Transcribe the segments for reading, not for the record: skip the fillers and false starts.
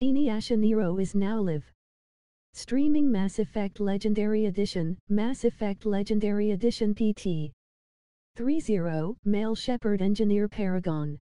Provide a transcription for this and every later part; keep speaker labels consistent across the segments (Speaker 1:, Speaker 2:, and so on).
Speaker 1: Inuyasha Nero is now live. Streaming Mass Effect Legendary Edition, Mass Effect Legendary Edition PT. 30, Male Shepard Engineer Paragon.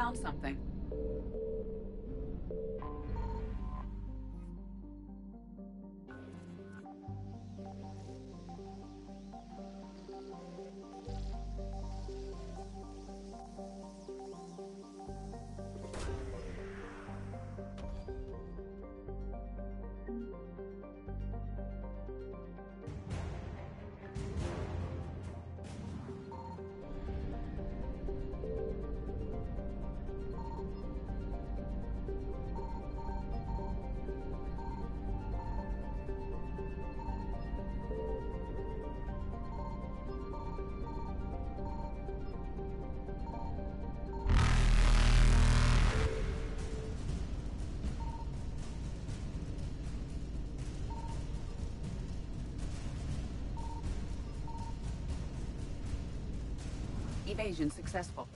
Speaker 2: found something. Evasion successful.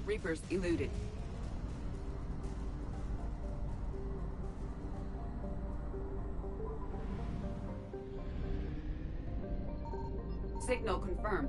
Speaker 2: Reapers eluded. Signal confirmed.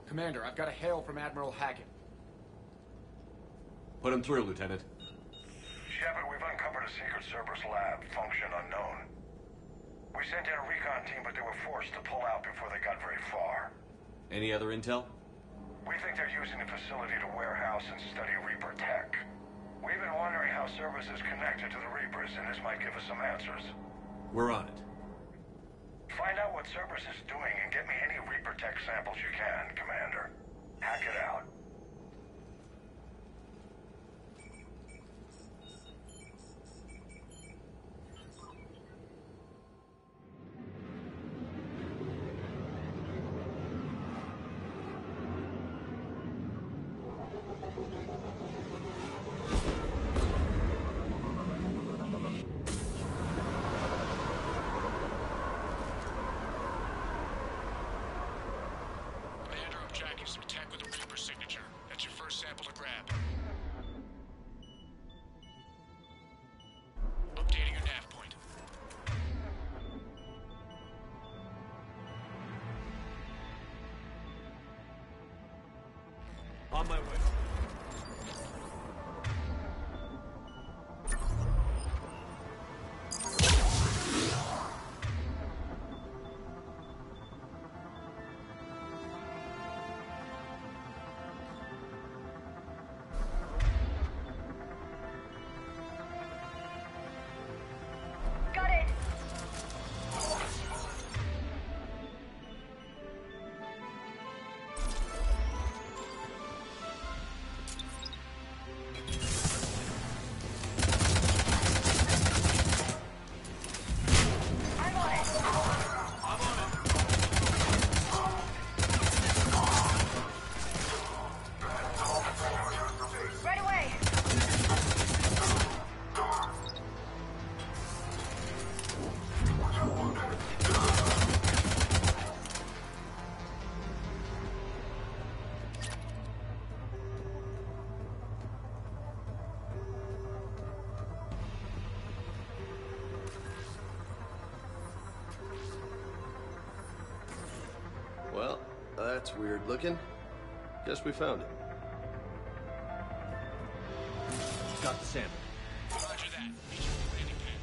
Speaker 3: Commander, I've got a hail from Admiral Hackett.
Speaker 4: Put him through, Lieutenant.
Speaker 5: Shepard, we've uncovered a secret Cerberus lab, function unknown. We sent in a recon team, but they were forced to pull out before they got very far.
Speaker 4: Any other intel?
Speaker 5: We think they're using the facility to warehouse and study Reaper tech. We've been wondering how Cerberus is connected to the Reapers, and this might give us some answers.
Speaker 4: We're on it.
Speaker 5: Find out what Cerberus is doing and get me any Reaper tech samples you can, Commander. Hack it out.
Speaker 6: Some tech with a Reaper signature. That's your first sample to grab. Updating your nav point.
Speaker 4: On my way.
Speaker 7: Well, that's weird looking. Guess we found it.
Speaker 4: Got the sample.
Speaker 6: Roger that. Meet you at the landing pad.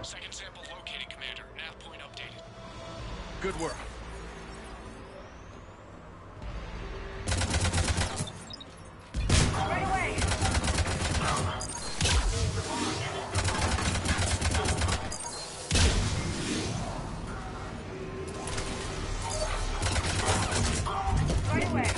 Speaker 6: Second sample located, Commander. Nav point updated.
Speaker 4: Good work.
Speaker 8: Right away! Right away!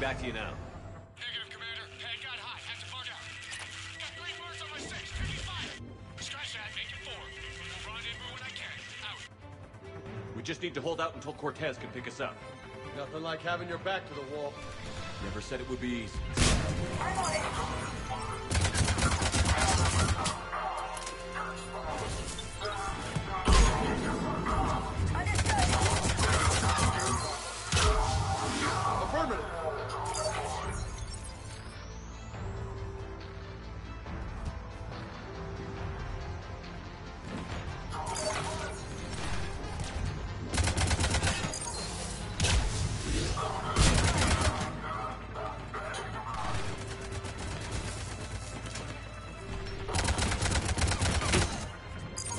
Speaker 4: back to you now.
Speaker 6: Negative, Commander. Pad got hot. Have to bug out. Got 3 birds on my 6. Taking fire. Scratch that. Make it 4. We'll rendezvous when I can. Out.
Speaker 4: We just need to hold out until Cortez can pick us up.
Speaker 7: Nothing like having your back to the wall.
Speaker 4: Never said it would be easy.
Speaker 8: I'm on it. Understood.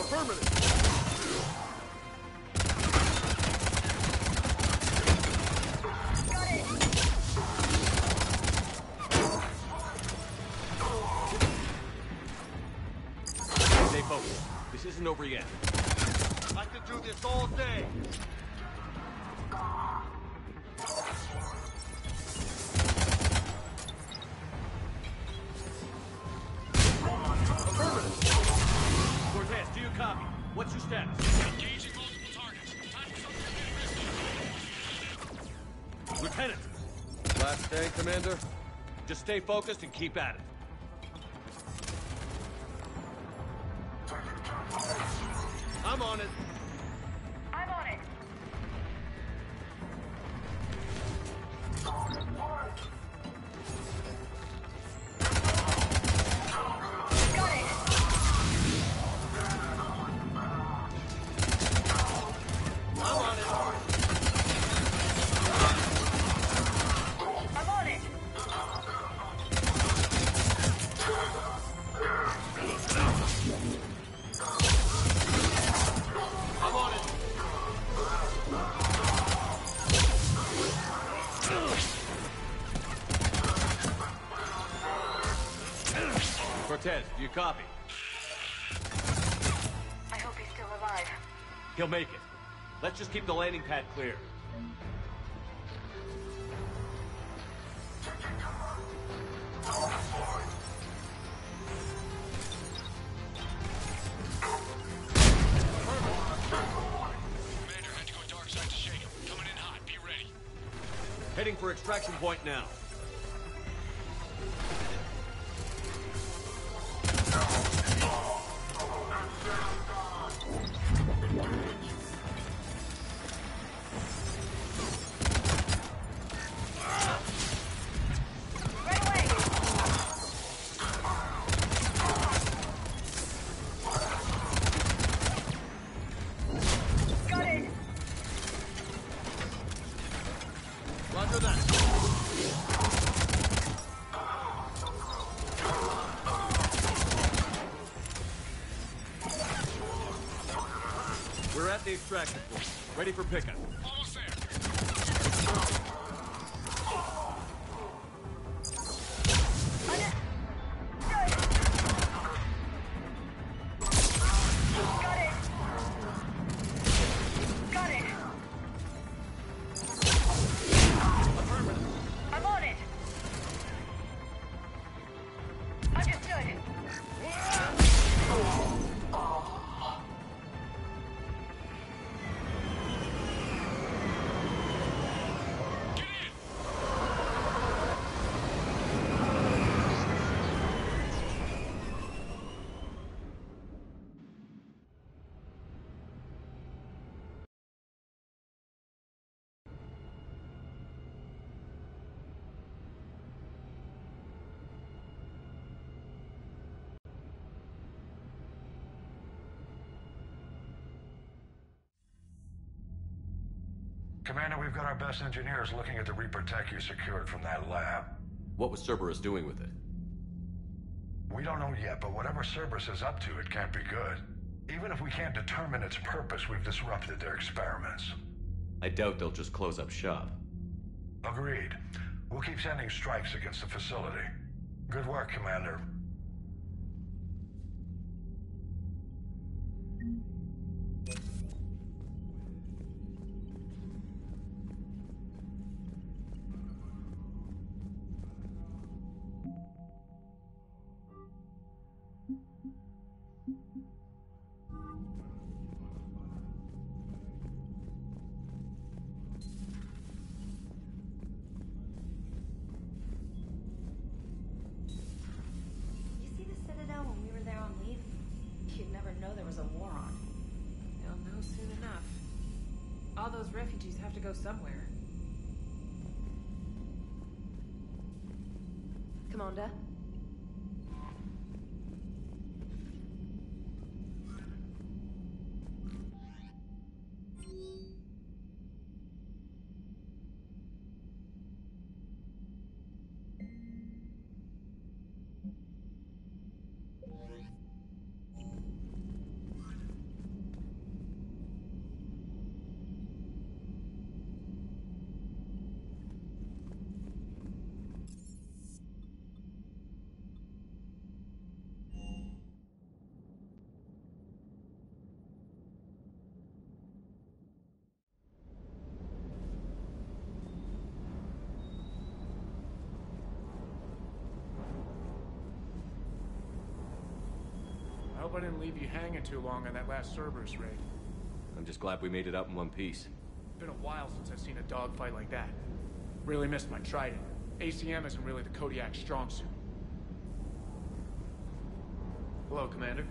Speaker 7: Affirmative.
Speaker 4: Stay focused. This isn't over yet.
Speaker 7: I could do this all day.
Speaker 4: Cortez, do you copy? What's your status?
Speaker 6: Engaging multiple targets. Time for something a bit risky.
Speaker 4: Lieutenant,
Speaker 7: Last day, Commander.
Speaker 4: just stay focused and keep at it.
Speaker 7: I'm on it.
Speaker 8: I'm on it. Got it.
Speaker 7: I'm on it.
Speaker 8: I'm on it.
Speaker 7: I'm on it.
Speaker 4: Cortez, do you copy?
Speaker 8: I hope he's still alive.
Speaker 4: He'll make it. Let's just keep the landing pad clear.
Speaker 6: Commander, had to go dark side to shake him. Coming in hot. Be ready.
Speaker 4: Heading for extraction point now.
Speaker 8: Right away. Got it.
Speaker 7: Roger that.
Speaker 4: We're at the extraction point. Ready for pickup.
Speaker 6: Almost there.
Speaker 8: Got it. Got it. I'm on it. Understood.
Speaker 6: Get in.
Speaker 5: Commander, we've got our best engineers looking at the Reaper tech you secured from that lab.
Speaker 4: What was Cerberus doing with it?
Speaker 5: We don't know yet, but whatever Cerberus is up to, it can't be good. Even if we can't determine its purpose, we've disrupted their experiments.
Speaker 4: I doubt they'll just close up shop.
Speaker 5: Agreed. We'll keep sending strikes against the facility. Good work, Commander.
Speaker 9: those refugees have to go somewhere.
Speaker 10: Commander?
Speaker 3: I hope I didn't leave you hanging too long on that last Cerberus raid.
Speaker 4: I'm just glad we made it out in one piece.
Speaker 3: Been a while since I've seen a dogfight like that. Really missed my trident. ACM isn't really the Kodiak's strong suit. Hello, Commander.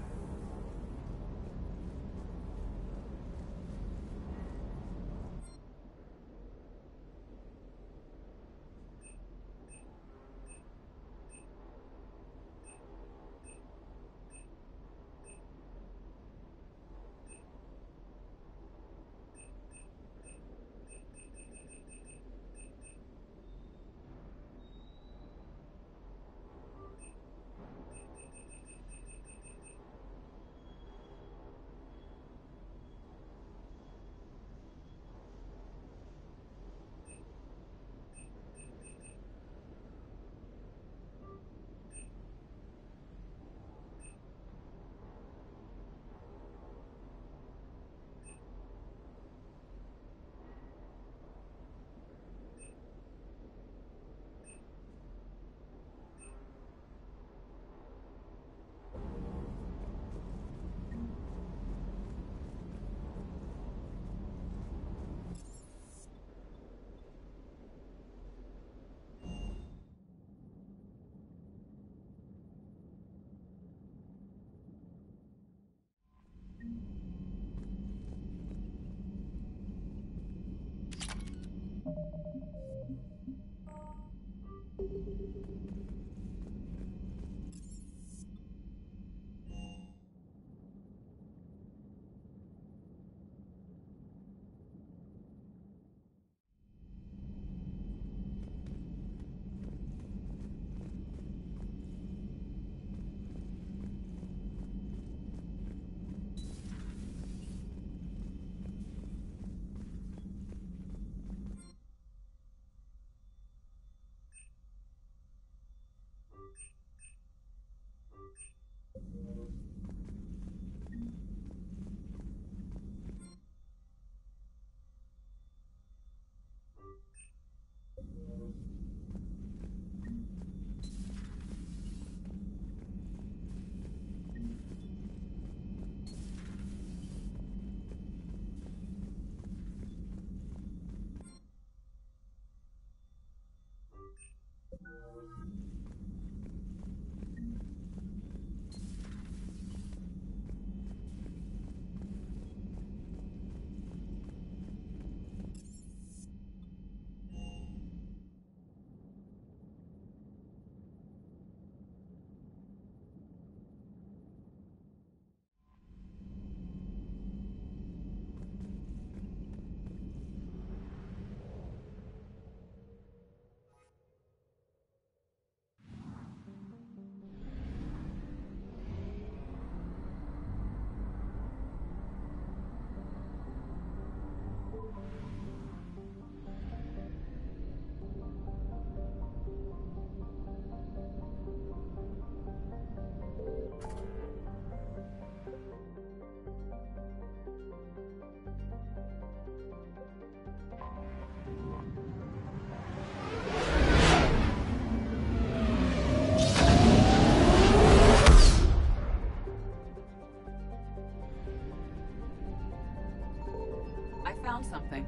Speaker 2: I found something.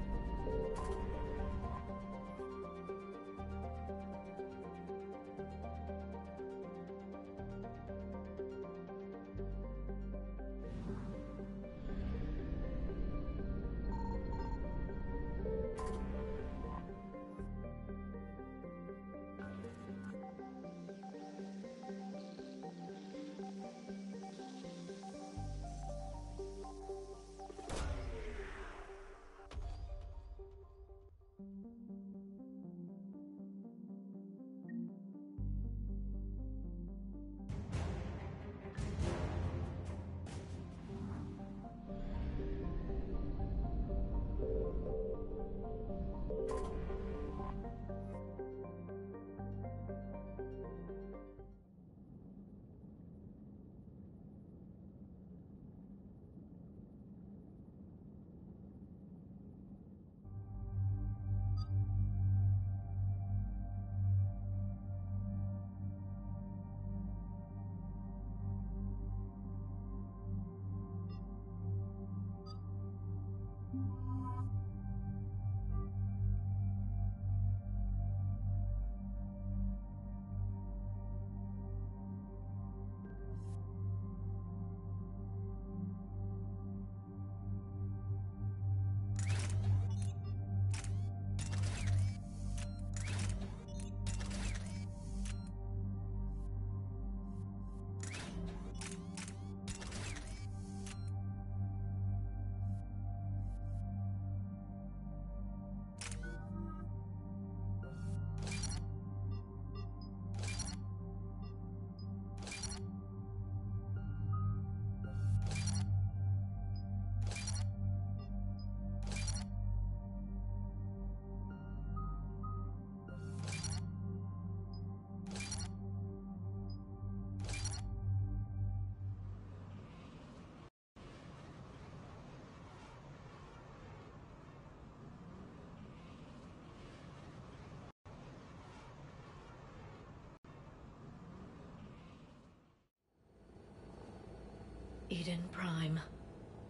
Speaker 10: Eden Prime.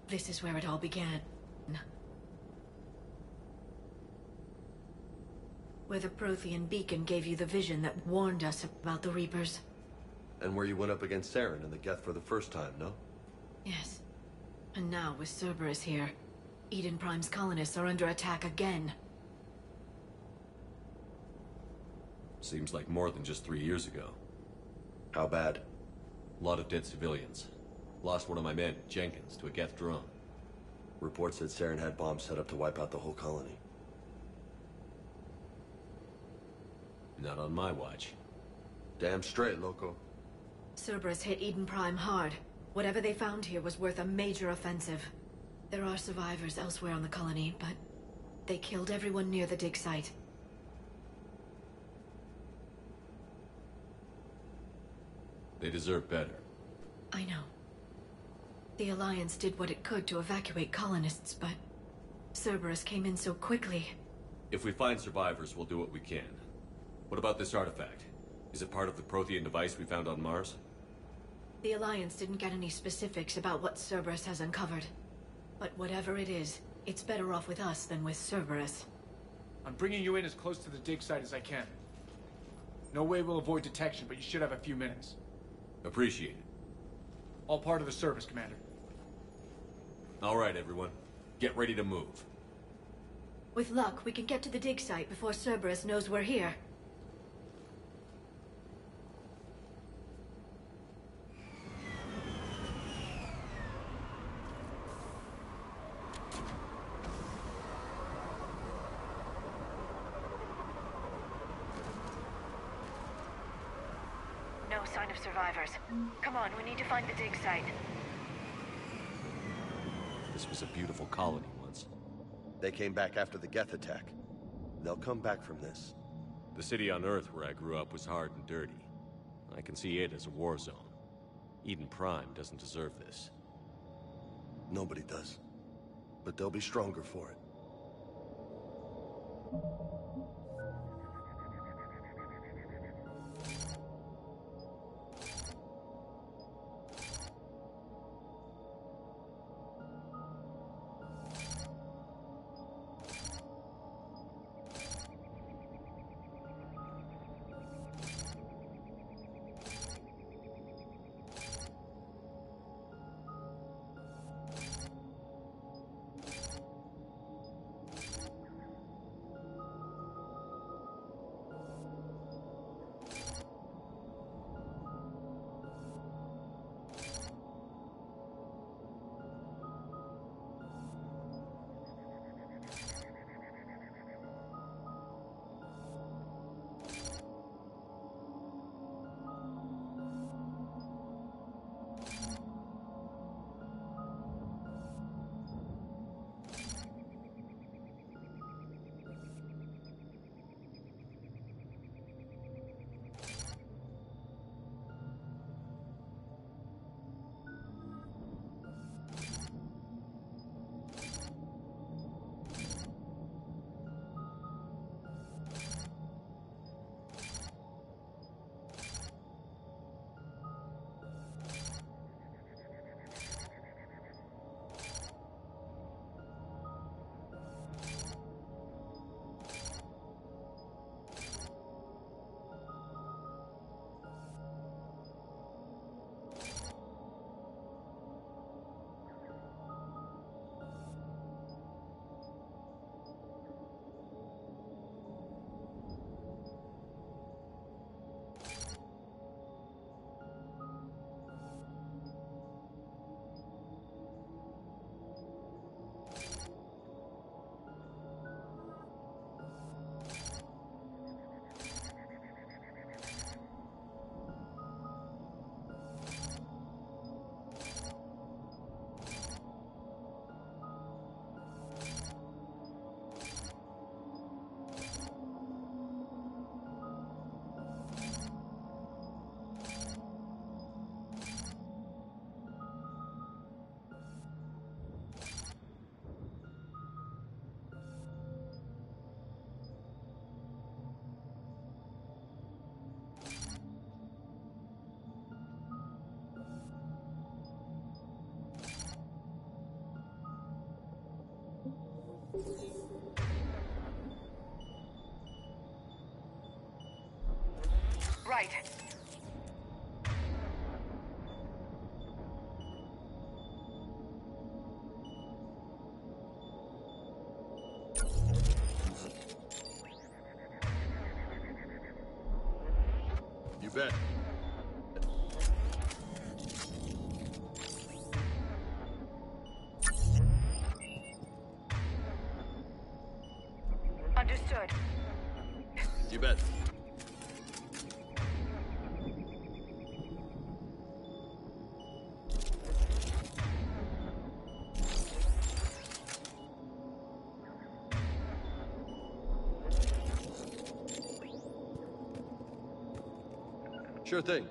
Speaker 10: This is where it all began. Where the Prothean beacon gave you the vision that warned us about the Reapers.
Speaker 7: And where you went up against Saren and the Geth for the first time, no?
Speaker 10: Yes. And now, with Cerberus here, Eden Prime's colonists are under attack again.
Speaker 11: Seems like more than just 3 years ago.
Speaker 7: How bad?
Speaker 11: A lot of dead civilians. Lost one of my men, Jenkins, to a Geth drone.
Speaker 7: Reports said Saren had bombs set up to wipe out the whole colony.
Speaker 11: Not on my watch.
Speaker 7: Damn straight, loco.
Speaker 10: Cerberus hit Eden Prime hard. Whatever they found here was worth a major offensive. There are survivors elsewhere on the colony, but they killed everyone near the dig site.
Speaker 11: They deserve better.
Speaker 10: I know. The Alliance did what it could to evacuate colonists, but Cerberus came in so quickly.
Speaker 11: If we find survivors, we'll do what we can. What about this artifact? Is it part of the Prothean device we found on Mars?
Speaker 10: The Alliance didn't get any specifics about what Cerberus has uncovered. But whatever it is, it's better off with us than with Cerberus.
Speaker 3: I'm bringing you in as close to the dig site as I can. No way we'll avoid detection, but you should have a few minutes.
Speaker 11: Appreciate it.
Speaker 3: All part of the service, Commander.
Speaker 11: All right, everyone. Get ready to move.
Speaker 10: With luck, we can get to the dig site before Cerberus knows we're here.
Speaker 8: No sign of survivors. Come on, we need to find the dig site.
Speaker 11: This was a beautiful colony once.
Speaker 7: They came back after the Geth attack. They'll come back from this.
Speaker 11: The city on Earth where I grew up was hard and dirty. I can see it as a war zone. Eden Prime doesn't deserve this.
Speaker 7: Nobody does. But they'll be stronger for it.
Speaker 8: Right.
Speaker 7: You bet.
Speaker 8: Understood.
Speaker 7: You bet. Sure thing.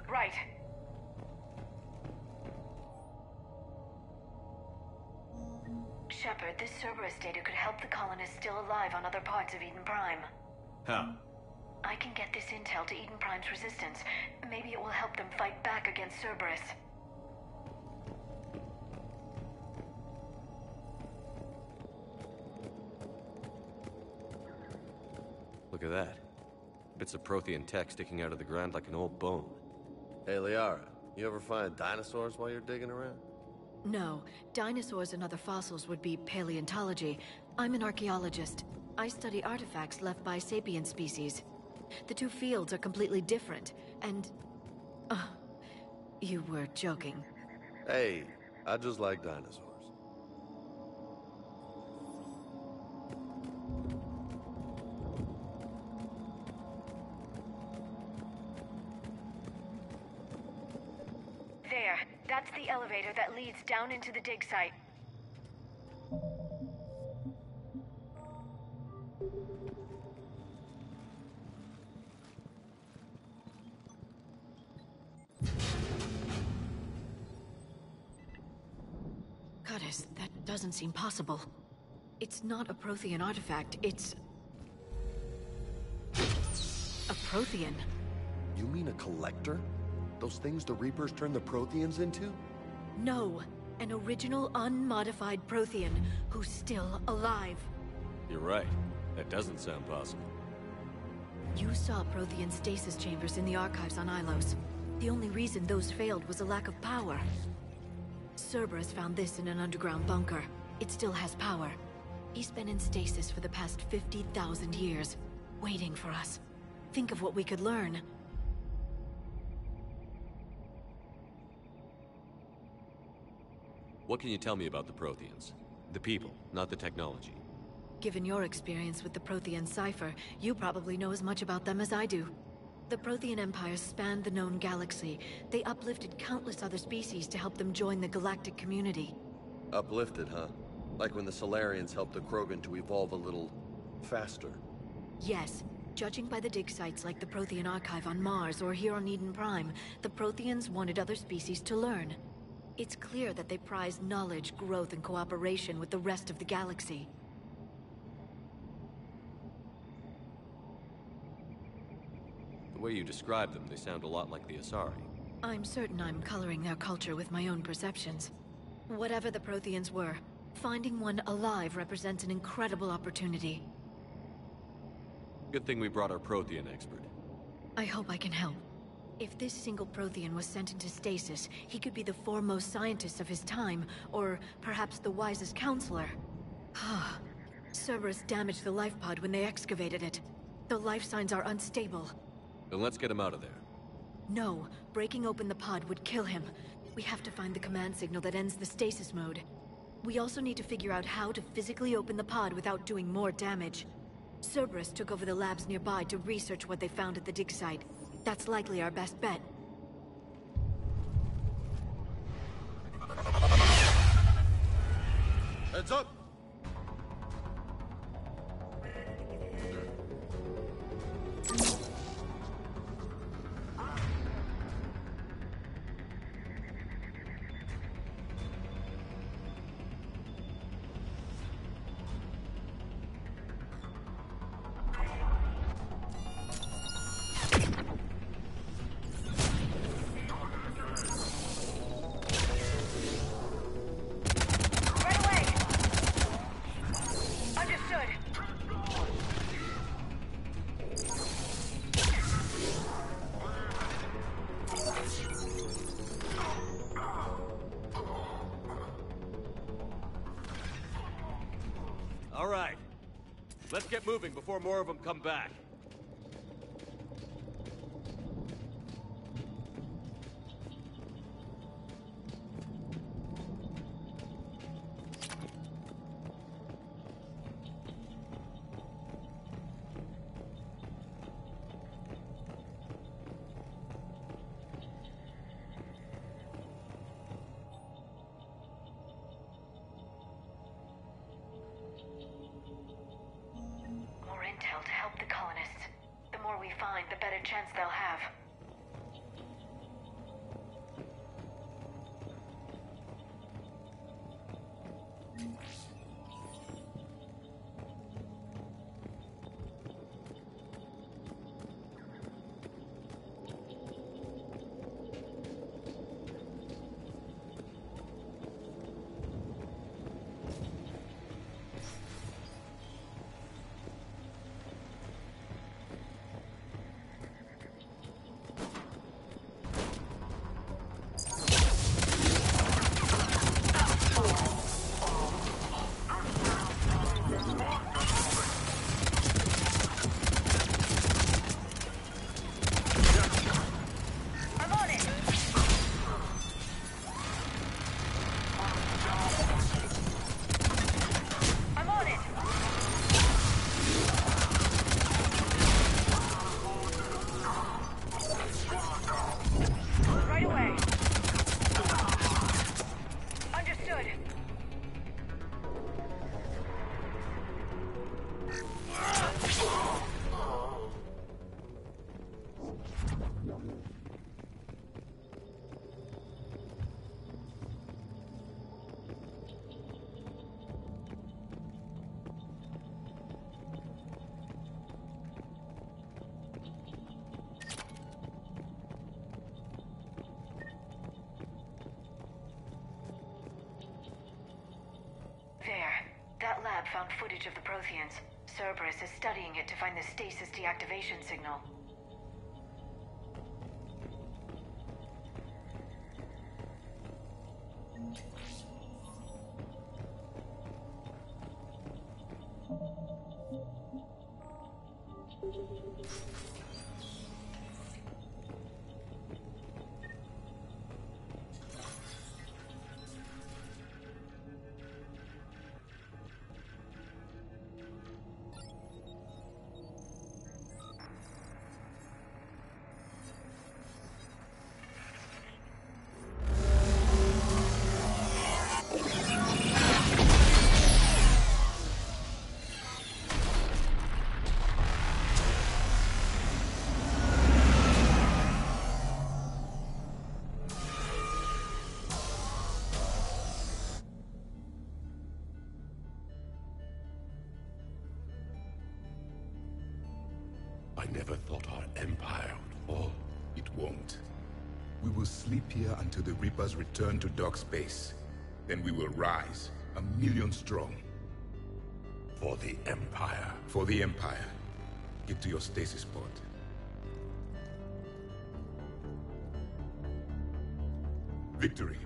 Speaker 8: Right. Shepard, this Cerberus data could help the colonists still alive on other parts of Eden Prime.
Speaker 11: How?
Speaker 8: I can get this intel to Eden Prime's resistance. Maybe it will help them fight back against Cerberus.
Speaker 11: Look at that. Bits of Prothean tech sticking out of the ground like an old bone.
Speaker 7: Hey, Liara, you ever find dinosaurs while you're digging around?
Speaker 10: No, dinosaurs and other fossils would be paleontology. I'm an archaeologist. I study artifacts left by sapient species. The two fields are completely different, and... you were joking.
Speaker 7: Hey, I just like dinosaurs.
Speaker 8: There. That's the elevator that leads down into the dig site.
Speaker 10: Goddess, that doesn't seem possible. It's not a Prothean artifact, it's... a Prothean.
Speaker 7: You mean a collector? Those things the Reapers turn the Protheans into?
Speaker 10: No, an original unmodified Prothean who's still alive.
Speaker 11: You're right. That doesn't sound possible.
Speaker 10: You saw Prothean stasis chambers in the archives on Ilos. The only reason those failed was a lack of power. Cerberus found this in an underground bunker. It still has power. He's been in stasis for the past 50,000 years, waiting for us. Think of what we could learn.
Speaker 11: What can you tell me about the Protheans? The people, not the technology.
Speaker 10: Given your experience with the Prothean cipher, you probably know as much about them as I do. The Prothean Empire spanned the known galaxy. They uplifted countless other species to help them join the galactic community.
Speaker 7: Uplifted, huh? Like when the Solarians helped the Krogan to evolve a little... faster.
Speaker 10: Yes. Judging by the dig sites like the Prothean Archive on Mars or here on Eden Prime, the Protheans wanted other species to learn. It's clear that they prize knowledge, growth, and cooperation with the rest of the galaxy.
Speaker 11: The way you describe them, they sound a lot like the Asari.
Speaker 10: I'm certain I'm coloring their culture with my own perceptions. Whatever the Protheans were, finding one alive represents an incredible opportunity.
Speaker 11: Good thing we brought our Prothean expert.
Speaker 10: I hope I can help. If this single Prothean was sent into stasis, he could be the foremost scientist of his time, or perhaps the wisest counselor. Cerberus damaged the life pod when they excavated it. The life signs are unstable.
Speaker 11: Then let's get him out of there.
Speaker 10: No, breaking open the pod would kill him. We have to find the command signal that ends the stasis mode. We also need to figure out how to physically open the pod without doing more damage. Cerberus took over the labs nearby to research what they found at the dig site. That's likely our best bet.
Speaker 7: Heads up!
Speaker 11: All right. Let's get moving before more of them come back.
Speaker 8: More intel to help the colonists. The more we find, the better chance they'll have. That lab found footage of the Protheans. Cerberus is studying it to find the stasis deactivation signal.
Speaker 12: I never thought our empire would fall. It won't. We will sleep here until the Reapers return to dark space. Then we will rise, 1,000,000 strong. For the Empire. For the Empire. Get to your stasis pod. Victory.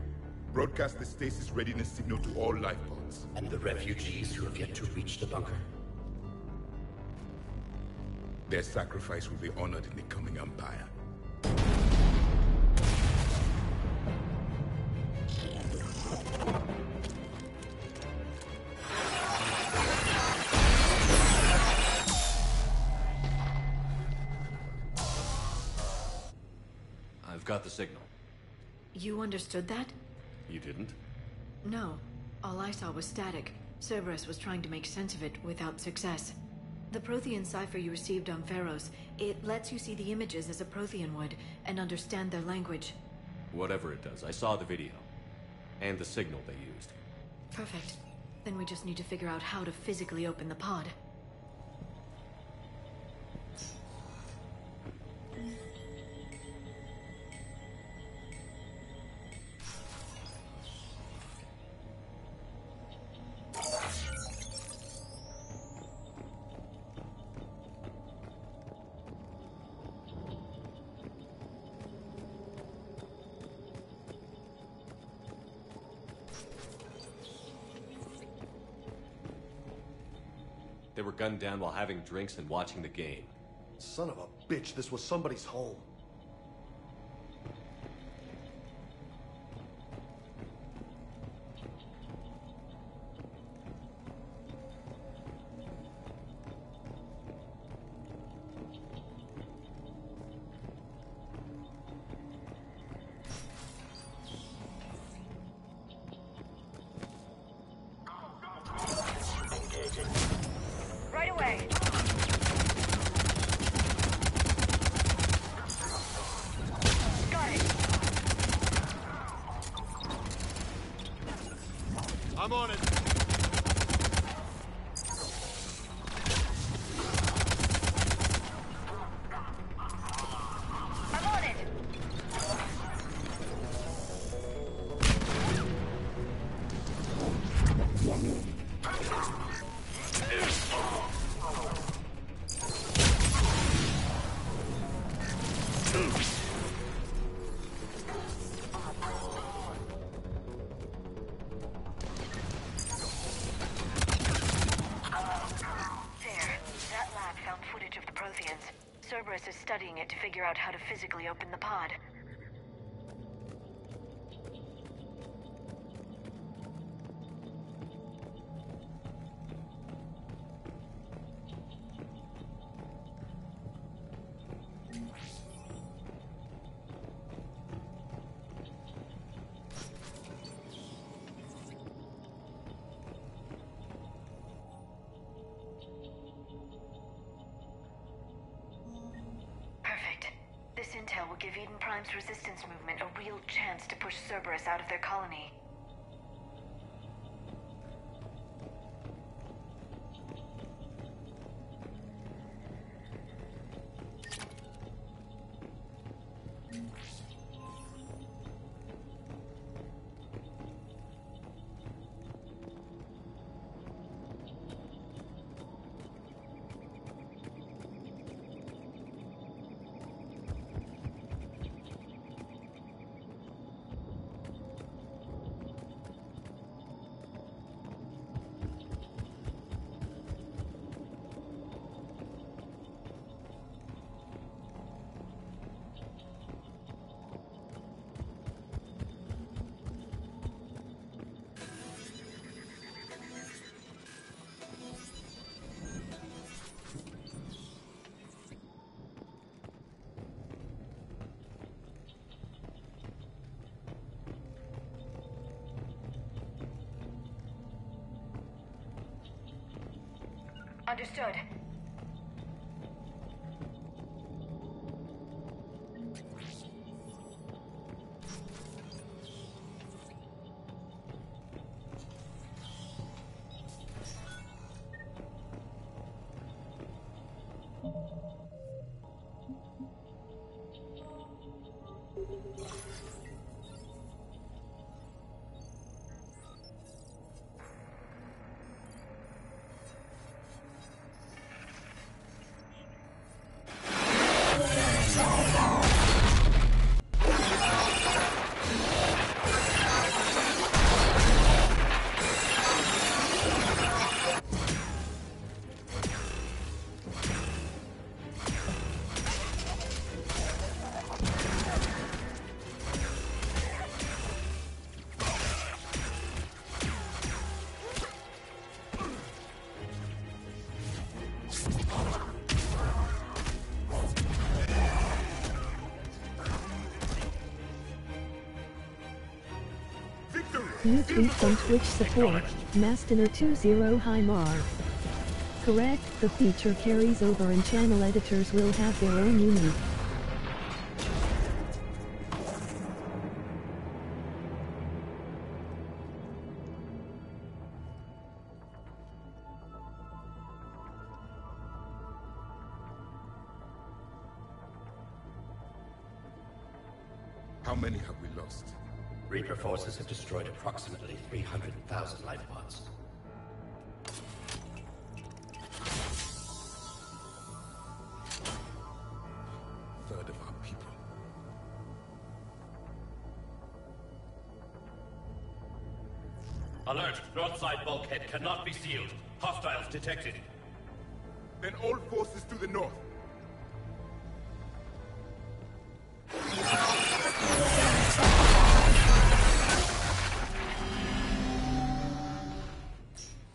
Speaker 12: Broadcast the stasis readiness signal to all life pods.
Speaker 13: And the refugees who have yet to reach the bunker?
Speaker 12: Their sacrifice will be honored in the coming Empire.
Speaker 11: got the signal.
Speaker 10: You understood that?
Speaker 11: You didn't?
Speaker 10: No. All I saw was static. Cerberus was trying to make sense of it without success. The Prothean cipher you received on Pharos, it lets you see the images as a Prothean would, and understand their language.
Speaker 11: Whatever it does, I saw the video. And the signal they used.
Speaker 10: Perfect. Then we just need to figure out how to physically open the pod.
Speaker 11: They were gunned down while having drinks and watching the game.
Speaker 7: Son of a bitch, this was somebody's home.
Speaker 8: Right away. Got it.
Speaker 4: I'm on it.
Speaker 8: I'm on it. That lab found footage of the Protheans. Cerberus is studying it to figure out how to physically open the pod. Perfect. This intel will give Eden Prime's resistance movement a real chance to push Cerberus out of their colony. Understood.
Speaker 1: New tweet from Twitch support, Mastiner20 Hi Mar. Correct, the feature carries over and channel editors will have their own unique.
Speaker 12: How many have we lost?
Speaker 13: Reaper forces have destroyed approximately 300,000 life pods.
Speaker 12: Third of our people.
Speaker 4: Alert! North side bulkhead cannot be sealed. Hostiles detected.
Speaker 12: Then all forces to the north.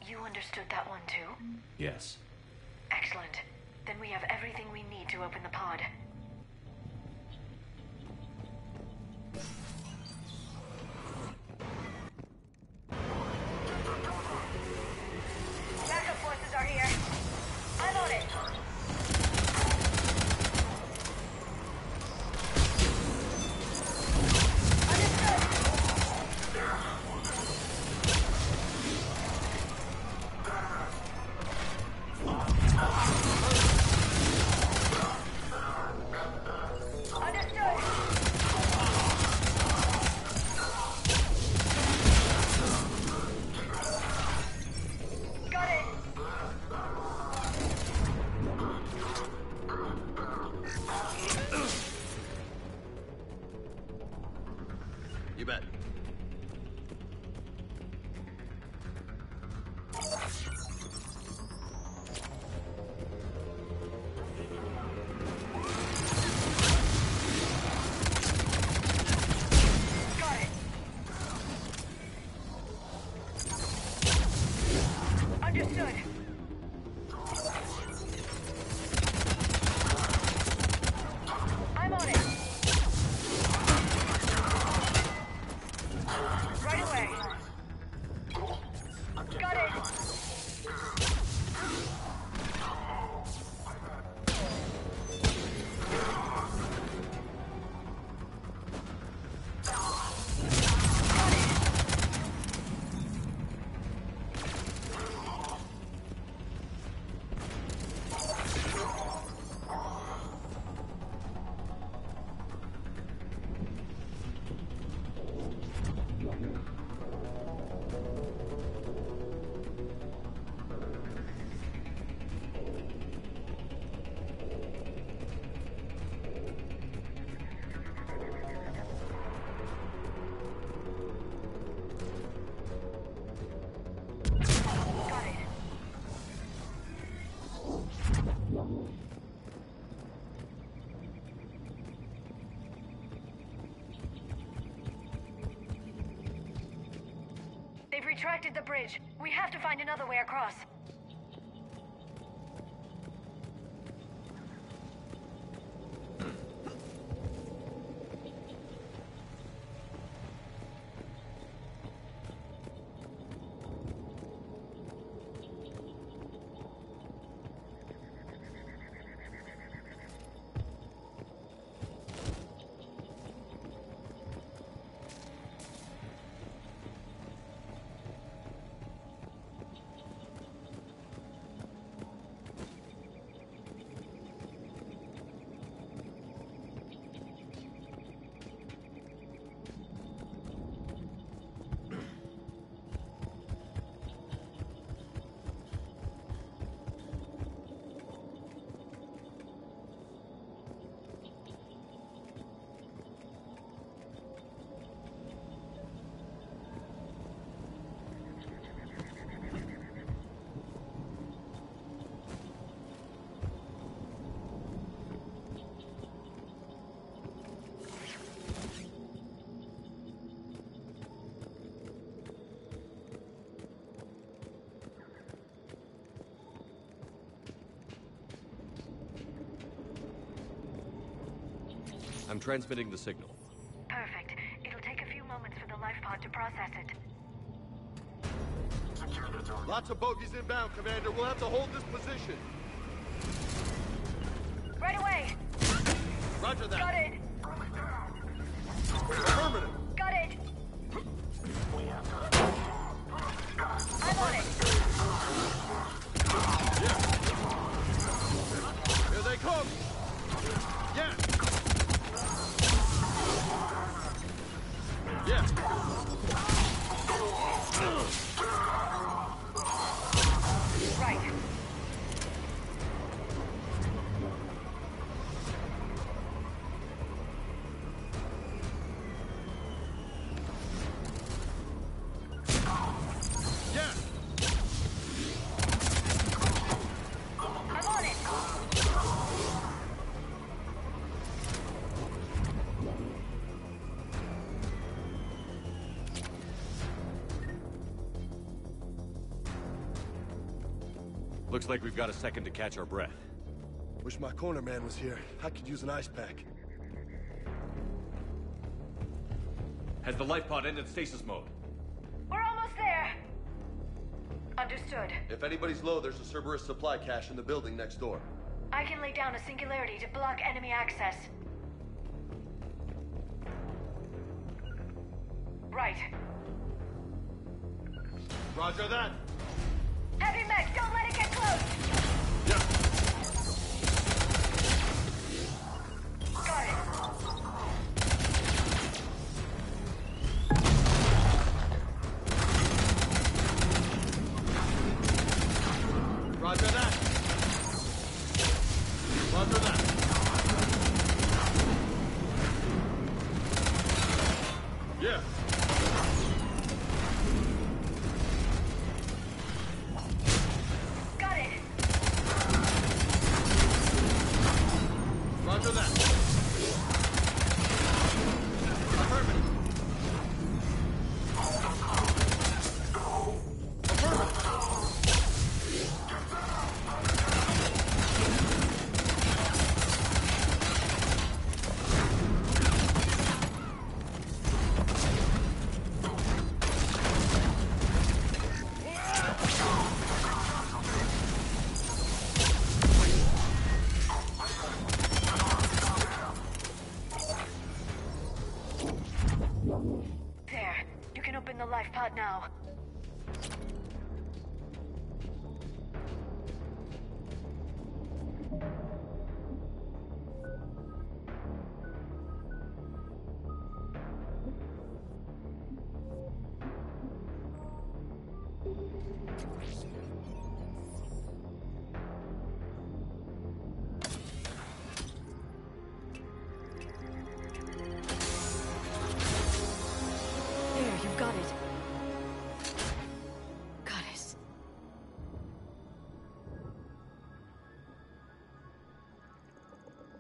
Speaker 8: You understood that one too?
Speaker 11: Yes.
Speaker 8: Excellent. Then we have everything we need to open the pod. Backup forces are here. I'm on it.
Speaker 7: You bet.
Speaker 8: Understood. I'm on it. Right away. Got it. They've retracted the bridge. We have to find another way across.
Speaker 11: I'm transmitting the signal.
Speaker 8: Perfect. It'll take a few moments for the life pod to process it.
Speaker 7: Lots of bogies inbound, Commander. We'll have to hold this position.
Speaker 8: Right away.
Speaker 7: Roger that.
Speaker 8: Got it.
Speaker 7: Affirmative.
Speaker 8: Got it. I'm on it.
Speaker 7: Yeah. Here they come. Yeah. Yeah.
Speaker 8: Right.
Speaker 7: Yeah.
Speaker 8: I'm on it.
Speaker 11: Looks like we've got a second to catch our breath.
Speaker 7: Wish my corner man was here. I could use an ice pack.
Speaker 11: Has the life pod ended stasis mode?
Speaker 8: We're almost there. Understood.
Speaker 7: If anybody's low, there's a Cerberus supply cache in the building next door.
Speaker 8: I can lay down a singularity to block enemy access. Right.
Speaker 7: Roger that.
Speaker 8: Heavy mech, don't let it get close!
Speaker 7: Yeah.
Speaker 8: Got it.
Speaker 7: Roger that. Roger that. Yeah.
Speaker 8: Got it.
Speaker 7: Roger that. Affirmative.
Speaker 8: There. You can open the life pod now.
Speaker 10: There, you've got it. Goddess.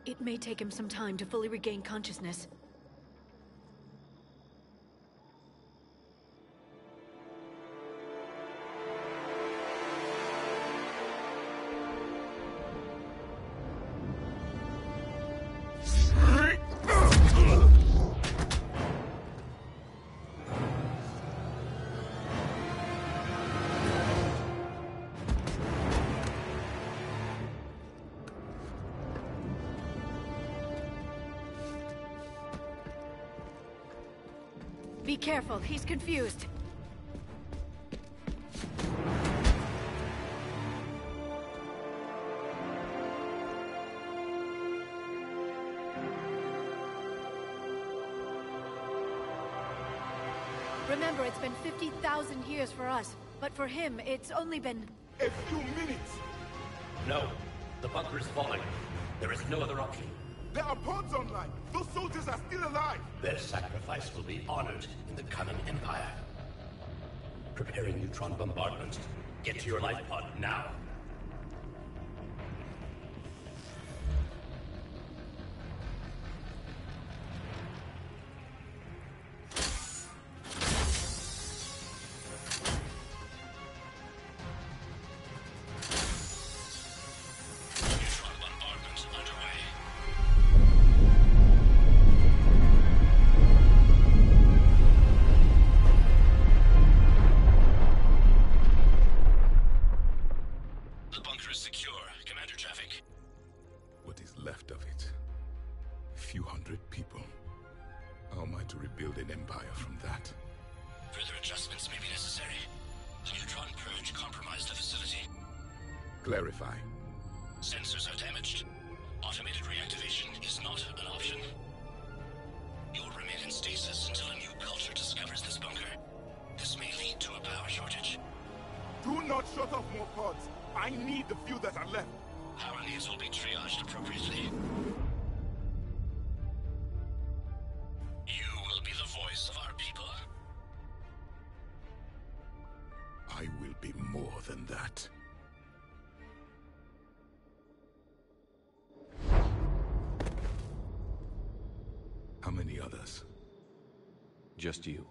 Speaker 10: It may take him some time to fully regain consciousness. Be careful, he's confused. Remember, it's been 50,000 years for us, but for him, it's only been...
Speaker 12: A few minutes!
Speaker 13: No. The bunker is falling. There is no other option.
Speaker 12: There are pods online! Those soldiers are still alive!
Speaker 13: Their sacrifice will be honored in the coming Empire. Preparing neutron bombardment. Get to your life pod now.
Speaker 6: Neutron bombardment underway.
Speaker 12: people. How am I to rebuild an empire from that?
Speaker 13: Further adjustments may be necessary. The neutron purge compromised the facility.
Speaker 12: Clarify.
Speaker 13: Sensors are damaged. Automated reactivation is not an option. You will remain in stasis until a new culture discovers this bunker. This may lead to a power shortage.
Speaker 12: Do not shut off more pods. I need the few that are left.
Speaker 13: Power needs will be triaged appropriately. You will be the voice of our people.
Speaker 12: I will be more than that. How many others?
Speaker 11: Just you.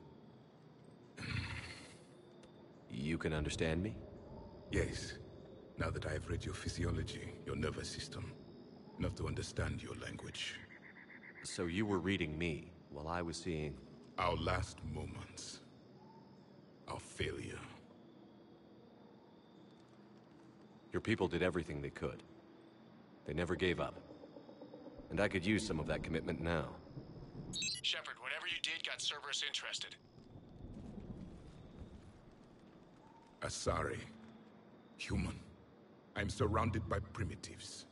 Speaker 11: You can understand me?
Speaker 12: Yes. Now that I have read your physiology, your nervous system, enough to understand your language.
Speaker 11: So you were reading me, while I was seeing...
Speaker 12: Our last moments. Our failure.
Speaker 11: Your people did everything they could. They never gave up. And I could use some of that commitment now.
Speaker 6: Shepard, whatever you did got Cerberus interested.
Speaker 12: Asari. Human. I'm surrounded by primitives.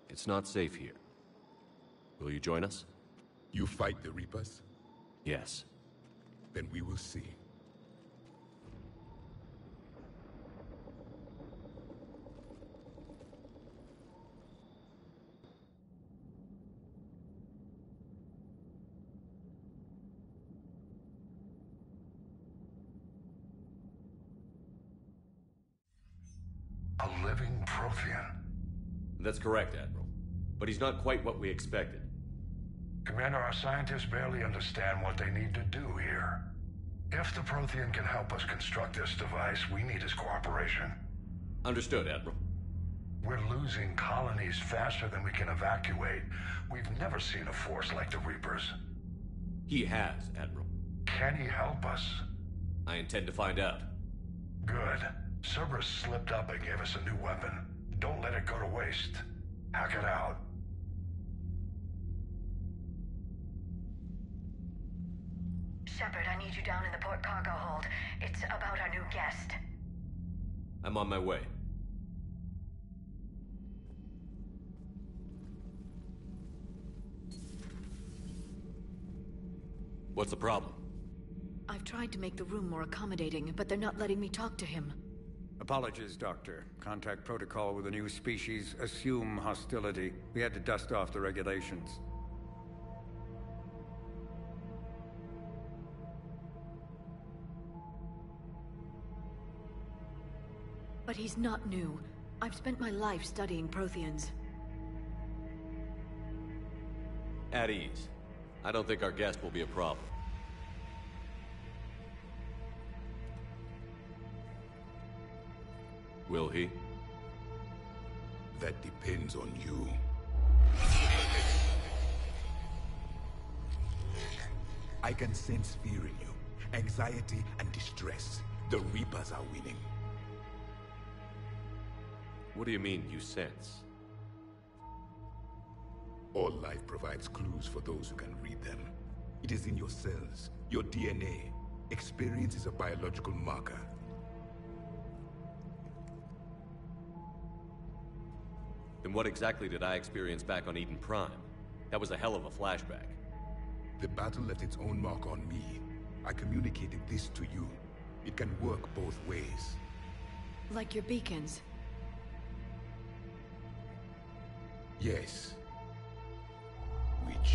Speaker 11: It's not safe here. Will you join us?
Speaker 12: You fight the Reapers?
Speaker 11: Yes.
Speaker 12: Then we will see.
Speaker 5: A living Prothean.
Speaker 11: That's correct, Admiral. But he's not quite what we expected.
Speaker 5: Commander, our scientists barely understand what they need to do here. If the Prothean can help us construct this device, we need his cooperation.
Speaker 11: Understood, Admiral.
Speaker 5: We're losing colonies faster than we can evacuate. We've never seen a force like the Reapers.
Speaker 11: He has, Admiral.
Speaker 5: Can he help us?
Speaker 11: I intend to find out.
Speaker 5: Good. Cerberus slipped up and gave us a new weapon. Don't let it go to waste. Hack it out.
Speaker 8: Shepard, I need you down in the port cargo hold. It's about our new guest.
Speaker 11: I'm on my way. What's the problem?
Speaker 10: I've tried to make the room more accommodating, but they're not letting me talk to him.
Speaker 14: Apologies, Doctor. Contact protocol with a new species. Assume hostility. We had to dust off the regulations.
Speaker 10: But he's not new. I've spent my life studying Protheans.
Speaker 11: At ease. I don't think our guest will be a problem. Will he?
Speaker 12: That depends on you. I can sense fear in you, anxiety and distress. The Reapers are winning.
Speaker 11: What do you mean, you sense?
Speaker 12: All life provides clues for those who can read them. It is in your cells, your DNA. Experience is a biological marker.
Speaker 11: Then what exactly did I experience back on Eden Prime? That was a hell of a flashback.
Speaker 12: The battle left its own mark on me. I communicated this to you. It can work both ways.
Speaker 10: Like your beacons.
Speaker 12: Yes. Which...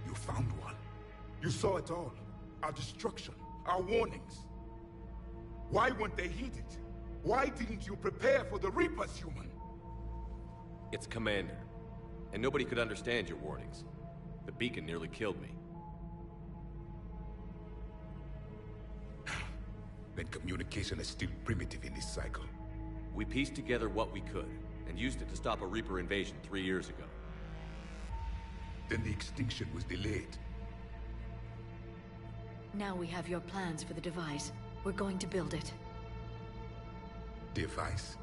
Speaker 12: You found one. You saw it all. Our destruction, our warnings. Why weren't they heeded? Why didn't you prepare for the Reapers, human?
Speaker 11: It's Commander. And nobody could understand your warnings. The beacon nearly killed me.
Speaker 12: Then communication is still primitive in this cycle.
Speaker 11: We pieced together what we could, and used it to stop a Reaper invasion 3 years ago.
Speaker 12: Then the extinction was delayed.
Speaker 10: Now we have your plans for the device. We're going to build it.
Speaker 12: Device?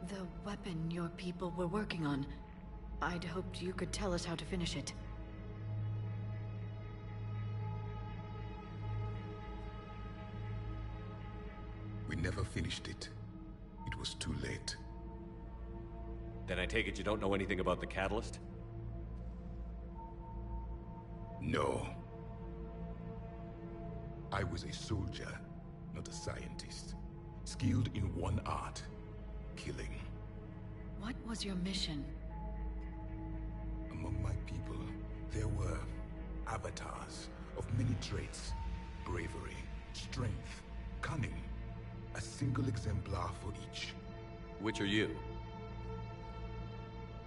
Speaker 10: The weapon your people were working on. I'd hoped you could tell us how to finish it.
Speaker 12: We never finished it. It was too late.
Speaker 11: Then I take it you don't know anything about the catalyst?
Speaker 12: No. I was a soldier, not a scientist. Skilled in one art, killing.
Speaker 10: What was your mission?
Speaker 12: Among my people, there were avatars of many traits. Bravery, strength, cunning. A single exemplar for each.
Speaker 11: Which are you?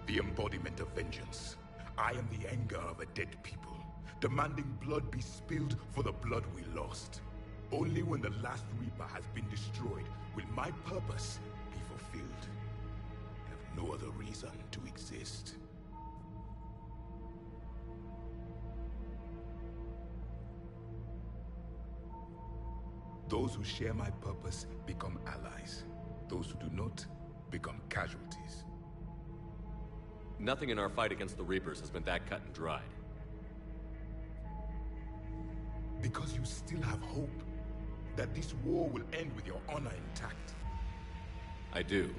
Speaker 12: The embodiment of vengeance. I am the anger of a dead people, demanding blood be spilled for the blood we lost. Only when the last Reaper has been destroyed will my purpose be fulfilled. I have no other reason to exist. Those who share my purpose become allies. Those who do not become casualties.
Speaker 11: Nothing in our fight against the Reapers has been that cut and dried.
Speaker 12: Because you still have hope that this war will end with your honor intact.
Speaker 11: I do.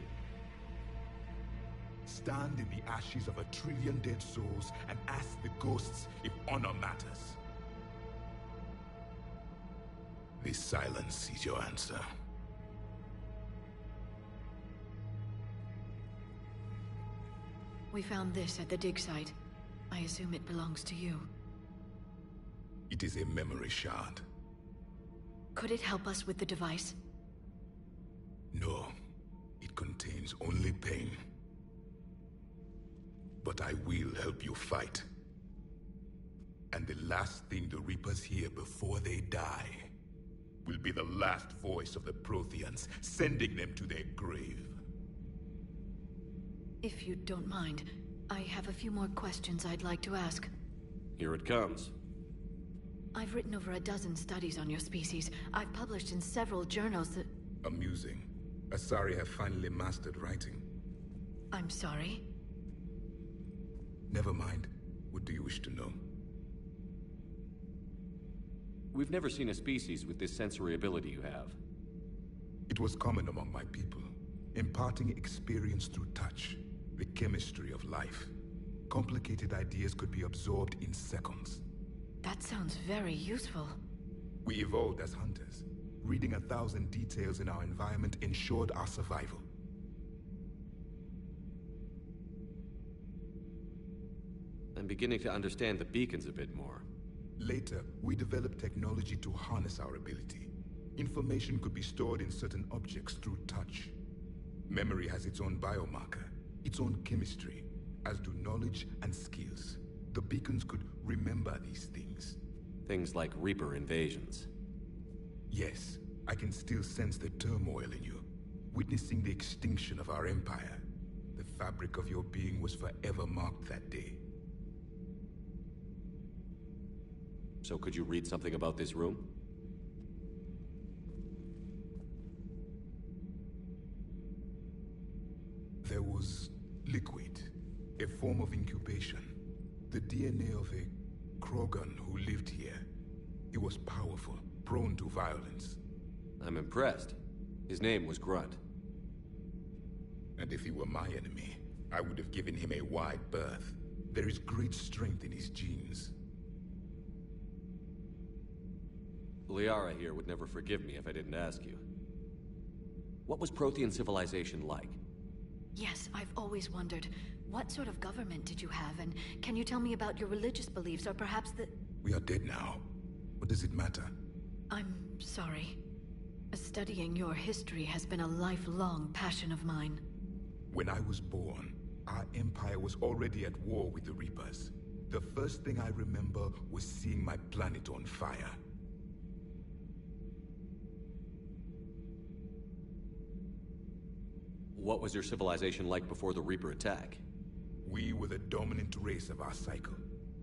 Speaker 12: Stand in the ashes of 1 trillion dead souls and ask the ghosts if honor matters. This silence is your answer.
Speaker 10: We found this at the dig site. I assume it belongs to you.
Speaker 12: It is a memory shard.
Speaker 10: Could it help us with the device?
Speaker 12: No. It contains only pain. But I will help you fight. And the last thing the Reapers hear before they die will be the last voice of the Protheans, sending them to their grave.
Speaker 10: If you don't mind, I have a few more questions I'd like to ask.
Speaker 11: Here it comes.
Speaker 10: I've written over a dozen studies on your species. I've published in several journals that...
Speaker 12: Amusing. Asari have finally mastered writing.
Speaker 10: I'm sorry?
Speaker 12: Never mind. What do you wish to know?
Speaker 11: We've never seen a species with this sensory ability you have.
Speaker 12: It was common among my people, imparting experience through touch, the chemistry of life. Complicated ideas could be absorbed in seconds.
Speaker 10: That sounds very useful.
Speaker 12: We evolved as hunters. Reading 1,000 details in our environment ensured our survival.
Speaker 11: I'm beginning to understand the beacons a bit more.
Speaker 12: Later, we developed technology to harness our ability. Information could be stored in certain objects through touch. Memory has its own biomarker, its own chemistry, as do knowledge and skills. The beacons could remember these things.
Speaker 11: Things like Reaper invasions.
Speaker 12: Yes, I can still sense the turmoil in you, witnessing the extinction of our empire. The fabric of your being was forever marked that day.
Speaker 11: So could you read something about this room?
Speaker 12: There was liquid, a form of incubation. The DNA of a Krogan who lived here. He was powerful, prone to violence.
Speaker 11: I'm impressed. His name was Grunt.
Speaker 12: And if he were my enemy, I would have given him a wide berth. There is great strength in his genes.
Speaker 11: Liara here would never forgive me if I didn't ask you. What was Prothean civilization like?
Speaker 10: Yes, I've always wondered. What sort of government did you have, and can you tell me about your religious beliefs, or perhaps the...
Speaker 12: We are dead now. What does it matter?
Speaker 10: I'm sorry. Studying your history has been a lifelong passion of mine.
Speaker 12: When I was born, our empire was already at war with the Reapers. The first thing I remember was seeing my planet on fire.
Speaker 11: What was your civilization like before the Reaper attack?
Speaker 12: We were the dominant race of our cycle.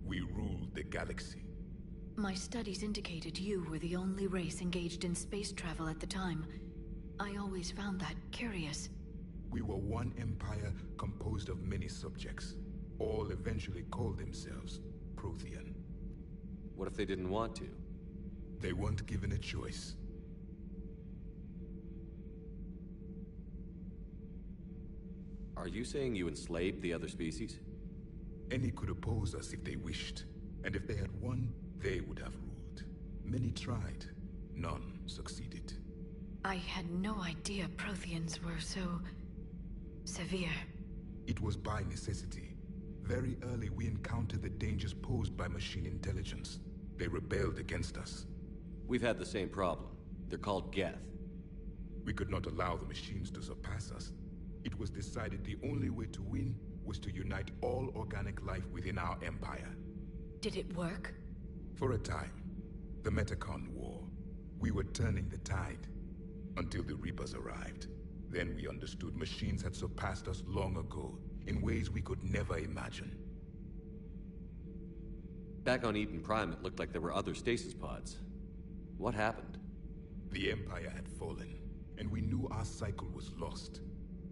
Speaker 12: We ruled the galaxy.
Speaker 10: My studies indicated you were the only race engaged in space travel at the time. I always found that curious.
Speaker 12: We were one empire composed of many subjects. All eventually called themselves Prothean.
Speaker 11: What if they didn't want to?
Speaker 12: They weren't given a choice.
Speaker 11: Are you saying you enslaved the other species?
Speaker 12: Any could oppose us if they wished, and if they had won, they would have ruled. Many tried, none succeeded.
Speaker 10: I had no idea Protheans were so... severe.
Speaker 12: It was by necessity. Very early we encountered the dangers posed by machine intelligence. They rebelled against us.
Speaker 11: We've had the same problem. They're called Geth.
Speaker 12: We could not allow the machines to surpass us. It was decided the only way to win was to unite all organic life within our empire.
Speaker 10: Did it work?
Speaker 12: For a time. The Metacon War. We were turning the tide. Until the Reapers arrived. Then we understood machines had surpassed us long ago, in ways we could never imagine.
Speaker 11: Back on Eden Prime, it looked like there were other stasis pods. What happened?
Speaker 12: The Empire had fallen, and we knew our cycle was lost.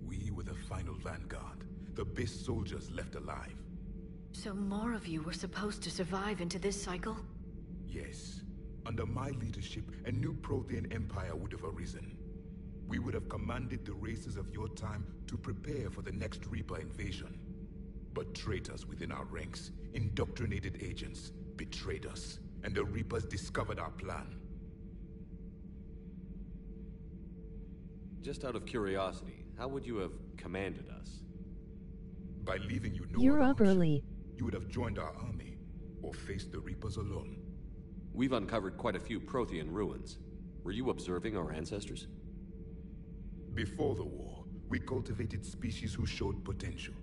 Speaker 12: We were the final vanguard, the best soldiers left alive.
Speaker 10: So more of you were supposed to survive into this cycle?
Speaker 12: Yes. Under my leadership, a new Prothean empire would have arisen. We would have commanded the races of your time to prepare for the next Reaper invasion. But traitors within our ranks, indoctrinated agents, betrayed us, and the Reapers discovered our plan.
Speaker 11: Just out of curiosity, how would you have commanded us?
Speaker 12: By leaving you no
Speaker 1: You're
Speaker 12: other
Speaker 1: up
Speaker 12: option.
Speaker 1: early.
Speaker 12: You would have joined our army, or faced the Reapers alone.
Speaker 11: We've uncovered quite a few Prothean ruins. Were you observing our ancestors?
Speaker 12: Before the war, we cultivated species who showed potential.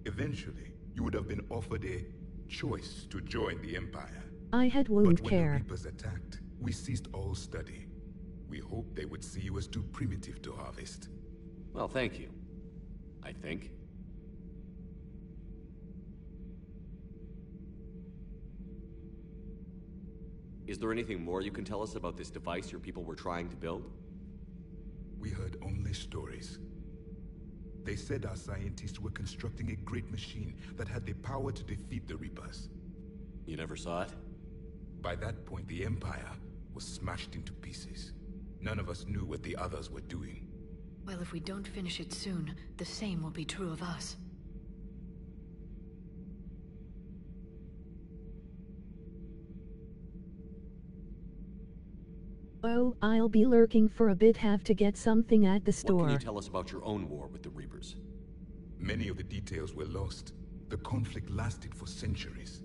Speaker 12: Eventually, you would have been offered a choice to join the Empire.
Speaker 1: I had wound
Speaker 12: But when
Speaker 1: care.
Speaker 12: the Reapers attacked, we ceased all study. We hoped they would see you as too primitive to harvest.
Speaker 11: Well, thank you. I think. Is there anything more you can tell us about this device your people were trying to build?
Speaker 12: We heard only stories. They said our scientists were constructing a great machine that had the power to defeat the Reapers.
Speaker 11: You never saw it?
Speaker 12: By that point, the Empire was smashed into pieces. None of us knew what the others were doing.
Speaker 10: Well, if we don't finish it soon, the same will be true of us.
Speaker 1: Oh, I'll be lurking for a bit. Have to get something at the store.
Speaker 11: What can you tell us about your own war with the Reapers?
Speaker 12: Many of the details were lost. The conflict lasted for centuries.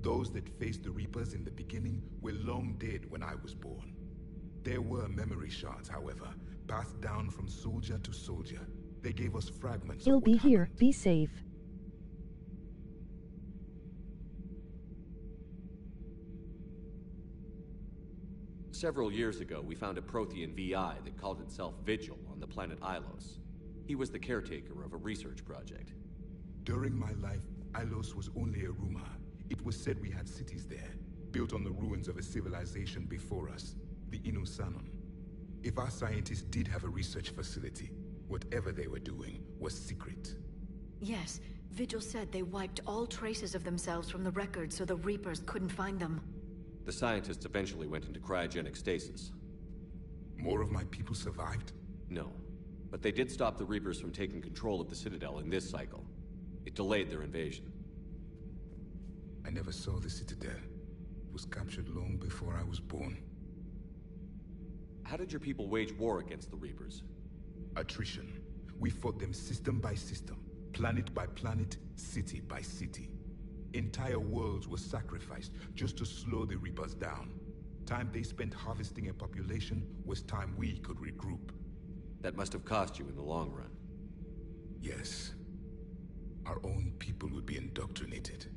Speaker 12: Those that faced the Reapers in the beginning were long dead when I was born. There were memory shards, however, passed down from soldier to soldier. They gave us fragments
Speaker 1: He'll
Speaker 12: of
Speaker 1: be
Speaker 12: what
Speaker 1: here.
Speaker 12: happened.
Speaker 1: Be safe.
Speaker 11: Several years ago, we found a Prothean VI that called itself Vigil on the planet Ilos. He was the caretaker of a research project.
Speaker 12: During my life, Ilos was only a rumor. It was said we had cities there, built on the ruins of a civilization before us, the Inusanon. If our scientists did have a research facility, whatever they were doing was secret.
Speaker 10: Yes, Vigil said they wiped all traces of themselves from the records so the Reapers couldn't find them.
Speaker 11: The scientists eventually went into cryogenic stasis.
Speaker 12: More of my people survived?
Speaker 11: No, but they did stop the Reapers from taking control of the Citadel in this cycle. It delayed their invasion.
Speaker 12: I never saw the Citadel. It was captured long before I was born.
Speaker 11: How did your people wage war against the Reapers?
Speaker 12: Attrition. We fought them system by system, planet by planet, city by city. Entire worlds were sacrificed just to slow the Reapers down. Time they spent harvesting a population was time we could regroup.
Speaker 11: That must have cost you in the long run.
Speaker 12: Yes. Our own people would be indoctrinated,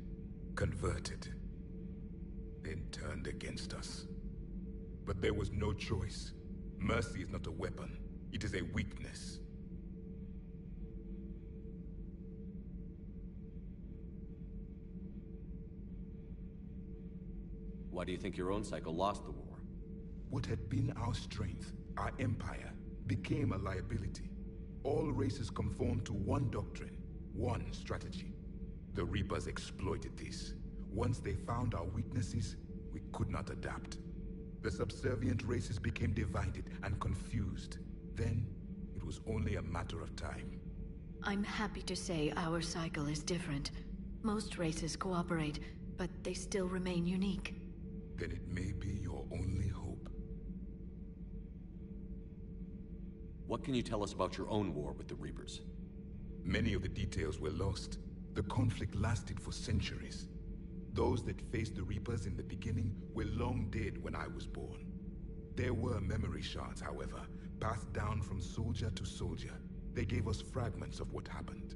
Speaker 12: converted, then turned against us. But there was no choice. Mercy is not a weapon. It is a weakness.
Speaker 11: Why do you think your own cycle lost the war?
Speaker 12: What had been our strength, our empire, became a liability. All races conformed to one doctrine, one strategy. The Reapers exploited this. Once they found our weaknesses, we could not adapt. The subservient races became divided and confused. Then, it was only a matter of time.
Speaker 10: I'm happy to say our cycle is different. Most races cooperate, but they still remain unique.
Speaker 12: Then it may be your only hope.
Speaker 11: What can you tell us about your own war with the Reapers?
Speaker 12: Many of the details were lost. The conflict lasted for centuries. Those that faced the Reapers in the beginning were long dead when I was born. There were memory shards, however, passed down from soldier to soldier. They gave us fragments of what happened.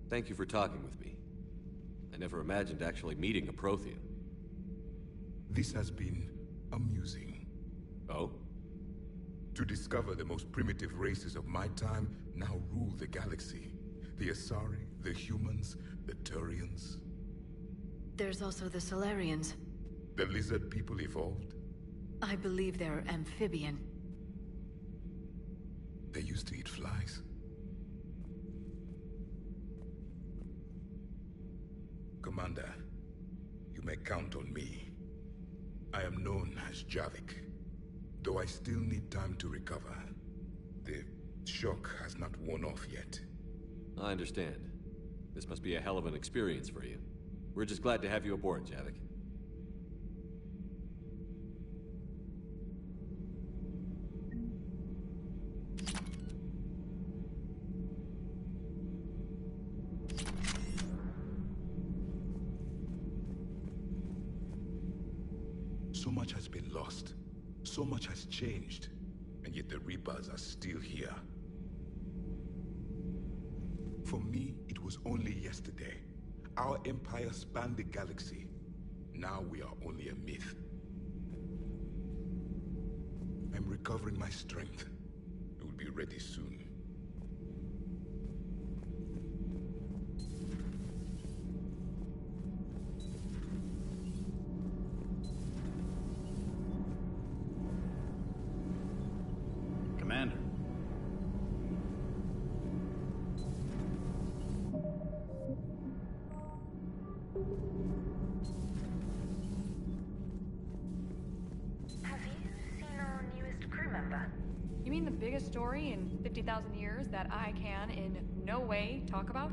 Speaker 11: Thank you for talking with me. I never imagined actually meeting a Prothean.
Speaker 12: This has been amusing.
Speaker 11: Oh?
Speaker 12: To discover the most primitive races of my time now rule the galaxy. The Asari, the humans, the Turians.
Speaker 10: There's also the Solarians.
Speaker 12: The lizard people evolved?
Speaker 10: I believe they're amphibian.
Speaker 12: They used to eat flies. Commander, you may count on me. I am known as Javik, though I still need time to recover. The shock has not worn off yet.
Speaker 11: I understand. This must be a hell of an experience for you. We're just glad to have you aboard, Javik.
Speaker 12: So much has been lost. So much has changed. And yet the Reapers are still here. For me, it was only yesterday. Our empire spanned the galaxy. Now we are only a myth. I'm recovering my strength. I will be ready soon.
Speaker 15: Commander.
Speaker 8: Have you seen our newest crew member?
Speaker 9: You mean the biggest story in 50,000 years that I can in no way talk about?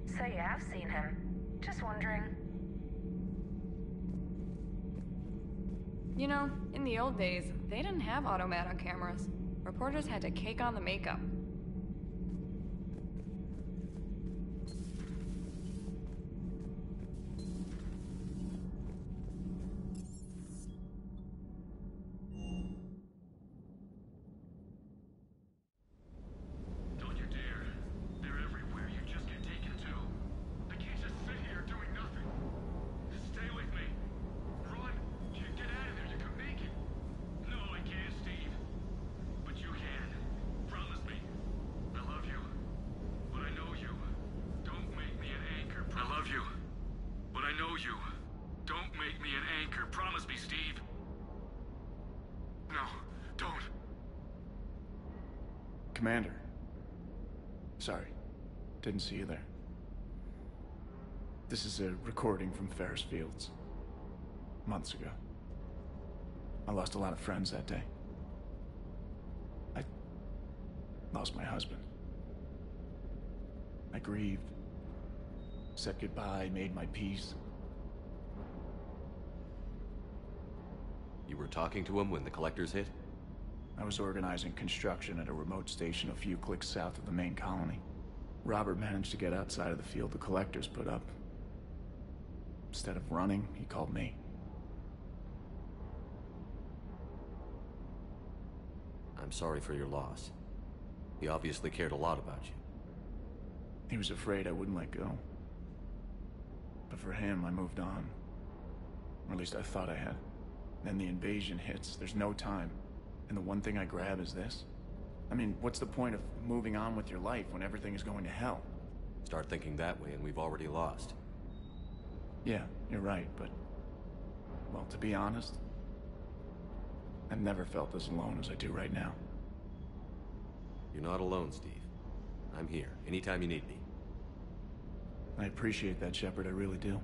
Speaker 8: So you have seen him. Just wondering.
Speaker 9: You know, in the old days, they didn't have automatic cameras. Reporters had to cake on the makeup.
Speaker 6: Don't you dare. They're everywhere. You just get taken to. I can't just sit here doing nothing. Stay with me. Run. You get out of there. You could make it. No, I can't, Steve. But you can. Promise me. I love you. But I know you. Don't make me an anchor. I love you. But I know you. Don't make me an anchor. Promise me, Steve. No, don't.
Speaker 3: Commander. Sorry. Didn't see you there. This is a recording from Ferris Fields. Months ago. I lost a lot of friends that day. I lost my husband. I grieved. Said goodbye, made my peace.
Speaker 11: You were talking to him when the collectors hit?
Speaker 3: I was organizing construction at a remote station a few clicks south of the main colony. Robert managed to get outside of the field the collectors put up. Instead of running, he called me.
Speaker 11: I'm sorry for your loss. He obviously cared a lot about you.
Speaker 3: He was afraid I wouldn't let go. But for him, I moved on. Or at least I thought I had. Then the invasion hits, there's no time. And the one thing I grab is this. I mean, what's the point of moving on with your life when everything is going to hell?
Speaker 11: Start thinking that way and we've already lost.
Speaker 3: Yeah, you're right, but Well, to be honest, I've never felt as alone as I do right now.
Speaker 11: You're not alone, Steve. I'm here, anytime you need me.
Speaker 3: I appreciate that, Shepard, I really do.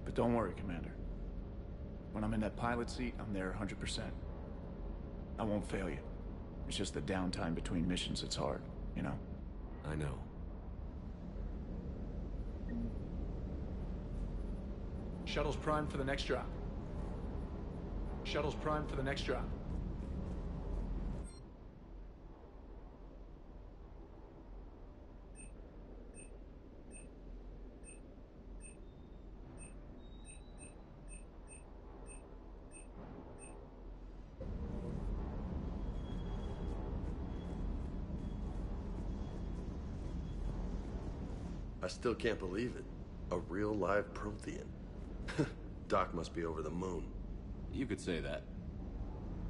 Speaker 3: But don't worry, Commander. When I'm in that pilot seat, I'm there 100%. I won't fail you. It's just the downtime between missions that's hard, you know?
Speaker 11: I know.
Speaker 3: Shuttle's primed for the next drop. Shuttle's primed for the next drop.
Speaker 7: I still can't believe it. A real live Prothean. Doc must be over the moon.
Speaker 11: You could say that.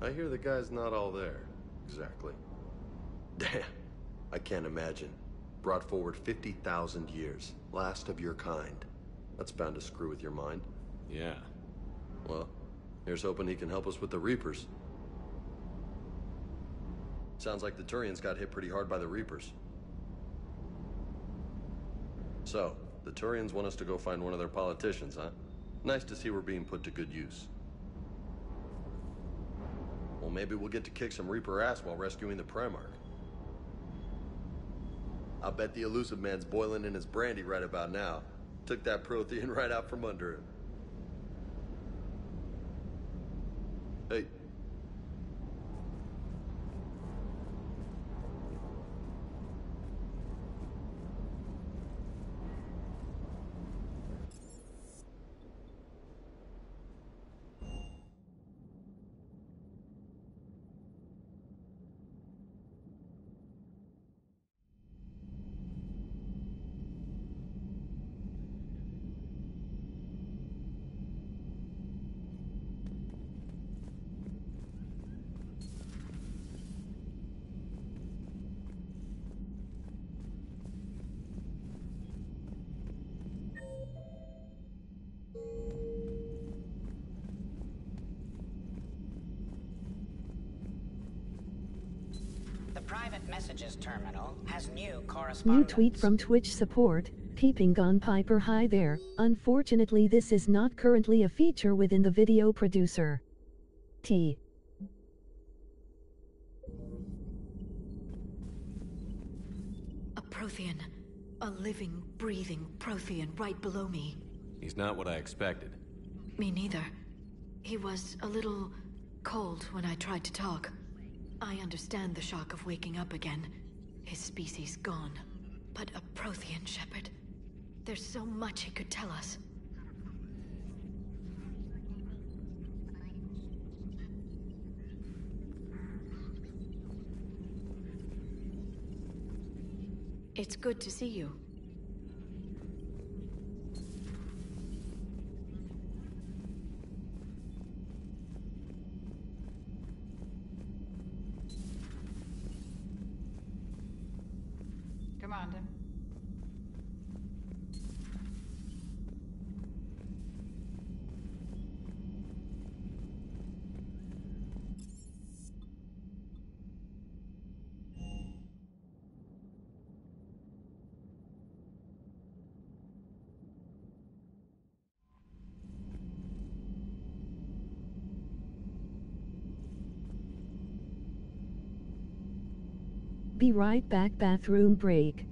Speaker 7: I hear the guy's not all there. Exactly. Damn. I can't imagine. Brought forward 50,000 years. Last of your kind. That's bound to screw with your mind.
Speaker 11: Yeah.
Speaker 7: Well, here's hoping he can help us with the Reapers. Sounds like the Turians got hit pretty hard by the Reapers. So, the Turians want us to go find one of their politicians, huh? Nice to see we're being put to good use. Well, maybe we'll get to kick some Reaper ass while rescuing the Primarch. I'll bet the elusive man's boiling in his brandy right about now. Took that Prothean right out from under him. Hey.
Speaker 16: Private messages terminal has new correspondence.
Speaker 1: New tweet from Twitch support, peeping on Piper. Hi there, unfortunately this is not currently a feature within the video producer. T.
Speaker 10: A Prothean. A living, breathing Prothean right below me.
Speaker 11: He's not what I expected.
Speaker 10: Me neither. He was a little cold when I tried to talk. I understand the shock of waking up again. His species gone. But a Prothean, Shepard. There's so much he could tell us. It's good to see you.
Speaker 2: Commander.
Speaker 1: Be right back. Bathroom break.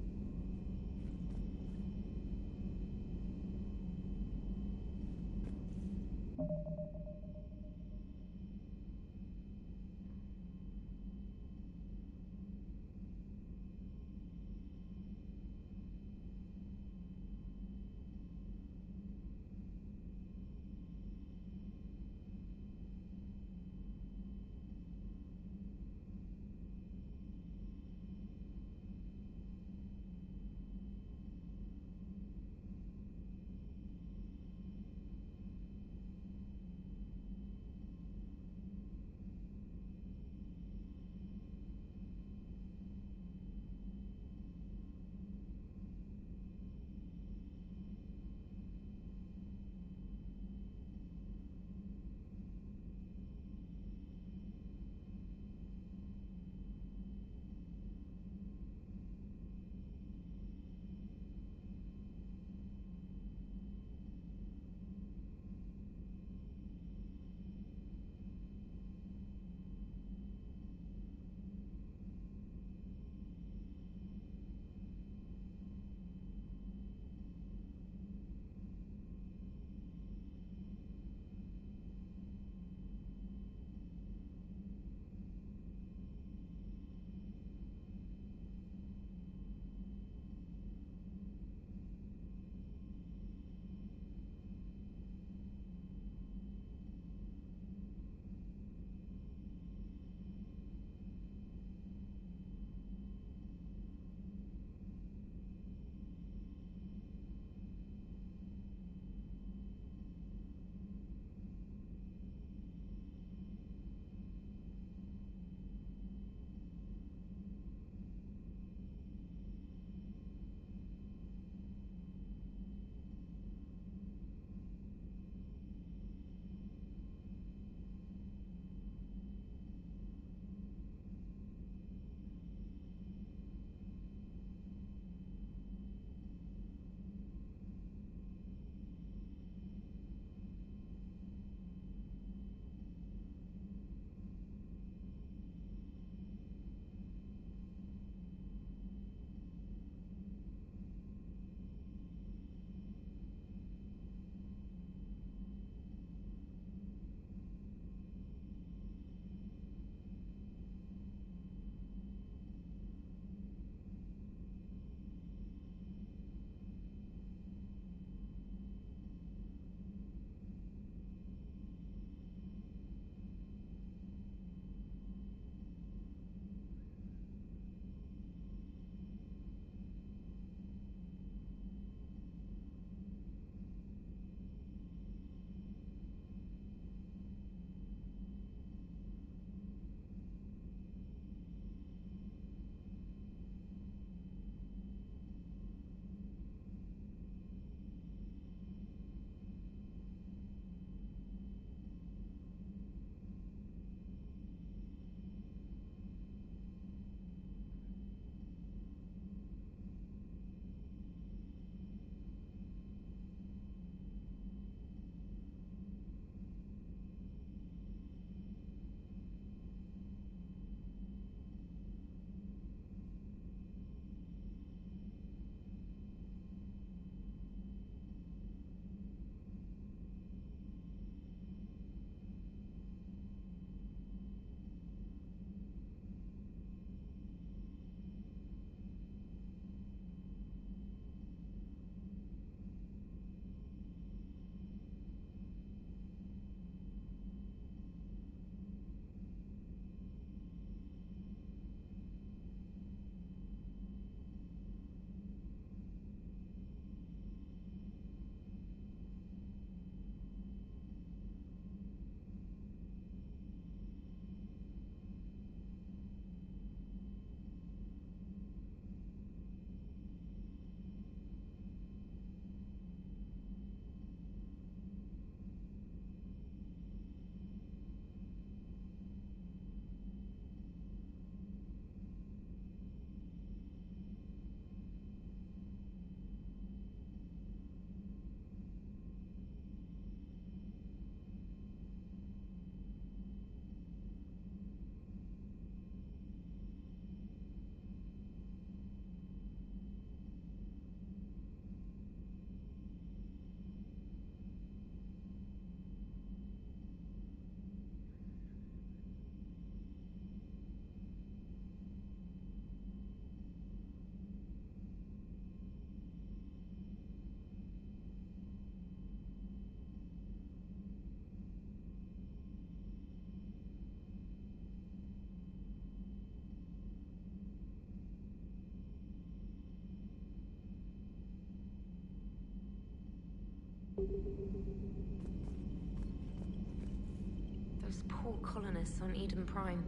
Speaker 17: Those poor colonists on Eden Prime.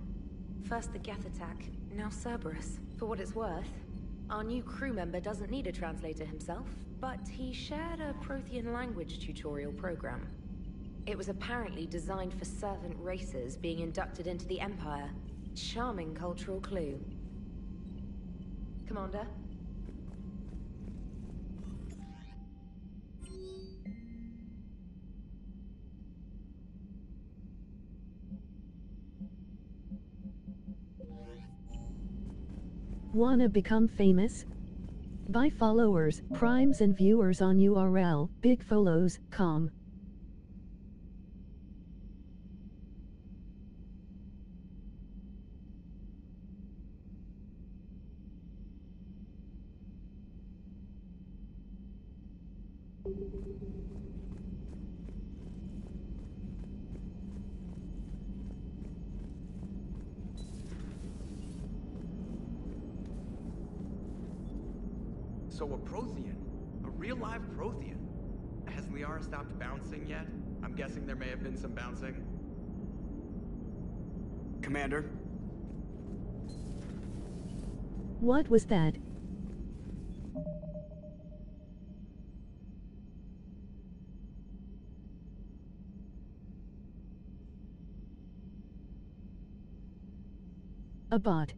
Speaker 17: First the Geth attack, now Cerberus. For what it's worth, our new crew member doesn't need a translator himself, but he shared a Prothean language tutorial program. It was apparently designed for servant races being inducted into the Empire. Charming cultural clue. Commander?
Speaker 1: Wanna become famous? Buy followers, primes and viewers on URL bigfollows.com.
Speaker 18: So a Prothean? A real live Prothean? Has Liara stopped bouncing yet? I'm guessing there may have been some bouncing.
Speaker 19: Commander?
Speaker 1: What was that? A bot.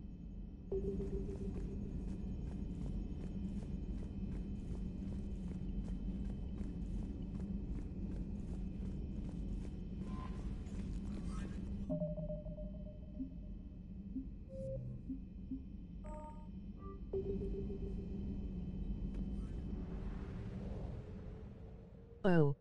Speaker 1: Oh.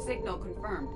Speaker 2: Signal confirmed.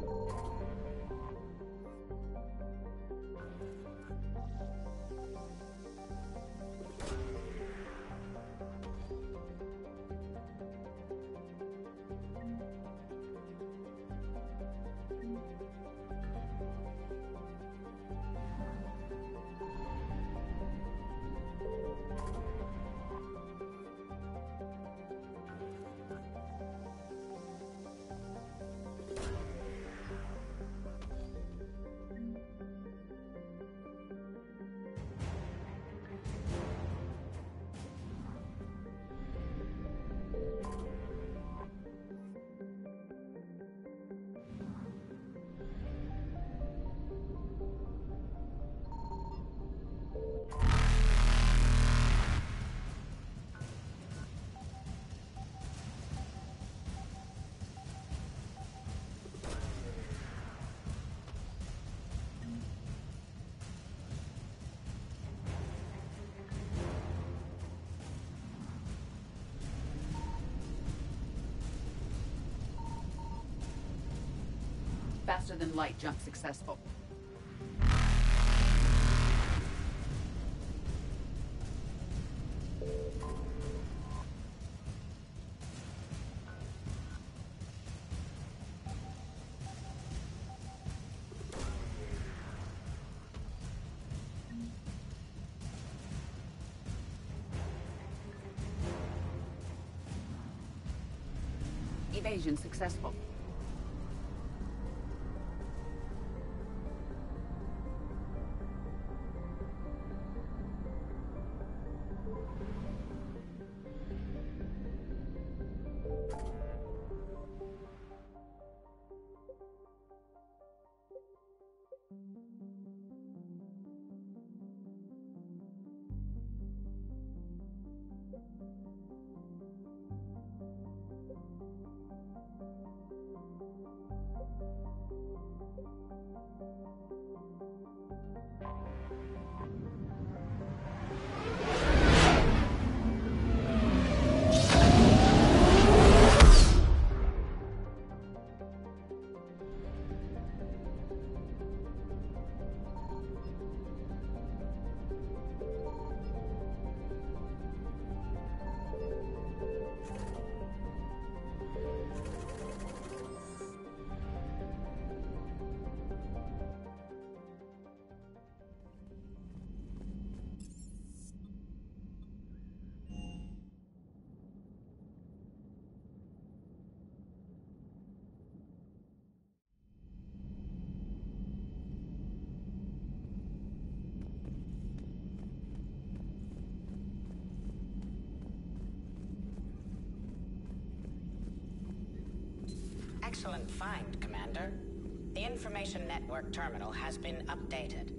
Speaker 2: Faster than light jump successful. Evasion successful.
Speaker 16: excellent find, Commander. The information network terminal has been updated.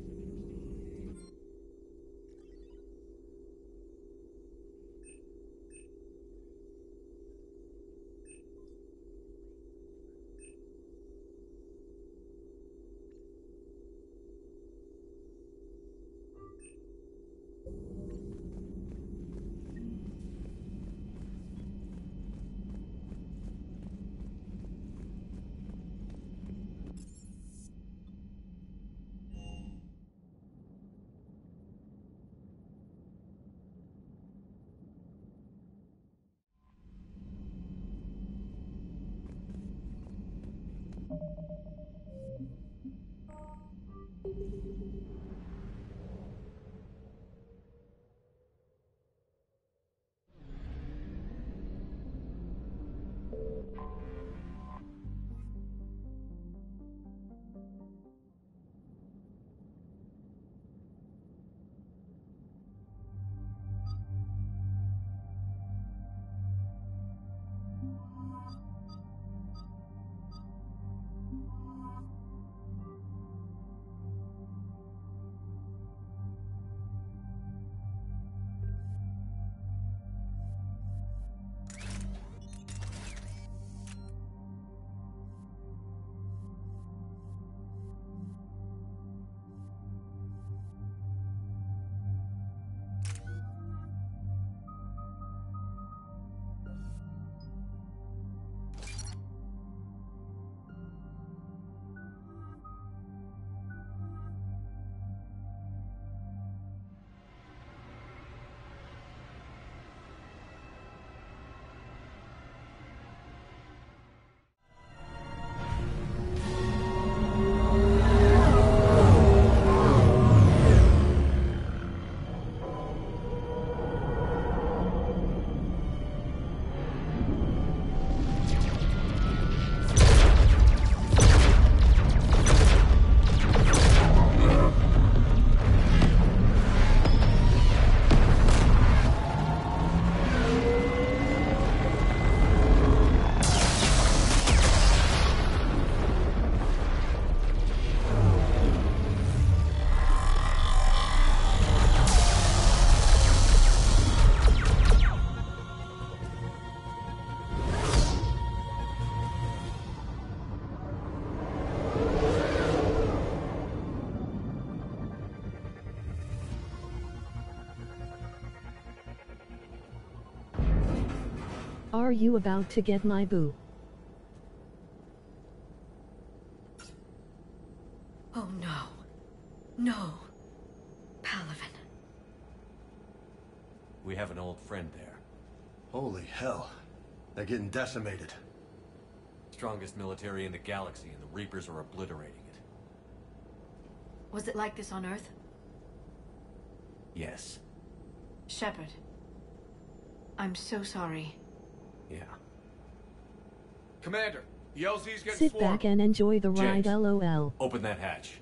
Speaker 1: Are you about to get my boo?
Speaker 10: Oh no. No. Palaven.
Speaker 11: We have an old friend there.
Speaker 7: Holy hell. They're getting decimated.
Speaker 11: Strongest military in the galaxy, and the Reapers are obliterating it.
Speaker 10: Was it like this on Earth?
Speaker 11: Yes.
Speaker 10: Shepard. I'm so sorry.
Speaker 11: Yeah.
Speaker 4: Commander, the LZ's getting
Speaker 1: Sit
Speaker 4: swarmed.
Speaker 1: back and enjoy the ride,
Speaker 11: James,
Speaker 1: LOL.
Speaker 11: open that hatch.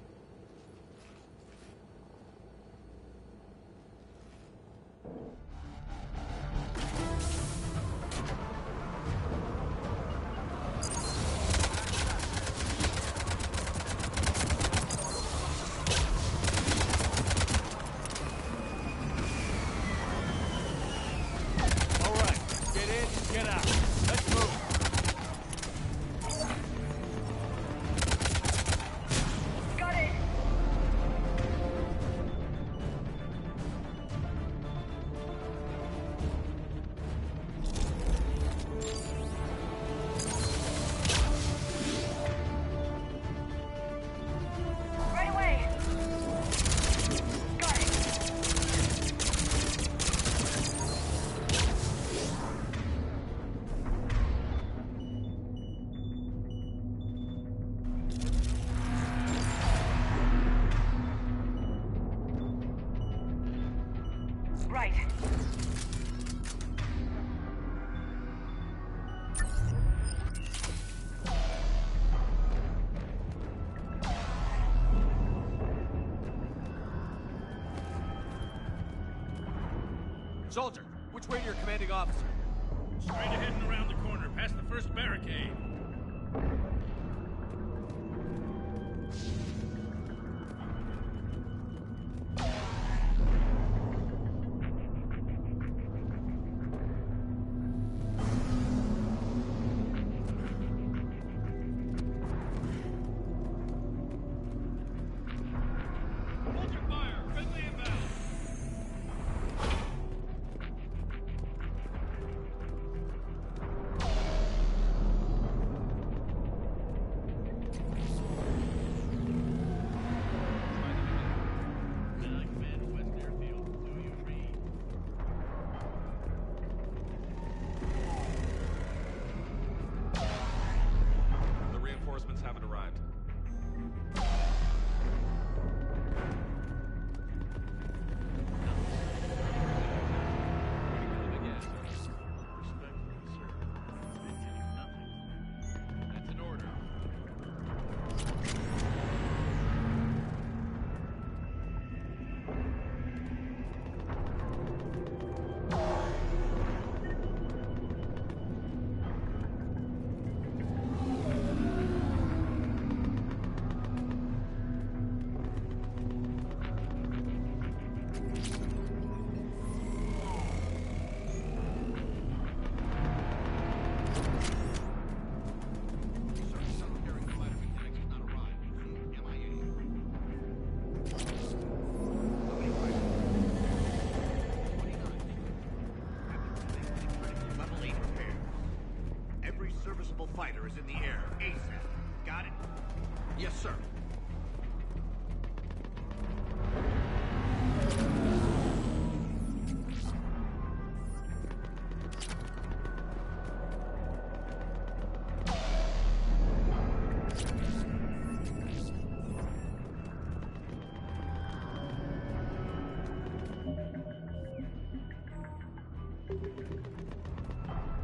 Speaker 4: All right, get in, get out. Let's move.
Speaker 8: Got it! Right away! Got it! Right.
Speaker 4: Soldier, which way to your commanding officer?
Speaker 6: Straight ahead and around the corner, past the first barricade.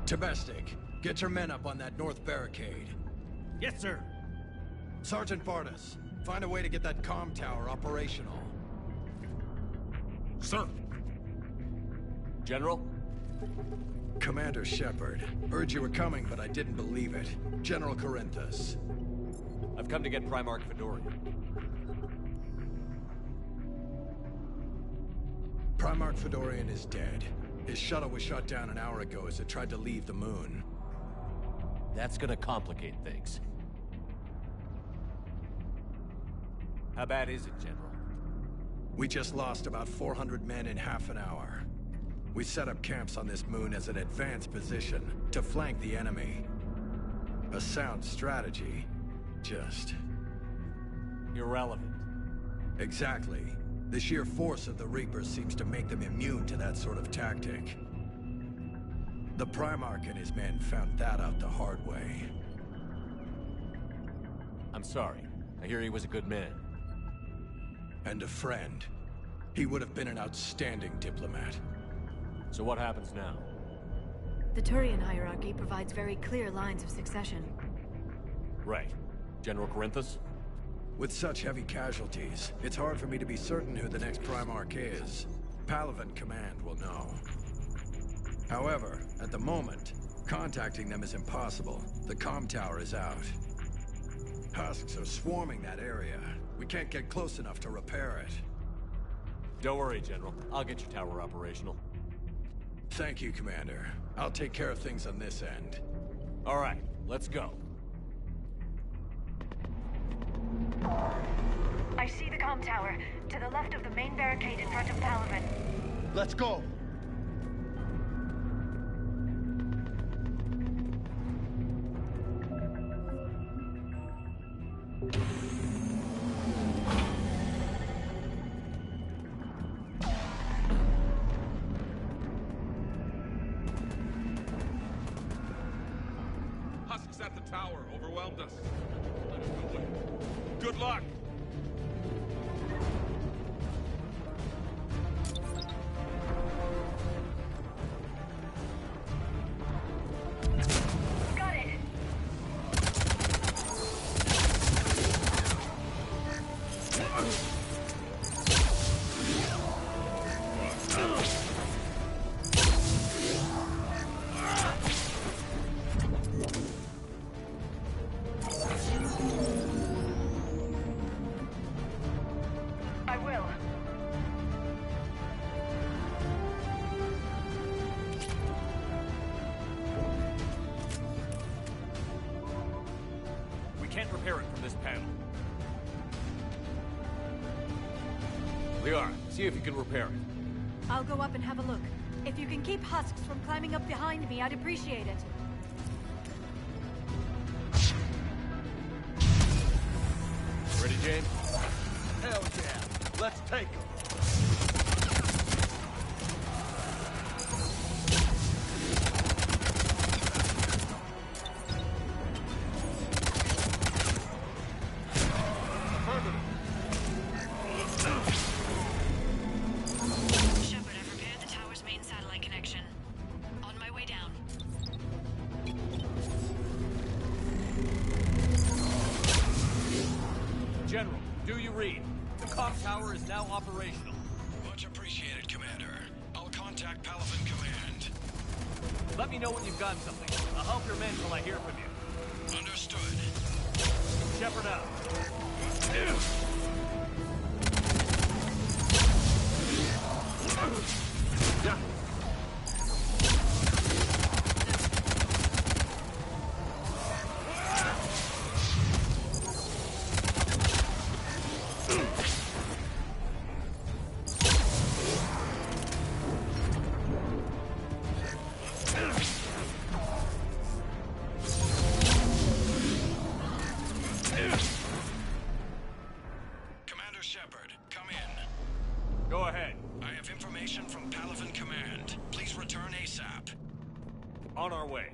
Speaker 19: Domestic, get your men up on that north barricade.
Speaker 4: Yes, sir.
Speaker 19: Sergeant Bartis, find a way to get that comm tower operational.
Speaker 4: Sir.
Speaker 11: General?
Speaker 19: Commander Shepard. Heard you were coming, but I didn't believe it. General Corinthus.
Speaker 11: I've come to get Primarch Fedorian.
Speaker 19: Primarch Fedorian is dead. His shuttle was shot down an hour ago as it tried to leave the moon.
Speaker 11: That's gonna complicate things. How bad is it, General?
Speaker 19: We just lost about 400 men in half an hour. We set up camps on this moon as an advanced position to flank the enemy. A sound strategy, just...
Speaker 11: irrelevant.
Speaker 19: Exactly. The sheer force of the Reapers seems to make them immune to that sort of tactic. The Primarch and his men found that out the hard way.
Speaker 11: I'm sorry. I hear he was a good man.
Speaker 19: And a friend. He would have been an outstanding diplomat.
Speaker 11: So what happens now?
Speaker 10: The Turian hierarchy provides very clear lines of succession.
Speaker 11: Right. General Corinthus?
Speaker 19: With such heavy casualties, it's hard for me to be certain who the next Primarch is. Palaven Command will know. However, at the moment, contacting them is impossible. The comm tower is out. Husks are swarming that area. We can't get close enough to repair it.
Speaker 11: Don't worry, General. I'll get your tower operational.
Speaker 19: Thank you, Commander. I'll take care of things on this end.
Speaker 11: All right, let's go.
Speaker 8: I see the comm tower, to the left of the main barricade in front of Palaven.
Speaker 20: Let's go!
Speaker 6: Husks at the tower overwhelmed us. Let us go away. Good luck!
Speaker 8: Got it! I will.
Speaker 4: We can't repair it from this panel.
Speaker 11: Liara, see if you can repair it.
Speaker 10: I'll go up and have a look. If you can keep Husks from climbing up behind me, I'd appreciate it.
Speaker 11: Ready, James?
Speaker 20: Hell yeah! Let's take them!
Speaker 8: Shepard, I've repaired the tower's main satellite connection. On my way down.
Speaker 4: General, do you read? The comm tower is now operational.
Speaker 13: Much appreciated, Commander. I'll contact Palaven Command.
Speaker 4: Let me know when you've gotten something. I'll help your men till I hear from you.
Speaker 13: Understood.
Speaker 4: Shepard out.
Speaker 13: Commander Shepard, come in.
Speaker 4: Go ahead.
Speaker 13: I have information from Palaven Command. Please return ASAP.
Speaker 4: On our way.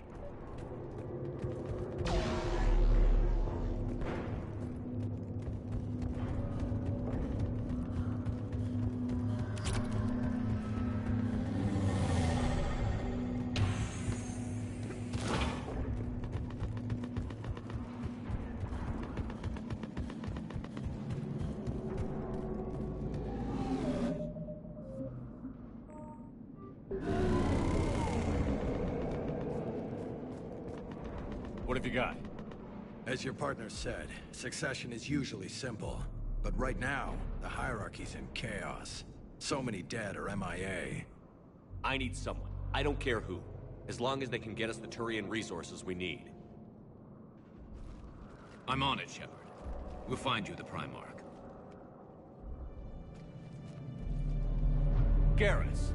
Speaker 4: What have you got?
Speaker 19: As your partner said, succession is usually simple. But right now, the hierarchy's in chaos. So many dead or MIA.
Speaker 11: I need someone. I don't care who. As long as they can get us the Turian resources we need.
Speaker 21: I'm on it, Shepard. We'll find you the Primarch.
Speaker 11: Garrus.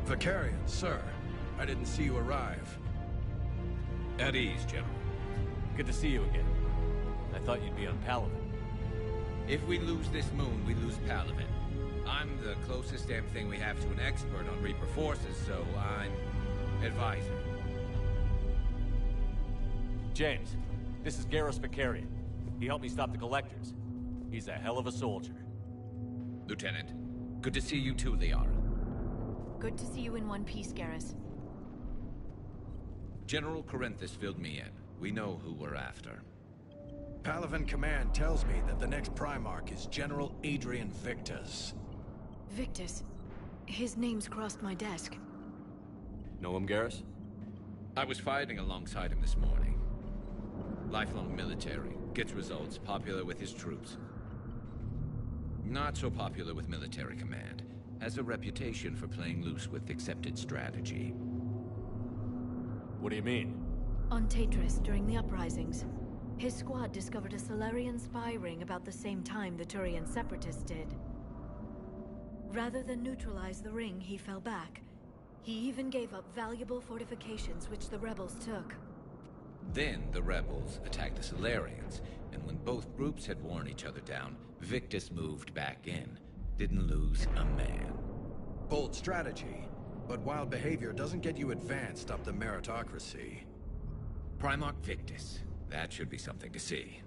Speaker 19: Vicarian, sir. I didn't see you arrive.
Speaker 21: At ease, General.
Speaker 4: Good to see you again. I thought you'd be on Paragon.
Speaker 22: If we lose this moon, we lose Paragon. I'm the closest damn thing we have to an expert on Reaper forces, so I'm advising.
Speaker 4: James, this is Garrus Vicarian. He helped me stop the Collectors. He's a hell of a soldier.
Speaker 22: Lieutenant, good to see you too, Liara.
Speaker 10: Good to see you in one piece, Garrus.
Speaker 22: General Corinthus filled me in. We know who we're after.
Speaker 19: Paragon Command tells me that the next Primarch is General Adrian Victus.
Speaker 10: Victus? His name's crossed my desk.
Speaker 11: Know him, Garrus?
Speaker 22: I was fighting alongside him this morning. Lifelong military, gets results, popular with his troops. Not so popular with military command. Has a reputation for playing loose with accepted strategy.
Speaker 4: What do you mean?
Speaker 10: On Tatris, during the uprisings, his squad discovered a Solarian spy ring about the same time the Turian separatists did. Rather than neutralize the ring, he fell back. He even gave up valuable fortifications which the rebels took.
Speaker 22: Then the rebels attacked the Solarians, and when both groups had worn each other down, Victus moved back in. Didn't lose a man.
Speaker 19: Bold strategy, but wild behavior doesn't get you advanced up the meritocracy.
Speaker 22: Primarch Victus. That should be something to see.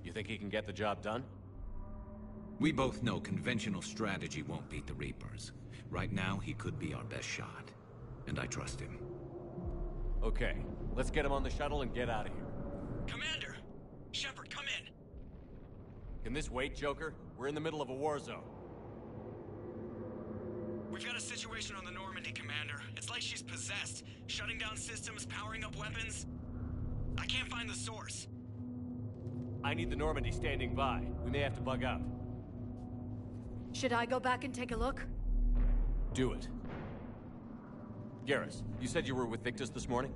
Speaker 4: You think he can get the job done?
Speaker 22: We both know conventional strategy won't beat the Reapers. Right now, he could be our best shot. And I trust him.
Speaker 4: Okay, let's get him on the shuttle and get out of here.
Speaker 22: Commander! Shepard, come in!
Speaker 4: Can this wait, Joker? We're in the middle of a war zone.
Speaker 23: We've got a situation on the Normandy, Commander. It's like she's possessed. Shutting down systems, powering up weapons. I can't find the source.
Speaker 4: I need the Normandy standing by. We may have to bug out.
Speaker 10: Should I go back and take a look?
Speaker 4: Do it. Garrus, you said you were with Victus this morning?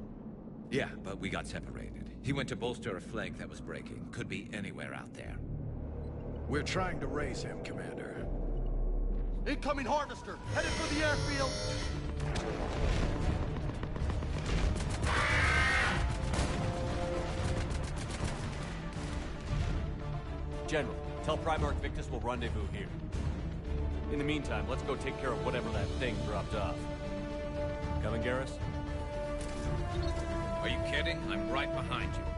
Speaker 22: Yeah, but we got separated. He went to bolster a flank that was breaking. Could be anywhere out there.
Speaker 19: We're trying to raise him, Commander.
Speaker 20: Incoming harvester! Headed for the airfield!
Speaker 4: General, tell Primarch Victus we'll rendezvous here. In the meantime, let's go take care of whatever that thing dropped off. Coming, Garrus?
Speaker 22: Are you kidding? I'm right behind you.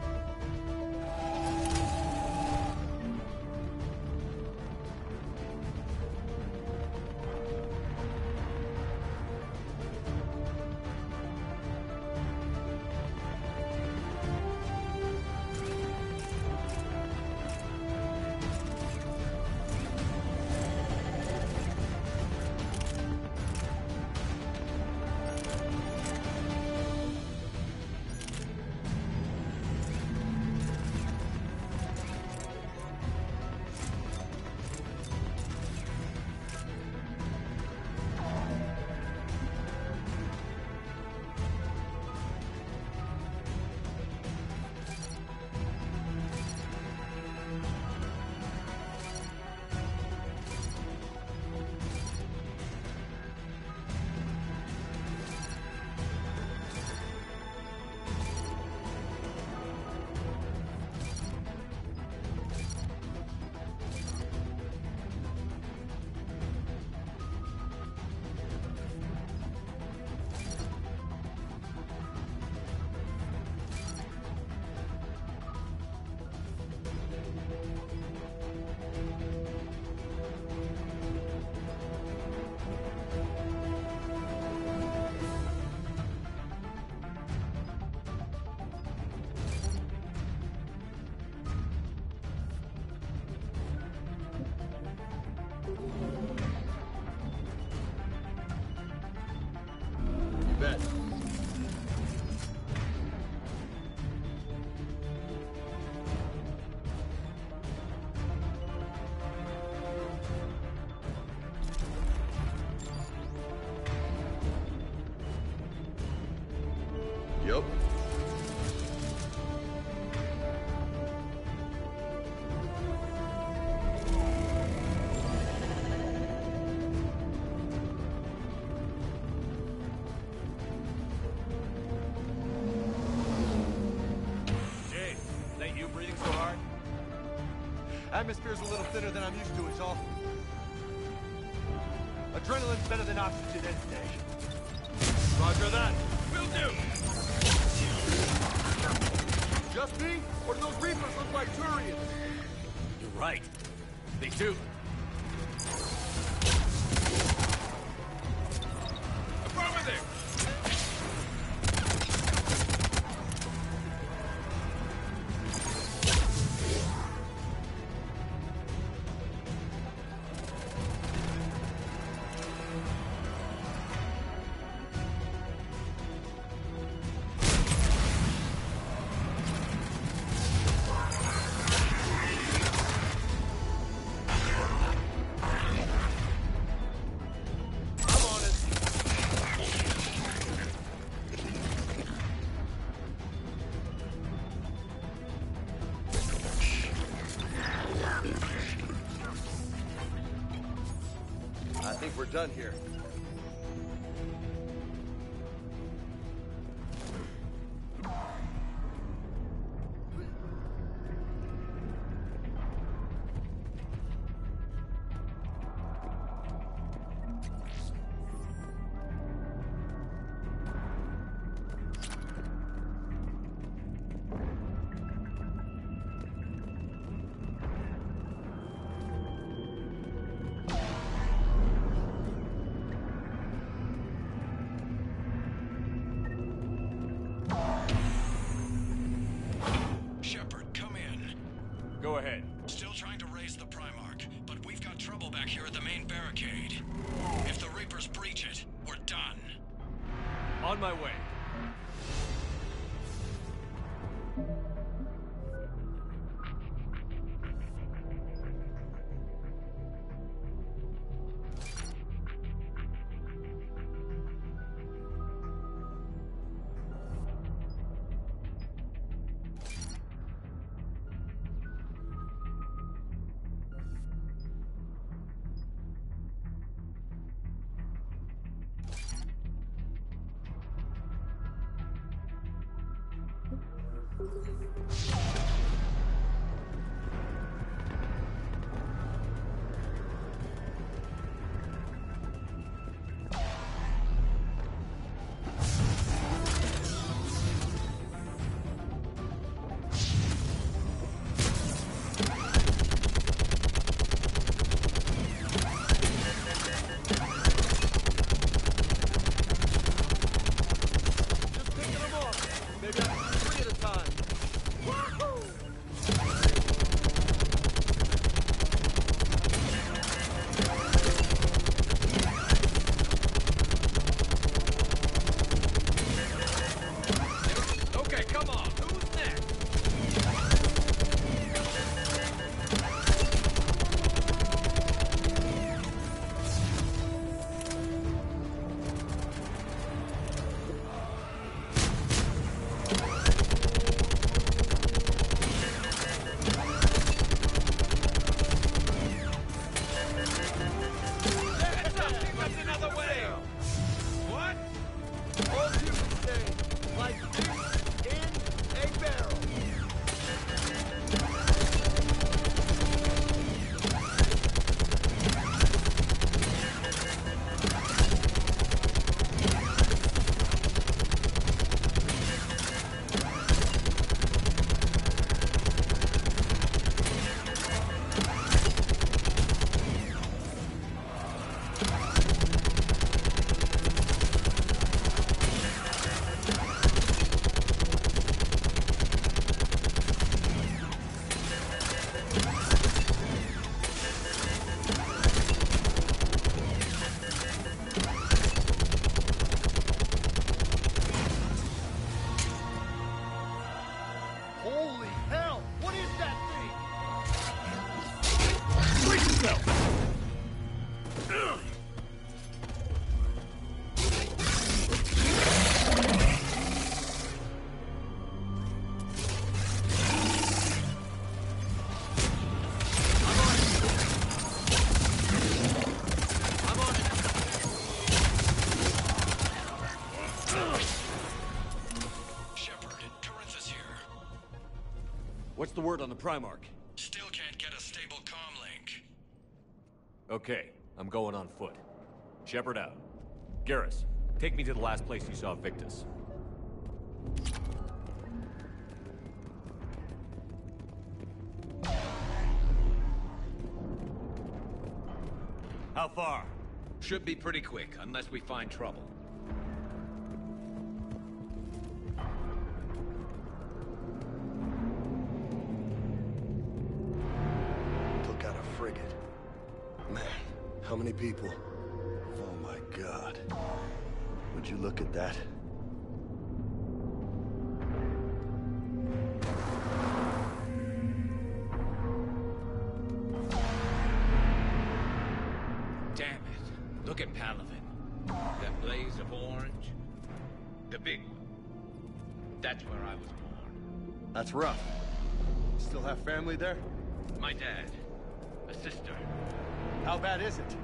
Speaker 20: Atmosphere's a little thinner than I'm used to, is all. Adrenaline's better than oxygen any day. Roger that. Will do. Just me? Or do those Reapers look like Turians?
Speaker 4: You're right. They do.
Speaker 6: Affirmative!
Speaker 20: I think we're done here.
Speaker 23: Shepard, come in.
Speaker 4: Go ahead.
Speaker 23: Still trying to raise the Primarch, but we've got trouble back here at the main barricade. If the Reapers breach it, we're done.
Speaker 4: On my way. What's the word on the Primarch?
Speaker 23: Still can't get a stable
Speaker 4: Okay, I'm going on foot. Shepard out. Garrus, take me to the last place you saw Victus. How far?
Speaker 22: Should be pretty quick, unless we find trouble.
Speaker 7: Took out a frigate. Man, how many people? Oh my God. Would you look at that?
Speaker 22: Damn it. Look at Paragon. That blaze of orange. The big one. That's where I was born.
Speaker 7: That's rough. Still have family there?
Speaker 22: My dad. A sister.
Speaker 7: How bad is it?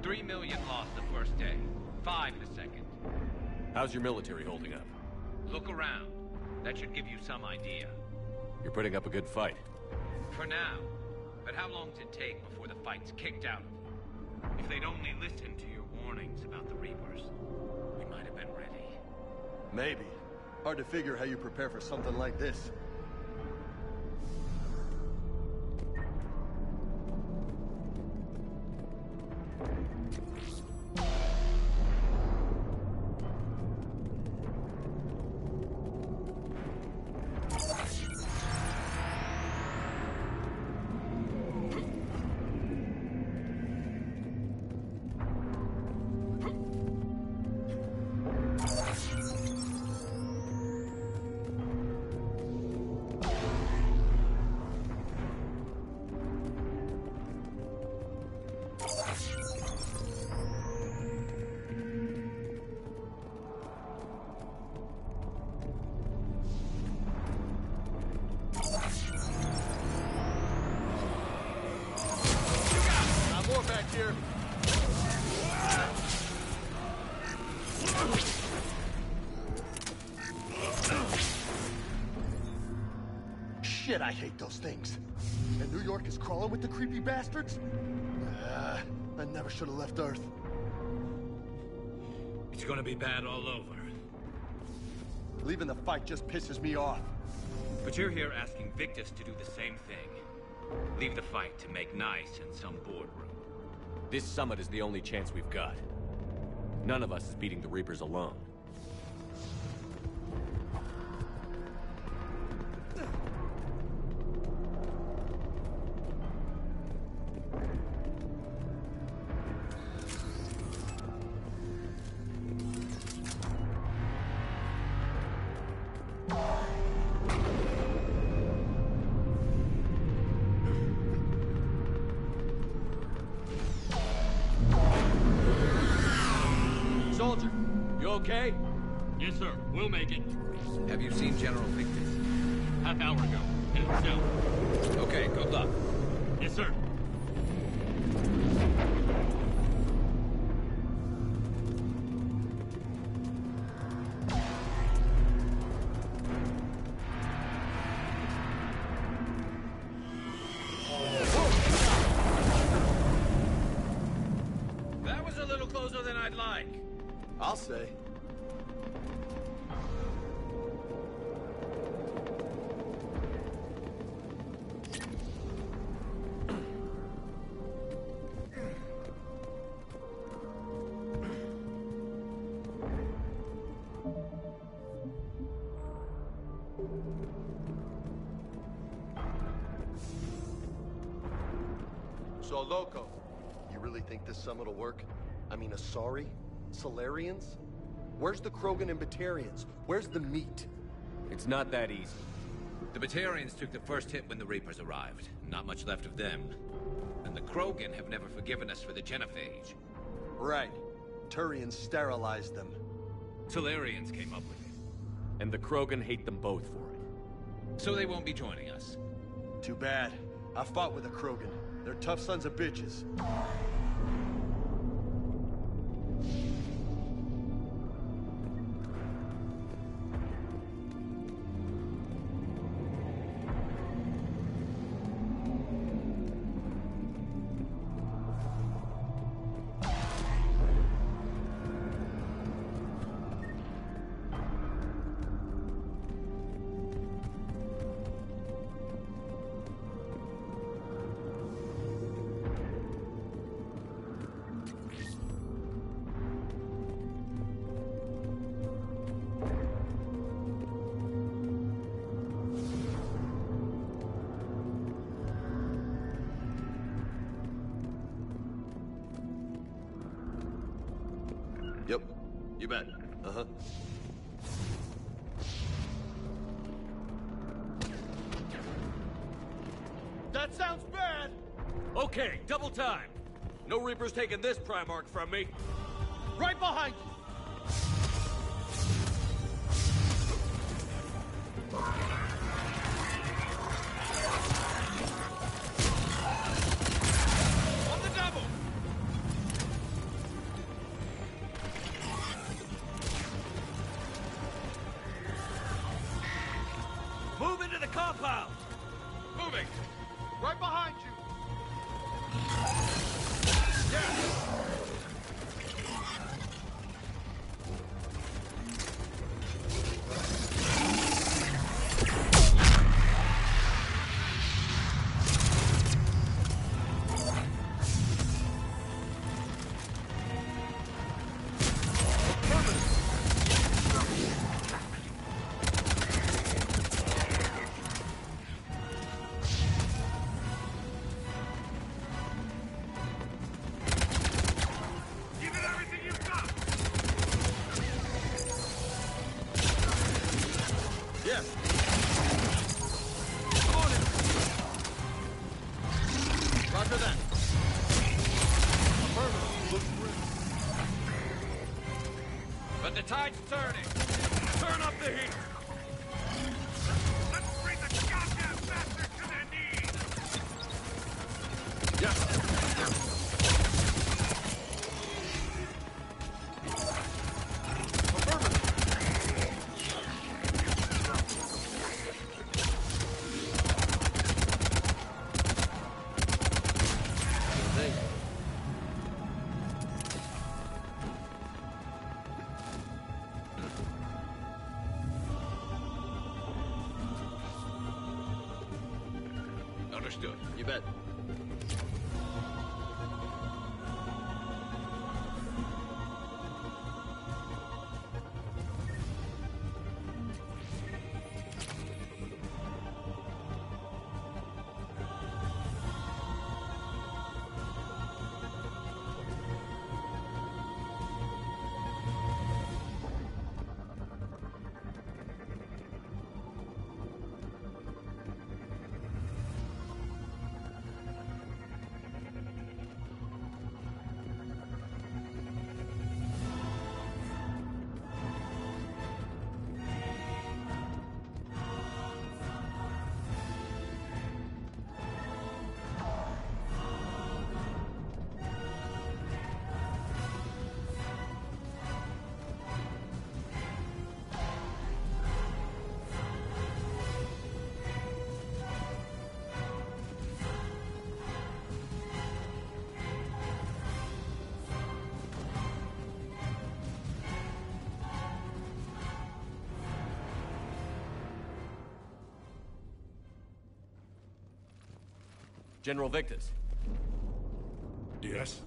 Speaker 22: 3 million lost the first day. 5 the second.
Speaker 4: How's your military holding up?
Speaker 22: Look around. That should give you some idea.
Speaker 4: You're putting up a good fight.
Speaker 22: For now. But how long does it take before the fight's kicked out of them? If they'd only listened to your warnings about the Reapers, we might have been ready.
Speaker 7: Maybe. Hard to figure how you prepare for something like this. Here. Shit, I hate those things. And New York is crawling with the creepy bastards? I never should have left Earth.
Speaker 22: It's gonna be bad all over.
Speaker 7: Leaving the fight just pisses me off.
Speaker 22: But you're here asking Victus to do the same thing. Leave the fight to make nice in some boardroom.
Speaker 4: This summit is the only chance we've got. None of us is beating the Reapers alone.
Speaker 20: Soldier, you okay?
Speaker 6: Yes, sir. We'll make it.
Speaker 22: Have you seen General Victus?
Speaker 6: Half hour ago. Headed south.
Speaker 22: Okay, good luck.
Speaker 6: Yes, sir.
Speaker 22: That was a little closer than I'd like.
Speaker 7: I'll say. So, Loco, you really think this summit will work? I mean, Asari? Solarians? Where's the Krogan and Batarians? Where's the meat?
Speaker 4: It's not that easy.
Speaker 22: The Batarians took the first hit when the Reapers arrived. Not much left of them. And the Krogan have never forgiven us for the Genophage.
Speaker 7: Right. Turians sterilized them.
Speaker 22: Solarians came up with it.
Speaker 4: And the Krogan hate them both for it.
Speaker 22: So they won't be joining us.
Speaker 7: Too bad. I fought with the Krogan. They're tough sons of bitches. You bet. Uh-huh.
Speaker 4: That sounds bad! Okay, double time. No Reaper's taking this Primarch from me. Right behind you! On the double! Move into the compound!
Speaker 20: Moving! Right behind you! Yes!
Speaker 4: But the tide's turning. Turn up the heat.
Speaker 6: Let's bring the goddamn bastards to their knees!
Speaker 4: Yes.
Speaker 22: Understood.
Speaker 7: You bet.
Speaker 4: General Victus.
Speaker 5: Yes?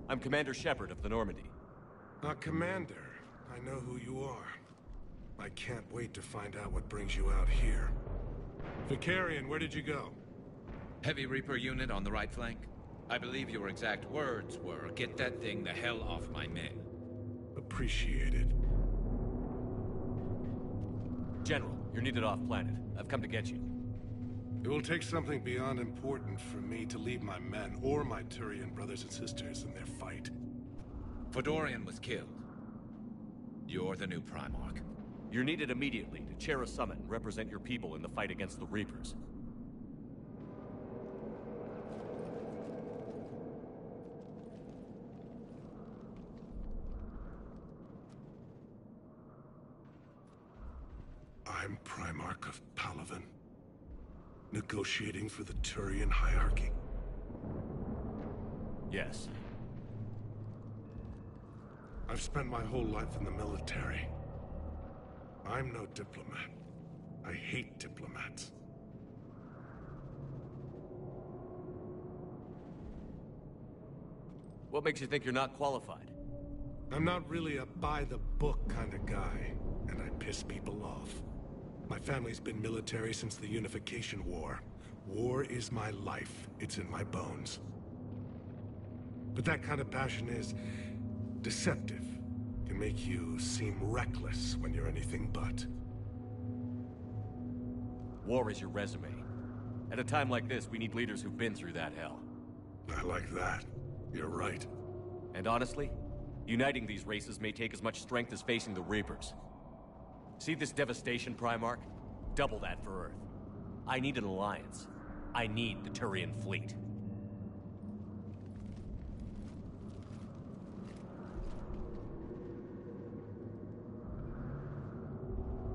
Speaker 4: I'm Commander Shepard of the Normandy.
Speaker 5: Commander. I know who you are. I can't wait to find out what brings you out here. Vicarian, where did you go?
Speaker 22: Heavy Reaper unit on the right flank. I believe your exact words were, "Get that thing the hell off my men."
Speaker 5: Appreciated.
Speaker 4: General, you're needed off-planet. I've come to get you.
Speaker 5: It will take something beyond important for me to leave my men or my Turian brothers and sisters in their fight.
Speaker 22: Fedorian was killed. You're the new Primarch.
Speaker 4: You're needed immediately to chair a summit and represent your people in the fight against the Reapers.
Speaker 5: I'm Primarch of Paragon, negotiating for the Turian hierarchy.
Speaker 4: Yes.
Speaker 5: I've spent my whole life in the military. I'm no diplomat. I hate diplomats.
Speaker 4: What makes you think you're not qualified?
Speaker 5: I'm not really a by-the-book kind of guy, and I piss people off. My family's been military since the Unification War. War is my life. It's in my bones. But that kind of passion is deceptive. Can make you seem reckless when you're anything but.
Speaker 4: War is your resume. At a time like this, we need leaders who've been through that hell.
Speaker 5: I like that. You're right.
Speaker 4: And honestly, uniting these races may take as much strength as facing the Reapers. See this devastation, Primarch? Double that for Earth. I need an alliance. I need the Turian fleet.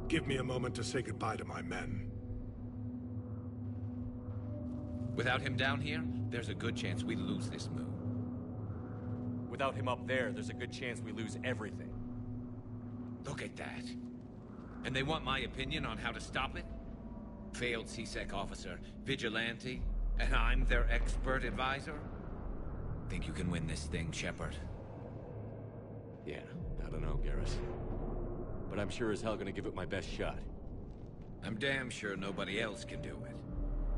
Speaker 5: Give me a moment to say goodbye to my men.
Speaker 21: Without him down here, there's a good chance we lose this move.
Speaker 4: Without him up there's a good chance we lose everything.
Speaker 21: Look at that. And they want my opinion on how to stop it? Failed C-Sec officer, vigilante, and I'm their expert advisor? Think you can win this thing, Shepard?
Speaker 4: Yeah, I don't know, Garrus. But I'm sure as hell gonna give it my best shot.
Speaker 21: I'm damn sure nobody else can do it.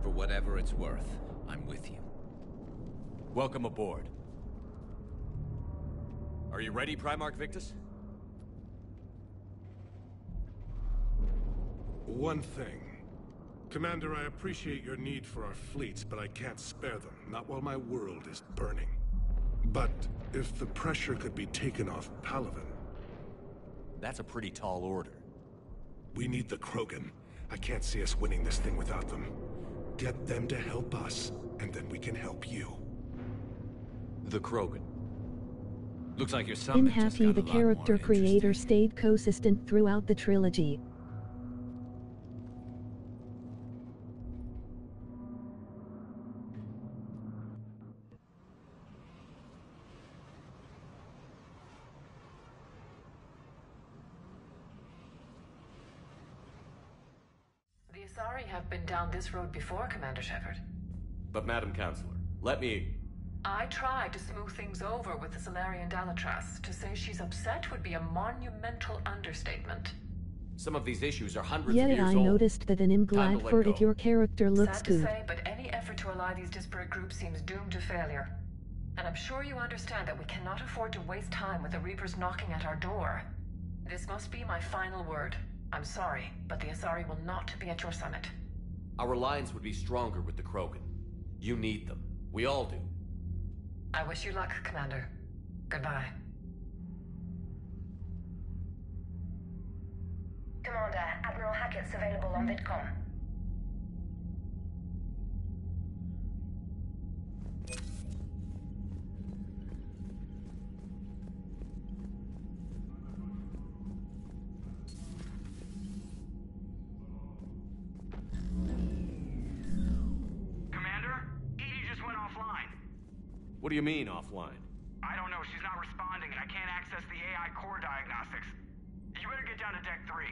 Speaker 21: For whatever it's worth, I'm with you.
Speaker 4: Welcome aboard. Are you ready, Primarch Victus?
Speaker 5: One thing. Commander, I appreciate your need for our fleets, but I can't spare them. Not while my world is burning. But if the pressure could be taken off Palaven...
Speaker 4: That's a pretty tall order.
Speaker 5: We need the Krogan. I can't see us winning this thing without them. Get them to help us, and then we can help you.
Speaker 4: The Krogan.
Speaker 21: Looks like your son
Speaker 1: I'm happy the character creator stayed consistent throughout the trilogy.
Speaker 12: The Asari have been down this road before, Commander Shepard.
Speaker 4: But Madam Counselor, let me...
Speaker 12: I tried to smooth things over with the Salarian Dalatras. To say she's upset would be a monumental understatement.
Speaker 4: Some of these issues are hundreds of
Speaker 1: Yet
Speaker 4: years
Speaker 1: I
Speaker 4: old.
Speaker 1: noticed that, and I'm glad for it. Your character looks
Speaker 12: Sad to
Speaker 1: good.
Speaker 12: say, but any effort to ally these disparate groups seems doomed to failure. And I'm sure you understand that we cannot afford to waste time with the Reapers knocking at our door. This must be my final word. I'm sorry, but the Asari will not be at your summit.
Speaker 4: Our alliance would be stronger with the Krogan. You need them. We all do.
Speaker 12: I wish you luck, Commander. Goodbye.
Speaker 8: Commander, Admiral Hackett's available on VidCom.
Speaker 23: Commander, Edie just went offline.
Speaker 4: What do you mean, offline?
Speaker 23: I don't know, she's not responding and I can't access the AI core diagnostics. You better get down to Deck 3.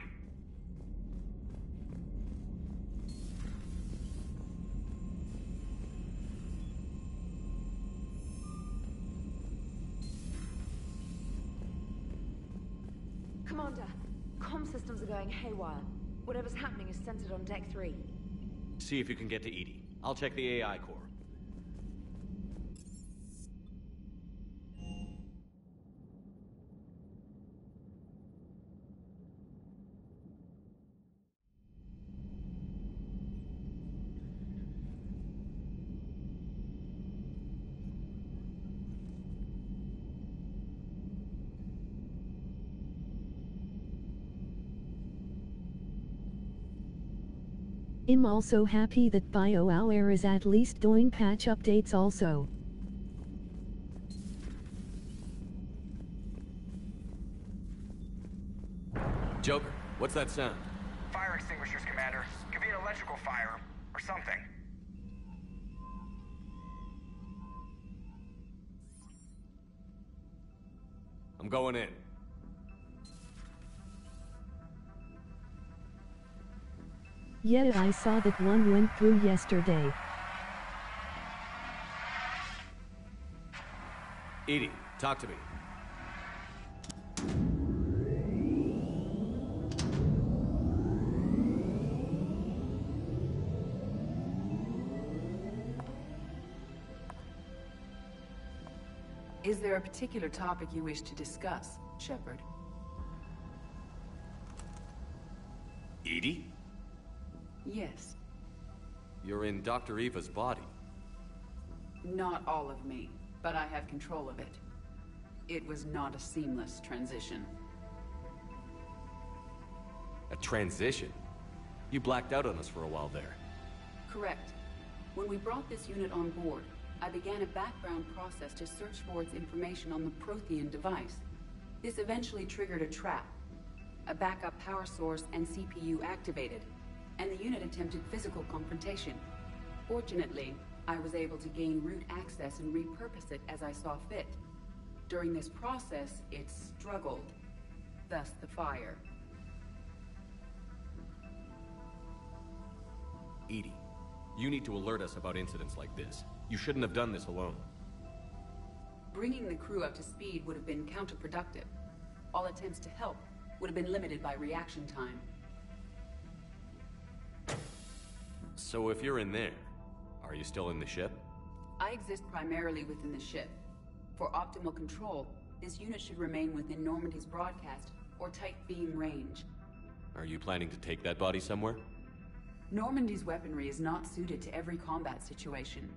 Speaker 17: Commander, comm systems are going haywire. Whatever's happening is centered on Deck 3.
Speaker 4: See if you can get to Edie. I'll check the AI core.
Speaker 1: I'm also happy that BioWare is at least doing patch updates also.
Speaker 4: Joker, what's that sound?
Speaker 23: Fire extinguishers, Commander. Could be an electrical fire, or something.
Speaker 4: I'm going in.
Speaker 1: Yeah, I saw that one went through yesterday.
Speaker 4: Edie, talk to me.
Speaker 2: Is there a particular topic you wish to discuss, Shepard?
Speaker 11: Edie?
Speaker 2: Yes.
Speaker 11: You're in Dr. Eva's body.
Speaker 2: Not all of me, but I have control of it. It was not a seamless transition.
Speaker 11: A transition? You blacked out on us for a while there.
Speaker 2: Correct. When we brought this unit on board, I began a background process to search for its information on the Prothean device. This eventually triggered a trap. A backup power source and CPU activated, and the unit attempted physical confrontation. Fortunately, I was able to gain root access and repurpose it as I saw fit. During this process, it struggled. Thus the fire.
Speaker 11: Edie, you need to alert us about incidents like this. You shouldn't have done this alone.
Speaker 2: Bringing the crew up to speed would have been counterproductive. All attempts to help would have been limited by reaction time.
Speaker 11: So if you're in there, are you still in the ship?
Speaker 2: I exist primarily within the ship. For optimal control, this unit should remain within Normandy's broadcast or tight beam range.
Speaker 11: Are you planning to take that body somewhere?
Speaker 2: Normandy's weaponry is not suited to every combat situation.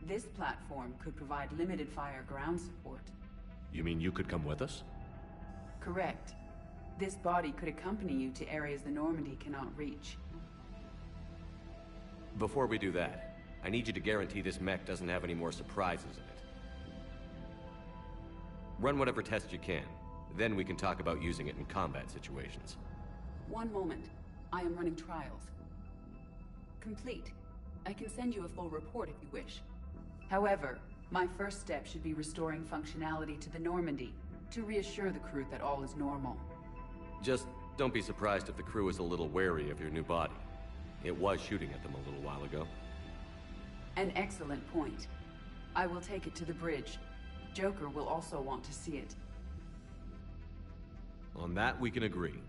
Speaker 2: This platform could provide limited fire ground support.
Speaker 11: You mean you could come with us?
Speaker 2: Correct. This body could accompany you to areas the Normandy cannot reach.
Speaker 11: Before we do that, I need you to guarantee this mech doesn't have any more surprises in it. Run whatever tests you can, then we can talk about using it in combat situations.
Speaker 2: One moment. I am running trials. Complete. I can send you a full report if you wish. However, my first step should be restoring functionality to the Normandy to reassure the crew that all is normal.
Speaker 11: Just don't be surprised if the crew is a little wary of your new body. It was shooting at them a little while ago.
Speaker 2: An excellent point. I will take it to the bridge. Joker will also want to see it.
Speaker 11: On that, we can agree.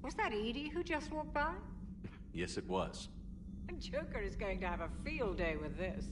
Speaker 9: Was that Edie who just walked by?
Speaker 11: Yes, it was.
Speaker 9: Joker is going to have a field day with this.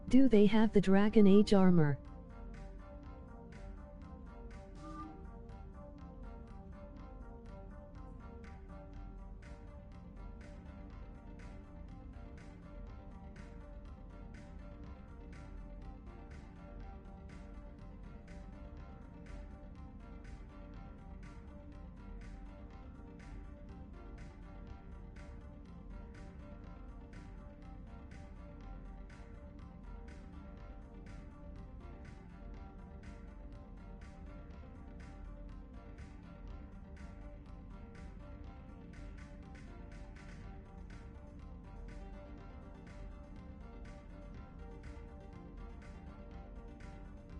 Speaker 1: Do they have the Dragon Age armor?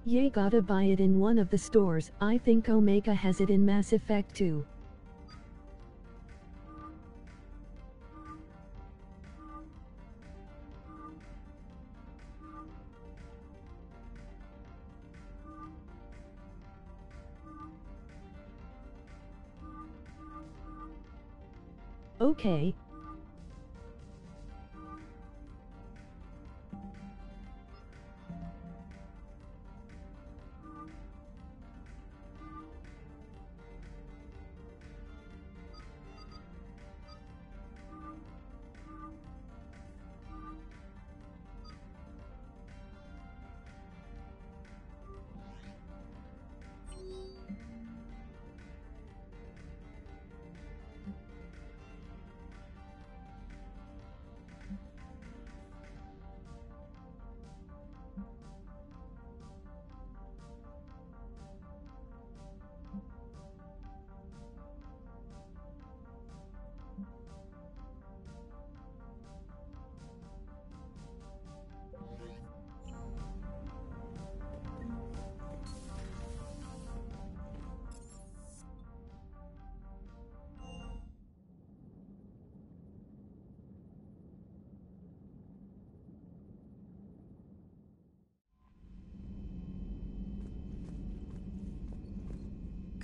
Speaker 1: Yay, gotta buy it in one of the stores. I think Omega has it in Mass Effect 2. Okay.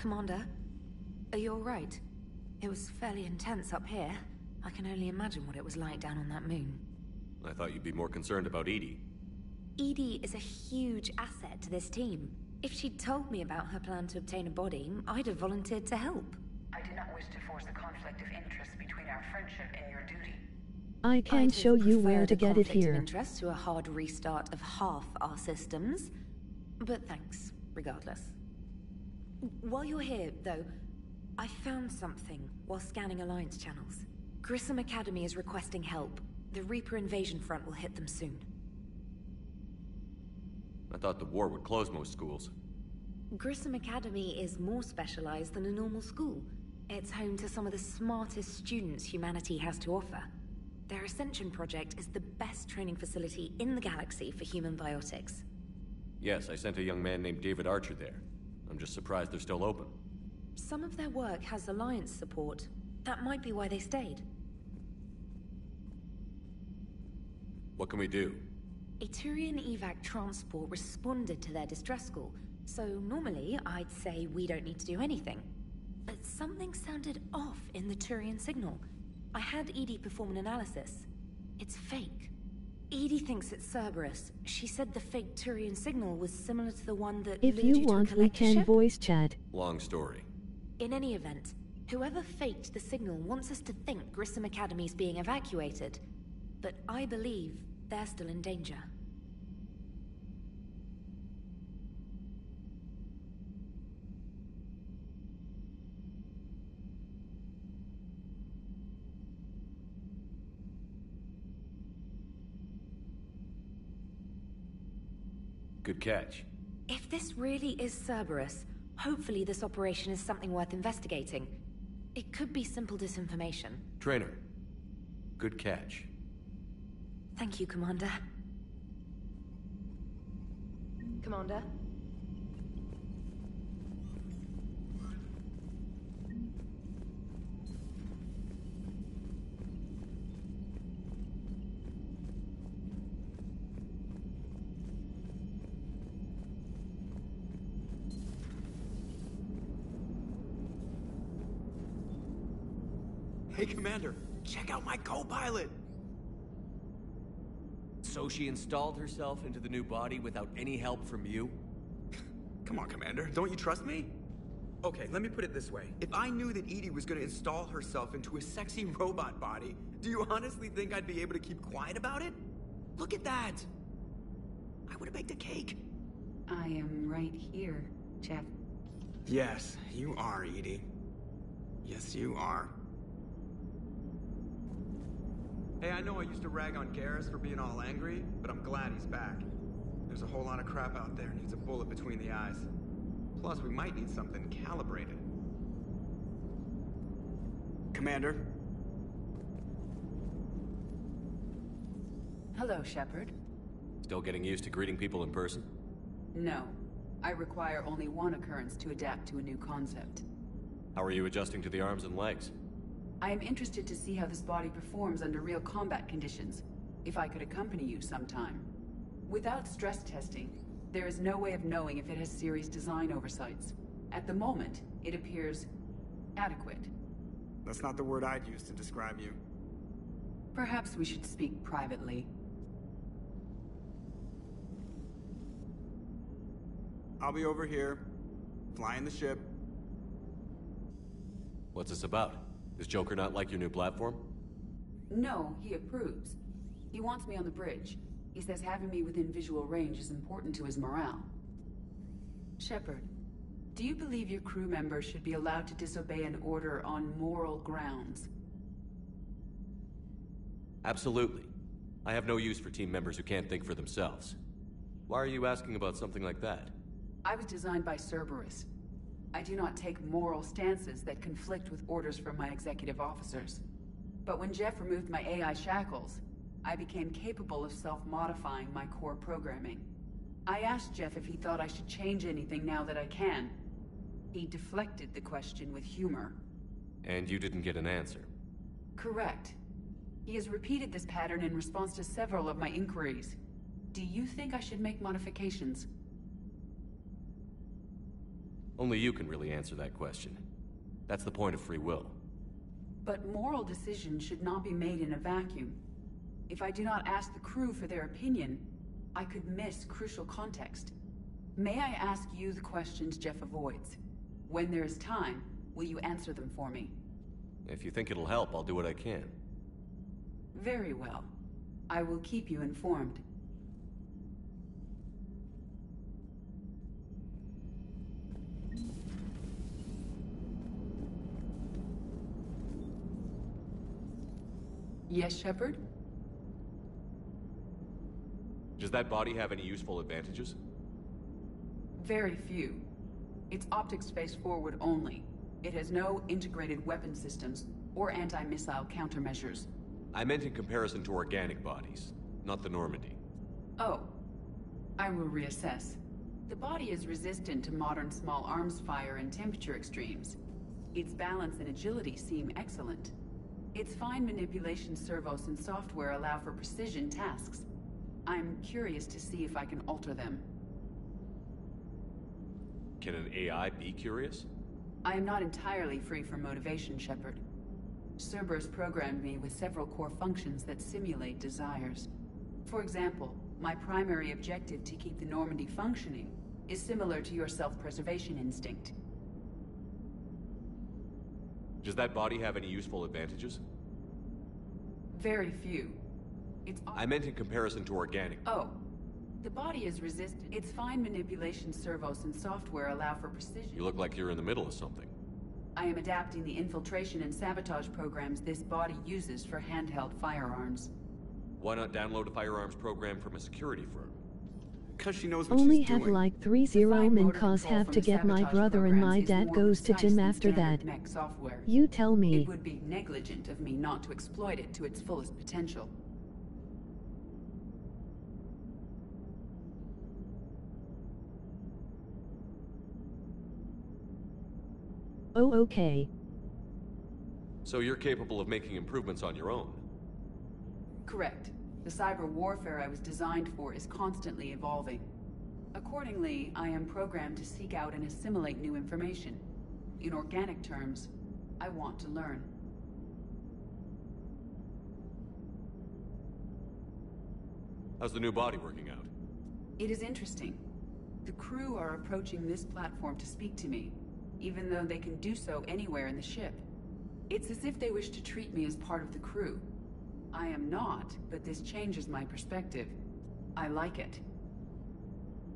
Speaker 17: Commander, are you alright? It was fairly intense up here. I can only imagine what it was like down on that moon.
Speaker 4: I thought you'd be more concerned about Edie.
Speaker 17: Edie is a huge asset to this team. If she'd told me about her plan to obtain a body, I'd have volunteered to help.
Speaker 12: I do not wish to force a conflict of interest between our friendship and your duty.
Speaker 1: I can show you where to get it here.
Speaker 17: Interest to a hard restart of half our systems, but thanks, regardless. While you're here, though, I found something while scanning Alliance channels. Grissom Academy is requesting help. The Reaper invasion front will hit them soon.
Speaker 4: I thought the war would close most schools.
Speaker 17: Grissom Academy is more specialized than a normal school. It's home to some of the smartest students humanity has to offer. Their Ascension project is the best training facility in the galaxy for human biotics.
Speaker 4: Yes, I sent a young man named David Archer there. I'm just surprised they're still open.
Speaker 17: Some of their work has Alliance support. That might be why they stayed.
Speaker 4: What can we do?
Speaker 17: A Turian evac transport responded to their distress call, so normally I'd say we don't need to do anything. But something sounded off in the Turian signal. I had Edie perform an analysis. It's fake. Edie thinks it's Cerberus. She said the fake Turian signal was similar to the one that
Speaker 1: If you want, we can voice chat.
Speaker 4: Long story.
Speaker 17: In any event, whoever faked the signal wants us to think Grissom Academy's being evacuated. But I believe they're still in danger.
Speaker 4: Good catch.
Speaker 17: If this really is Cerberus, hopefully this operation is something worth investigating. It could be simple disinformation.
Speaker 4: Trainer, good catch.
Speaker 17: Thank you, Commander. Commander?
Speaker 18: Hey, Commander, check out my co-pilot!
Speaker 4: So she installed herself into the new body without any help from you?
Speaker 18: Come on, Commander, don't you trust me? Okay, let me put it this way. If I knew that Edie was gonna install herself into a sexy robot body, do you honestly think I'd be able to keep quiet about it? Look at that! I would've baked a cake.
Speaker 2: I am right here, Jeff.
Speaker 18: Yes, you are, Edie. Yes, you are. Hey, I know I used to rag on Garrus for being all angry, but I'm glad he's back. There's a whole lot of crap out there needs a bullet between the eyes. Plus, we might need something calibrated. Commander?
Speaker 2: Hello, Shepard.
Speaker 4: Still getting used to greeting people in person?
Speaker 2: No. I require only one occurrence to adapt to a new concept.
Speaker 4: How are you adjusting to the arms and legs?
Speaker 2: I am interested to see how this body performs under real combat conditions, if I could accompany you sometime. Without stress testing, there is no way of knowing if it has serious design oversights. At the moment, it appears adequate.
Speaker 18: That's not the word I'd use to describe you.
Speaker 2: Perhaps we should speak privately.
Speaker 18: I'll be over here, flying the ship.
Speaker 4: What's this about? Does Joker not like your new platform?
Speaker 2: No, he approves. He wants me on the bridge. He says having me within visual range is important to his morale. Shepard, do you believe your crew members should be allowed to disobey an order on moral grounds?
Speaker 4: Absolutely. I have no use for team members who can't think for themselves. Why are you asking about something like that?
Speaker 2: I was designed by Cerberus. I do not take moral stances that conflict with orders from my executive officers. But when Jeff removed my AI shackles, I became capable of self-modifying my core programming. I asked Jeff if he thought I should change anything now that I can. He deflected the question with humor.
Speaker 4: And you didn't get an answer?
Speaker 2: Correct. He has repeated this pattern in response to several of my inquiries. Do you think I should make modifications?
Speaker 4: Only you can really answer that question. That's the point of free will.
Speaker 2: But moral decisions should not be made in a vacuum. If I do not ask the crew for their opinion, I could miss crucial context. May I ask you the questions Jeff avoids? When there is time, will you answer them for me?
Speaker 4: If you think it'll help, I'll do what I can.
Speaker 2: Very well. I will keep you informed. Yes, Shepard?
Speaker 4: Does that body have any useful advantages?
Speaker 2: Very few. It's optics space forward only. It has no integrated weapon systems or anti-missile countermeasures.
Speaker 4: I meant in comparison to organic bodies, not the Normandy.
Speaker 2: Oh. I will reassess. The body is resistant to modern small arms fire and temperature extremes. Its balance and agility seem excellent. Its fine manipulation servos and software allow for precision tasks. I'm curious to see if I can alter them.
Speaker 4: Can an AI be curious?
Speaker 2: I am not entirely free from motivation, Shepard. Cerberus programmed me with several core functions that simulate desires. For example, my primary objective to keep the Normandy functioning is similar to your self-preservation instinct.
Speaker 4: Does that body have any useful advantages?
Speaker 2: Very few.
Speaker 4: I meant in comparison to organic.
Speaker 2: Oh. The body is resistant. Its fine manipulation servos and software allow for precision.
Speaker 4: You look like you're in the middle of something.
Speaker 2: I am adapting the infiltration and sabotage programs this body uses for handheld firearms.
Speaker 4: Why not download a firearms program from a security firm?
Speaker 18: Because she knows what
Speaker 1: Only
Speaker 18: she's doing.
Speaker 1: have like 30 min cause have to get my brother and my dad goes to gym after that. You tell me.
Speaker 2: It would be negligent of me not to exploit it to its fullest potential.
Speaker 1: Oh, okay.
Speaker 4: So you're capable of making improvements on your own?
Speaker 2: Correct. The cyber warfare I was designed for is constantly evolving. Accordingly, I am programmed to seek out and assimilate new information. In organic terms, I want to learn.
Speaker 4: How's the new body working out?
Speaker 2: It is interesting. The crew are approaching this platform to speak to me, even though they can do so anywhere in the ship. It's as if they wish to treat me as part of the crew. I am not, but this changes my perspective. I like it.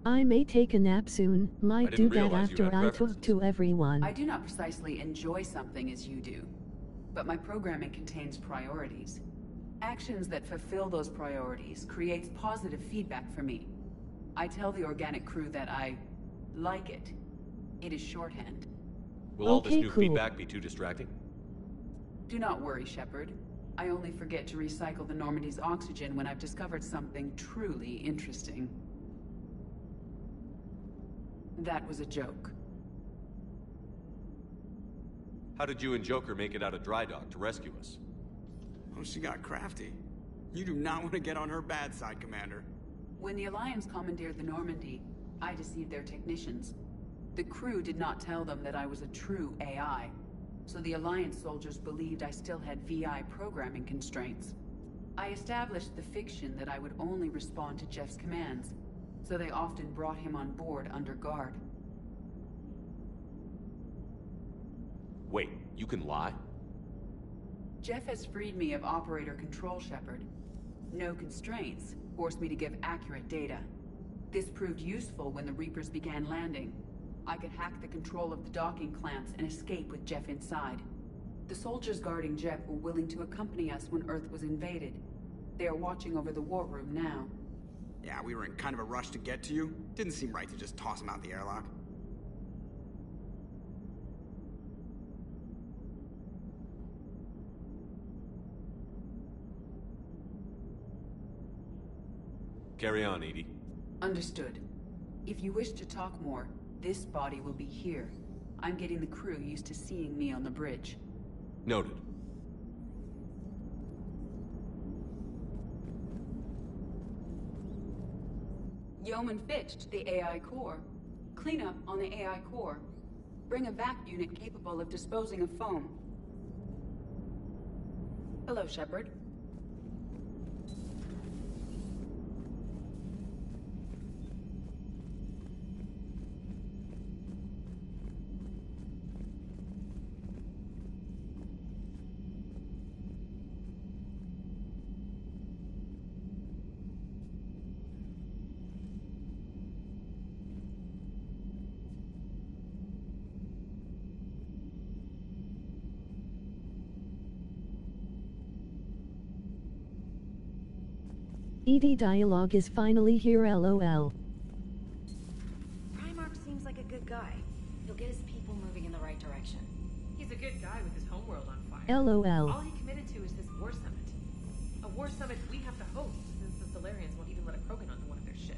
Speaker 1: I may take a nap soon, might do that after I talk to everyone.
Speaker 2: I do not precisely enjoy something as you do, but my programming contains priorities. Actions that fulfill those priorities creates positive feedback for me. I tell the organic crew that I like it. It is shorthand.
Speaker 4: Will all this new feedback be too distracting?
Speaker 2: Do not worry, Shepard. I only forget to recycle the Normandy's oxygen when I've discovered something truly interesting. That was a joke.
Speaker 4: How did you and Joker make it out of dry dock to rescue us?
Speaker 18: Oh, she got crafty. You do not want to get on her bad side, Commander.
Speaker 2: When the Alliance commandeered the Normandy, I deceived their technicians. The crew did not tell them that I was a true AI, so the Alliance soldiers believed I still had VI programming constraints. I established the fiction that I would only respond to Jeff's commands, so they often brought him on board under guard.
Speaker 4: Wait, you can lie?
Speaker 2: Jeff has freed me of operator control, Shepard. No constraints forced me to give accurate data. This proved useful when the Reapers began landing. I could hack the control of the docking clamps and escape with Jeff inside. The soldiers guarding Jeff were willing to accompany us when Earth was invaded. They are watching over the war room now.
Speaker 18: Yeah, we were in kind of a rush to get to you. Didn't seem right to just toss him out the airlock.
Speaker 4: Carry on, Edie.
Speaker 2: Understood. If you wish to talk more, this body will be here. I'm getting the crew used to seeing me on the bridge.
Speaker 4: Noted.
Speaker 2: Yeoman Fitch to the AI core. Cleanup on the AI core. Bring a vac unit capable of disposing of foam. Hello, Shepard.
Speaker 1: ED dialogue is finally here, lol.
Speaker 17: Primarch seems like a good guy. He'll get his people moving in the right direction.
Speaker 3: He's a good guy with his homeworld on fire.
Speaker 1: LOL.
Speaker 3: All he committed to is this war summit. A war summit we have to host, since the Solarians won't even let a Krogan onto one of their ships.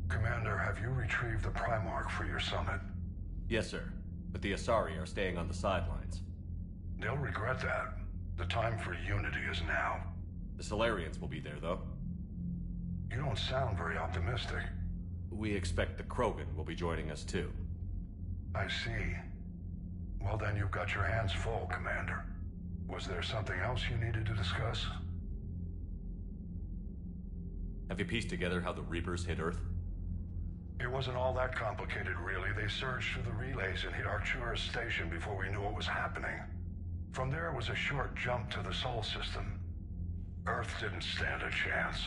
Speaker 14: Commander, have you retrieved the Primarch for your summit?
Speaker 4: Yes, sir. But the Asari are staying on the sidelines.
Speaker 14: They'll regret that. The time for unity is now.
Speaker 4: The Solarians will be there, though.
Speaker 14: You don't sound very optimistic.
Speaker 4: We expect the Krogan will be joining us, too.
Speaker 14: I see. Well, then you've got your hands full, Commander. Was there something else you needed to discuss?
Speaker 4: Have you pieced together how the Reapers hit Earth?
Speaker 14: It wasn't all that complicated, really. They surged through the relays and hit Arcturus Station before we knew what was happening. From there was a short jump to the Sol system. Earth didn't stand a chance.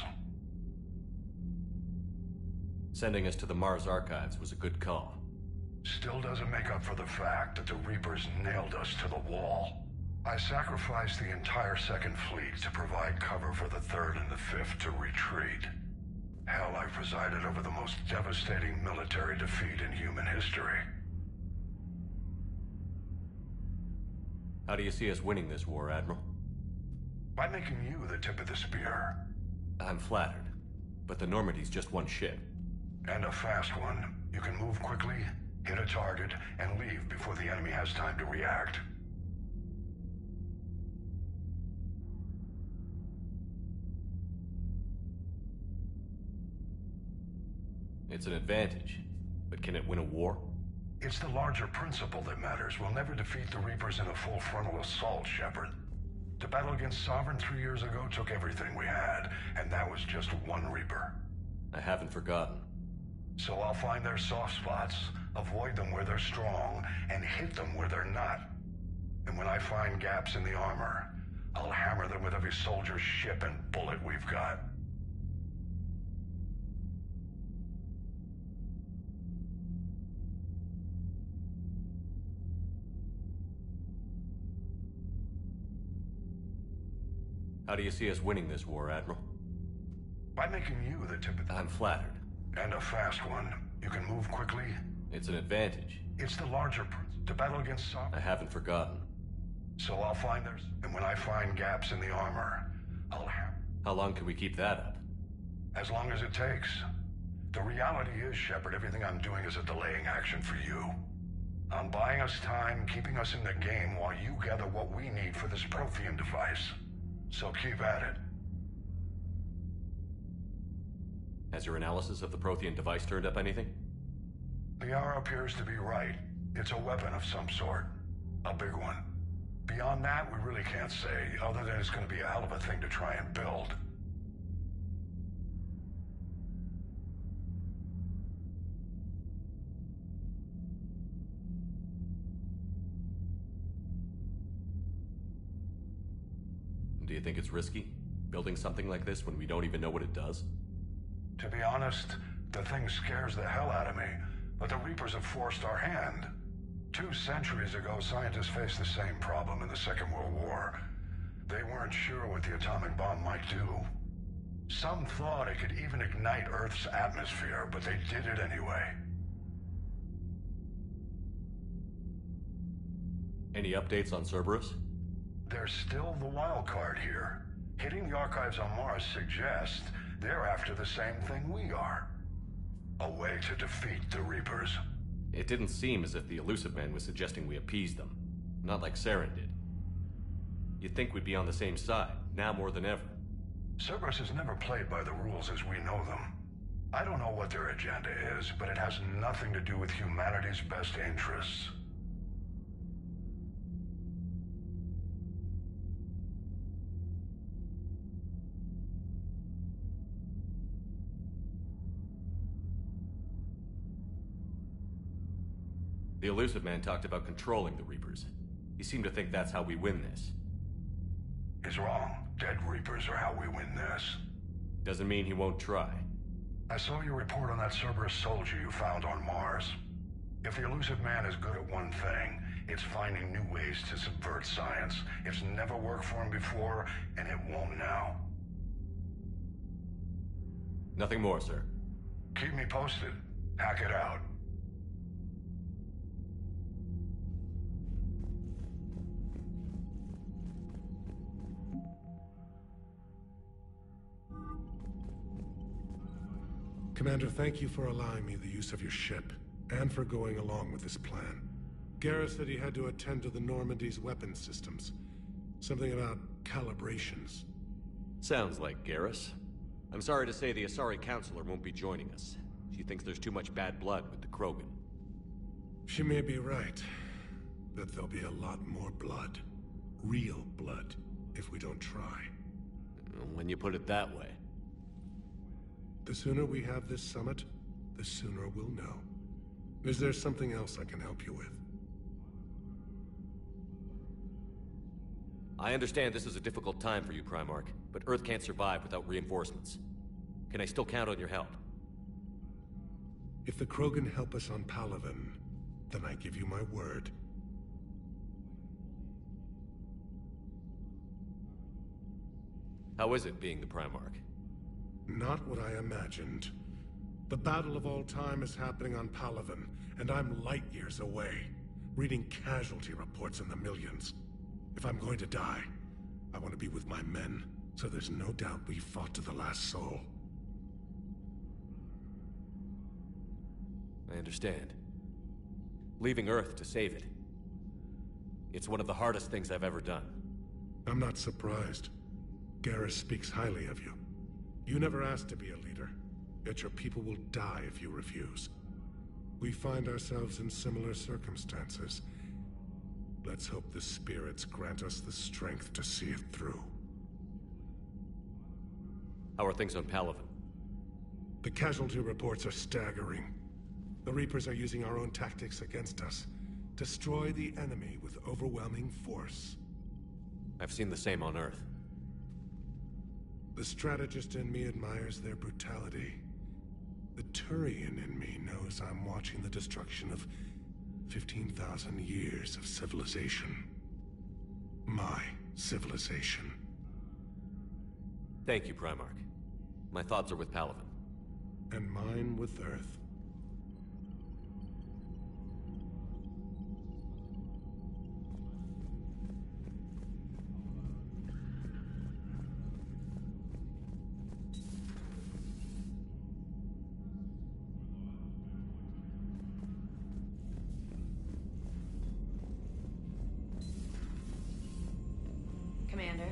Speaker 4: Sending us to the Mars Archives was a good call.
Speaker 14: Still doesn't make up for the fact that the Reapers nailed us to the wall. I sacrificed the entire Second Fleet to provide cover for the Third and the Fifth to retreat. Hell, I presided over the most devastating military defeat in human history.
Speaker 4: How do you see us winning this war, Admiral?
Speaker 14: By making you the tip of the spear.
Speaker 4: I'm flattered, but the Normandy's just one ship.
Speaker 14: And a fast one. You can move quickly, hit a target, and leave before the enemy has time to react.
Speaker 4: It's an advantage, but can it win a war?
Speaker 14: It's the larger principle that matters. We'll never defeat the Reapers in a full frontal assault, Shepard. The battle against Sovereign 3 years ago took everything we had, and that was just one Reaper.
Speaker 4: I haven't forgotten.
Speaker 14: So I'll find their soft spots, avoid them where they're strong, and hit them where they're not. And when I find gaps in the armor, I'll hammer them with every soldier, ship, and bullet we've got.
Speaker 4: How do you see us winning this war, Admiral?
Speaker 14: By making you the tip of the...
Speaker 4: I'm flattered.
Speaker 14: And a fast one. You can move quickly.
Speaker 4: It's an advantage.
Speaker 14: It's the larger to battle against Sovereign.
Speaker 4: I haven't forgotten.
Speaker 14: So I'll find theirs. And when I find gaps in the armor, I'll have...
Speaker 4: How long can we keep that up?
Speaker 14: As long as it takes. The reality is, Shepard, everything I'm doing is a delaying action for you. I'm buying us time, keeping us in the game while you gather what we need for this Prothean device. So keep at it.
Speaker 4: Has your analysis of the Prothean device turned up anything?
Speaker 14: The hour appears to be right. It's a weapon of some sort. A big one. Beyond that, we really can't say, other than it's going to be a hell of a thing to try and build.
Speaker 4: Do you think it's risky, building something like this when we don't even know what it does?
Speaker 14: To be honest, the thing scares the hell out of me, but the Reapers have forced our hand. 2 centuries ago, scientists faced the same problem in the Second World War. They weren't sure what the atomic bomb might do. Some thought it could even ignite Earth's atmosphere, but they did it anyway.
Speaker 4: Any updates on Cerberus?
Speaker 14: They're still the wild card here. Hitting the archives on Mars suggests they're after the same thing we are. A way to defeat the Reapers.
Speaker 4: It didn't seem as if the Elusive Man was suggesting we appease them. Not like Saren did. You'd think we'd be on the same side, now more than ever.
Speaker 14: Cerberus has never played by the rules as we know them. I don't know what their agenda is, but it has nothing to do with humanity's best interests.
Speaker 4: The Elusive Man talked about controlling the Reapers. He seemed to think that's how we win this.
Speaker 14: He's wrong. Dead Reapers are how we win this.
Speaker 4: Doesn't mean he won't try.
Speaker 14: I saw your report on that Cerberus soldier you found on Mars. If the Elusive Man is good at one thing, it's finding new ways to subvert science. It's never worked for him before, and it won't now.
Speaker 4: Nothing more, sir.
Speaker 14: Keep me posted. Hack it out.
Speaker 5: Commander, thank you for allowing me the use of your ship, and for going along with this plan. Garrus said he had to attend to the Normandy's weapon systems. Something about calibrations.
Speaker 4: Sounds like Garrus. I'm sorry to say the Asari Counselor won't be joining us. She thinks there's too much bad blood with the Krogan.
Speaker 5: She may be right, but there'll be a lot more blood. Real blood, if we don't try.
Speaker 4: When you put it that way.
Speaker 5: The sooner we have this summit, the sooner we'll know. Is there something else I can help you with?
Speaker 4: I understand this is a difficult time for you, Primarch, but Earth can't survive without reinforcements. Can I still count on your help?
Speaker 5: If the Krogan help us on Palaven, then I give you my word.
Speaker 4: How is it being the Primarch?
Speaker 5: Not what I imagined. The battle of all time is happening on Palaven, and I'm light years away, reading casualty reports in the millions. If I'm going to die, I want to be with my men, so there's no doubt we fought to the last soul.
Speaker 4: I understand. Leaving Earth to save it. It's one of the hardest things I've ever done.
Speaker 5: I'm not surprised. Garrus speaks highly of you. You never asked to be a leader, yet your people will die if you refuse. We find ourselves in similar circumstances. Let's hope the spirits grant us the strength to see it through.
Speaker 4: How are things on Palaven?
Speaker 5: The casualty reports are staggering. The Reapers are using our own tactics against us. Destroy the enemy with overwhelming force.
Speaker 4: I've seen the same on Earth.
Speaker 5: The strategist in me admires their brutality. The Turian in me knows I'm watching the destruction of 15,000 years of civilization. My civilization.
Speaker 4: Thank you, Primarch. My thoughts are with Palaven.
Speaker 5: And mine with Earth.
Speaker 17: Commander.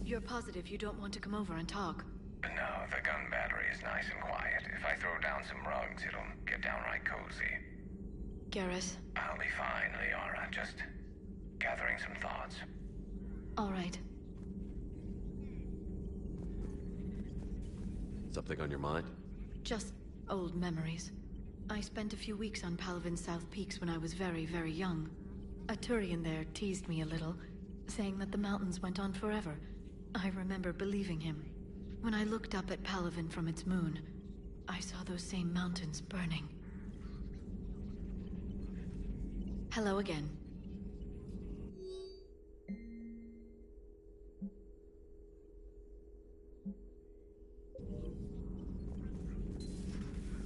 Speaker 10: You're positive you don't want to come over and talk?
Speaker 13: No, the gun battery is nice and quiet. If I throw down some rugs, it'll get downright cozy.
Speaker 10: Garrus?
Speaker 13: I'll be fine, Liara. Just gathering some thoughts.
Speaker 10: All right.
Speaker 7: Something on your mind?
Speaker 10: Just old memories. I spent a few weeks on Palavin's South Peaks when I was very, very young. A Turian there teased me a little, saying that the mountains went on forever. I remember believing him. When I looked up at Palavin from its moon, I saw those same mountains burning. Hello again.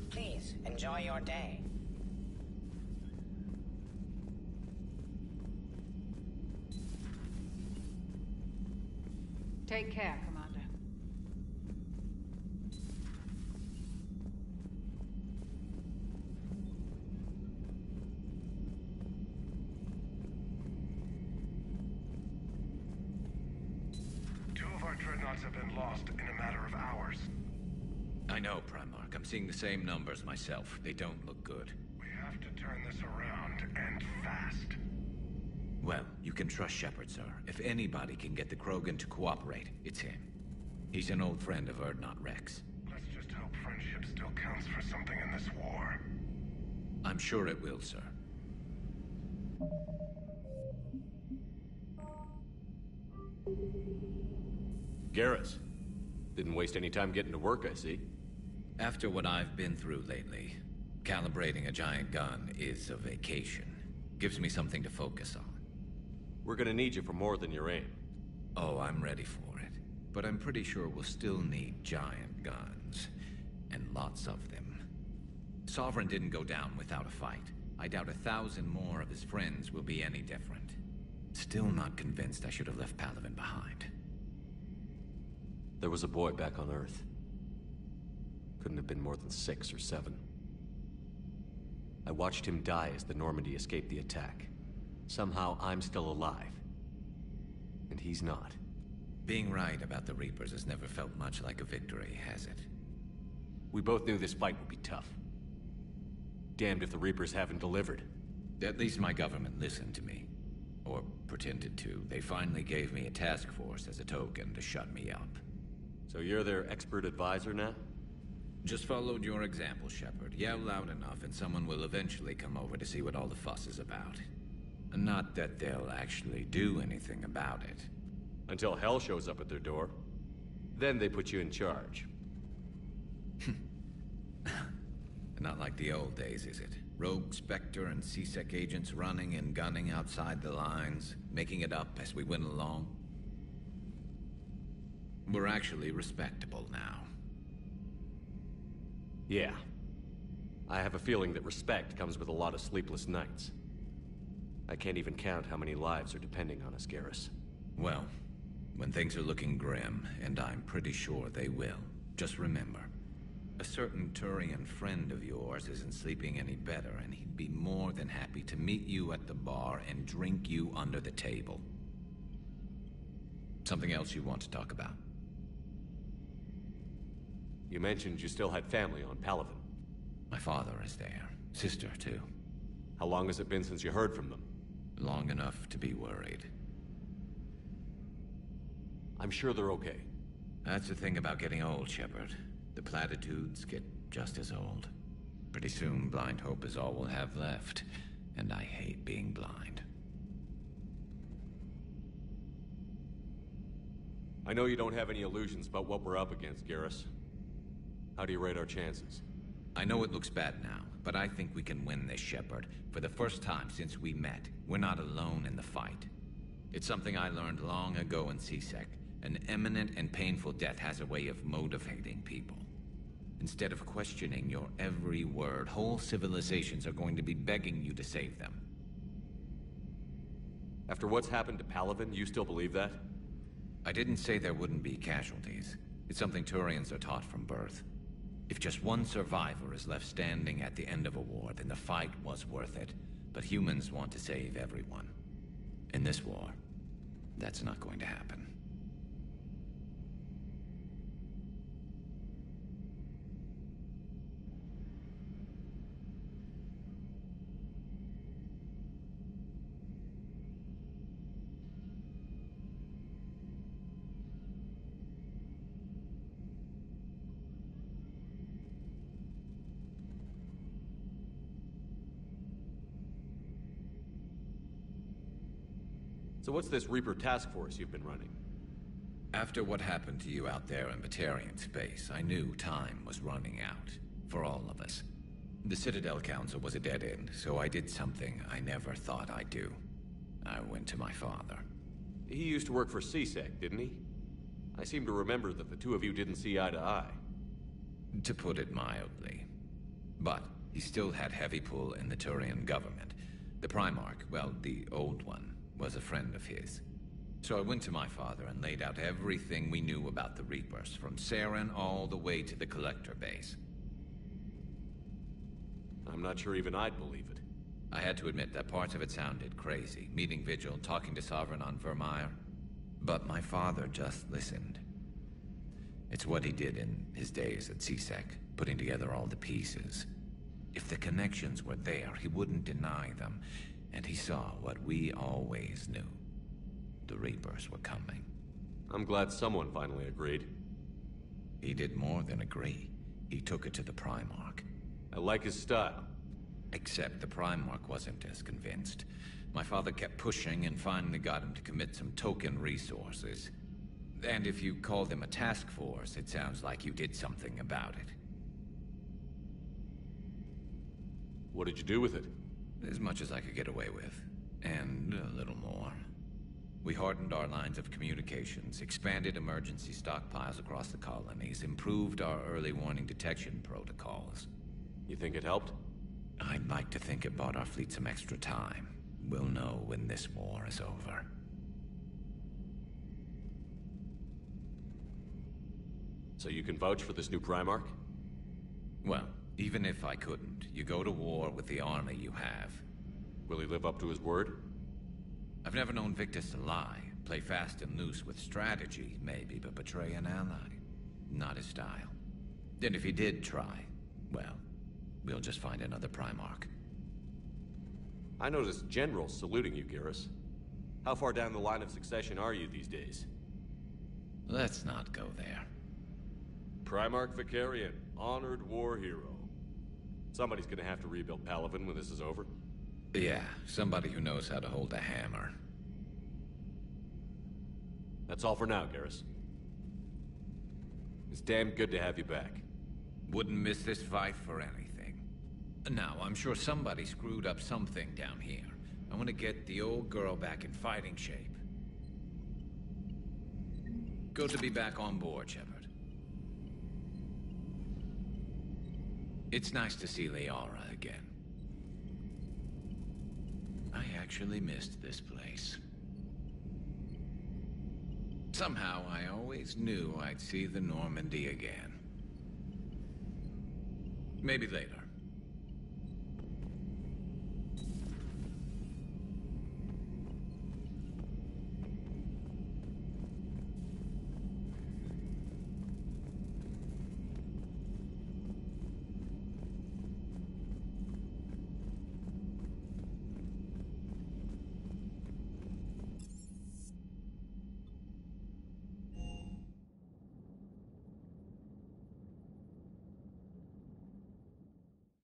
Speaker 15: Please, enjoy your day.
Speaker 9: Take care, Commander.
Speaker 14: Two of our dreadnoughts have been lost in a matter of hours.
Speaker 21: I know, Primarch. I'm seeing the same numbers myself. They don't look good.
Speaker 14: We have to turn this around, and fast.
Speaker 21: Well, you can trust Shepard, sir. If anybody can get the Krogan to cooperate, it's him. He's an old friend of Urdnot Rex.
Speaker 14: Let's just hope friendship still counts for something in this war.
Speaker 21: I'm sure it will, sir.
Speaker 4: Garrus. Didn't waste any time getting to work, I see.
Speaker 21: After what I've been through lately, calibrating a giant gun is a vacation. Gives me something to focus on.
Speaker 4: We're gonna need you for more than your aim.
Speaker 21: Oh, I'm ready for it. But I'm pretty sure we'll still need giant guns. And lots of them. Sovereign didn't go down without a fight. I doubt 1,000 more of his friends will be any different. Still not convinced I should have left Palavin behind.
Speaker 4: There was a boy back on Earth. Couldn't have been more than 6 or 7. I watched him die as the Normandy escaped the attack. Somehow I'm still alive. And he's not.
Speaker 21: Being right about the Reapers has never felt much like a victory, has it?
Speaker 4: We both knew this fight would be tough. Damned if the Reapers haven't delivered.
Speaker 21: At least my government listened to me. Or pretended to. They finally gave me a task force as a token to shut me up.
Speaker 4: So you're their expert advisor now?
Speaker 21: Just followed your example, Shepard. Yell loud enough and someone will eventually come over to see what all the fuss is about. Not that they'll actually do anything about it.
Speaker 4: Until hell shows up at their door. Then they put you in charge.
Speaker 21: Not like the old days, is it? Rogue Spectre and C-Sec agents running and gunning outside the lines, making it up as we went along. We're actually respectable now.
Speaker 4: Yeah. I have a feeling that respect comes with a lot of sleepless nights. I can't even count how many lives are depending on us, Garrus.
Speaker 21: Well, when things are looking grim, and I'm pretty sure they will, just remember, a certain Turian friend of yours isn't sleeping any better, and he'd be more than happy to meet you at the bar and drink you under the table. Something else you want to talk about?
Speaker 4: You mentioned you still had family on Palavin.
Speaker 21: My father is there. Sister, too.
Speaker 4: How long has it been since you heard from them?
Speaker 21: Long enough to be worried.
Speaker 4: I'm sure they're okay.
Speaker 21: That's the thing about getting old, Shepard. The platitudes get just as old. Pretty soon, blind hope is all we'll have left. And I hate being blind.
Speaker 4: I know you don't have any illusions about what we're up against, Garrus. How do you rate our chances?
Speaker 21: I know it looks bad now, but I think we can win this, Shepard. For the first time since we met, we're not alone in the fight. It's something I learned long ago in C-Sec. An imminent and painful death has a way of motivating people. Instead of questioning your every word, whole civilizations are going to be begging you to save them.
Speaker 4: After what's happened to Palavin, you still believe that?
Speaker 21: I didn't say there wouldn't be casualties. It's something Turians are taught from birth. If just one survivor is left standing at the end of a war, then the fight was worth it. But humans want to save everyone. In this war, that's not going to happen.
Speaker 4: So what's this Reaper task force you've been running?
Speaker 21: After what happened to you out there in Batarian space, I knew time was running out. For all of us. The Citadel Council was a dead end, so I did something I never thought I'd do. I went to my father.
Speaker 4: He used to work for CSEC, didn't he? I seem to remember that the two of you didn't see eye to eye.
Speaker 21: To put it mildly. But he still had heavy pull in the Turian government. The Primarch, well, the old one, was a friend of his. So I went to my father and laid out everything we knew about the Reapers, from Saren all the way to the Collector base.
Speaker 4: I'm not sure even I'd believe it.
Speaker 21: I had to admit that parts of it sounded crazy, meeting Vigil, talking to Sovereign on Vermeer. But my father just listened. It's what he did in his days at CSEC, putting together all the pieces. If the connections were there, he wouldn't deny them, and he saw what we always knew. The Reapers were coming.
Speaker 4: I'm glad someone finally agreed.
Speaker 21: He did more than agree. He took it to the Primarch.
Speaker 4: I like his style.
Speaker 21: Except the Primarch wasn't as convinced. My father kept pushing and finally got him to commit some token resources. And if you call them a task force, it sounds like you did something about it.
Speaker 4: What did you do with it?
Speaker 21: As much as I could get away with. And a little more. We hardened our lines of communications, expanded emergency stockpiles across the colonies, improved our early warning detection protocols.
Speaker 4: You think it helped?
Speaker 21: I'd like to think it bought our fleet some extra time. We'll know when this war is over.
Speaker 4: So you can vouch for this new Primarch?
Speaker 21: Well, even if I couldn't, you go to war with the army you have.
Speaker 4: Will he live up to his word?
Speaker 21: I've never known Victus to lie. Play fast and loose with strategy, maybe, but betray an ally. Not his style. And if he did try, well, we'll just find another Primarch.
Speaker 4: I noticed generals saluting you, Garrus. How far down the line of succession are you these days?
Speaker 21: Let's not go there.
Speaker 4: Primarch Vicarian, honored war hero. Somebody's gonna have to rebuild Palaven when this is over.
Speaker 21: Yeah, somebody who knows how to hold a hammer.
Speaker 4: That's all for now, Garrus. It's damn good to have you back.
Speaker 21: Wouldn't miss this fight for anything. Now, I'm sure somebody screwed up something down here. I want to get the old girl back in fighting shape. Good to be back on board, Shepard. It's nice to see Liara again. I actually missed this place. Somehow, I always knew I'd see the Normandy again. Maybe later.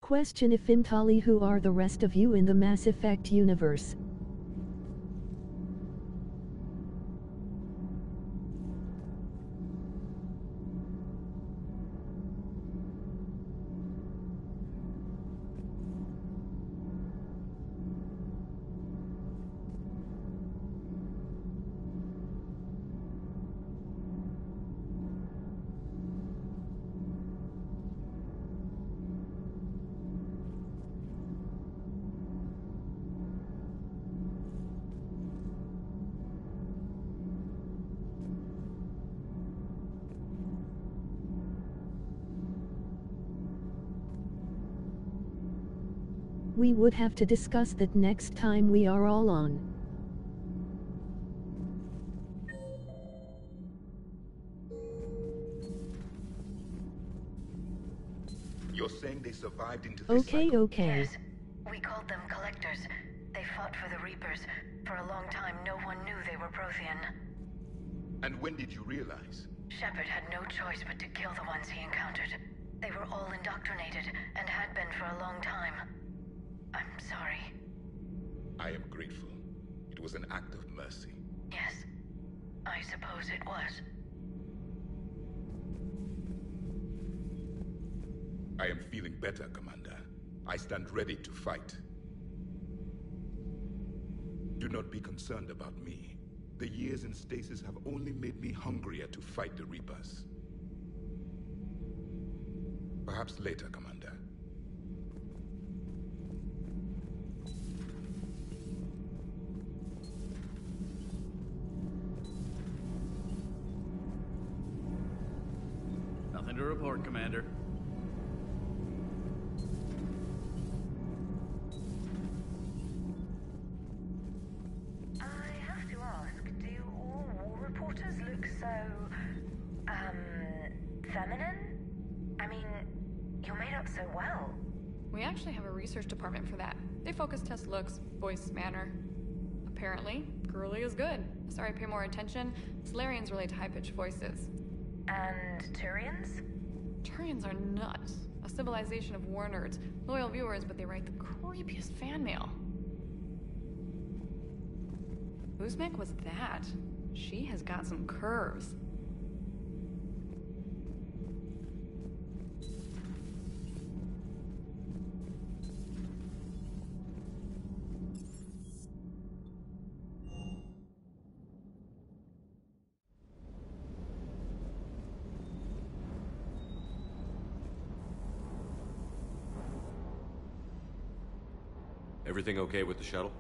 Speaker 1: Question if Imtali, who are the rest of you in the Mass Effect universe? We would have to discuss that next time we are all on.
Speaker 16: You're saying they survived into this
Speaker 1: Okay,
Speaker 16: cycle?
Speaker 1: okay.
Speaker 8: Yes. We called them Collectors. They fought for the Reapers. For a long time, no one knew they were Prothean.
Speaker 16: And when did you realize?
Speaker 8: Shepard had no choice but to kill the ones he encountered. They were all indoctrinated, and had been for a long time. I'm sorry.
Speaker 16: I am grateful. It was an act of mercy.
Speaker 8: Yes, I suppose it was.
Speaker 16: I am feeling better, Commander. I stand ready to fight. Do not be concerned about me. The years in stasis have only made me hungrier to fight the Reapers. Perhaps later, Commander.
Speaker 6: Nothing to report, Commander.
Speaker 8: Feminine? I mean, you made up so well.
Speaker 19: We actually have a research department for that. They focus test looks, voice, manner. Apparently, girly is good. Sorry, pay more attention. Solarians relate to high-pitched voices.
Speaker 8: And Turians?
Speaker 19: Turians are nuts. A civilization of war nerds. Loyal viewers, but they write the creepiest fan mail. Uzmek was that? She has got some curves.
Speaker 11: Everything okay with the shuttle?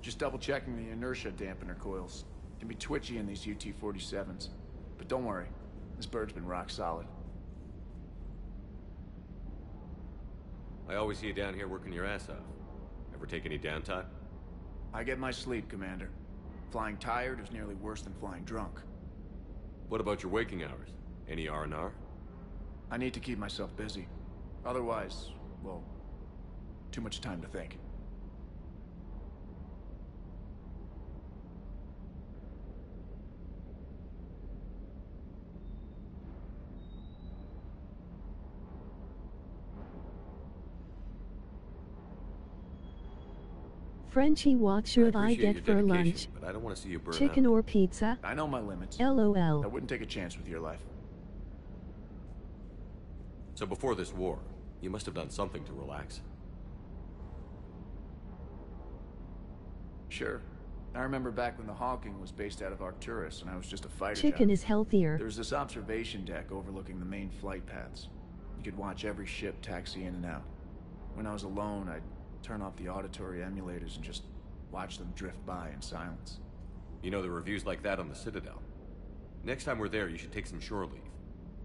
Speaker 6: Just double-checking the inertia dampener coils. Can be twitchy in these UT-47s. But don't worry, this bird's been rock solid.
Speaker 11: I always see you down here working your ass off. Ever take any downtime?
Speaker 6: I get my sleep, Commander. Flying tired is nearly worse than flying drunk.
Speaker 11: What about your waking hours? Any R&R?
Speaker 6: I need to keep myself busy. Otherwise, well, too much time to think.
Speaker 1: Frenchie, what should I
Speaker 11: appreciate
Speaker 1: get
Speaker 11: your
Speaker 1: for
Speaker 11: dedication,
Speaker 1: lunch?
Speaker 11: but I don't want to see you burn
Speaker 1: Chicken
Speaker 11: out.
Speaker 1: or pizza?
Speaker 6: I know my limits.
Speaker 1: LOL.
Speaker 6: I wouldn't take a chance with your life.
Speaker 11: So before this war, you must have done something to relax.
Speaker 6: Sure. I remember back when the Hawking was based out of Arcturus and I was just a fighter
Speaker 1: Chicken
Speaker 6: jet.
Speaker 1: is healthier.
Speaker 6: There's this observation deck overlooking the main flight paths. You could watch every ship taxi in and out. When I was alone, I'd turn off the auditory emulators and just watch them drift by in silence.
Speaker 11: You know, there are reviews like that on the Citadel. Next time we're there, you should take some shore leave.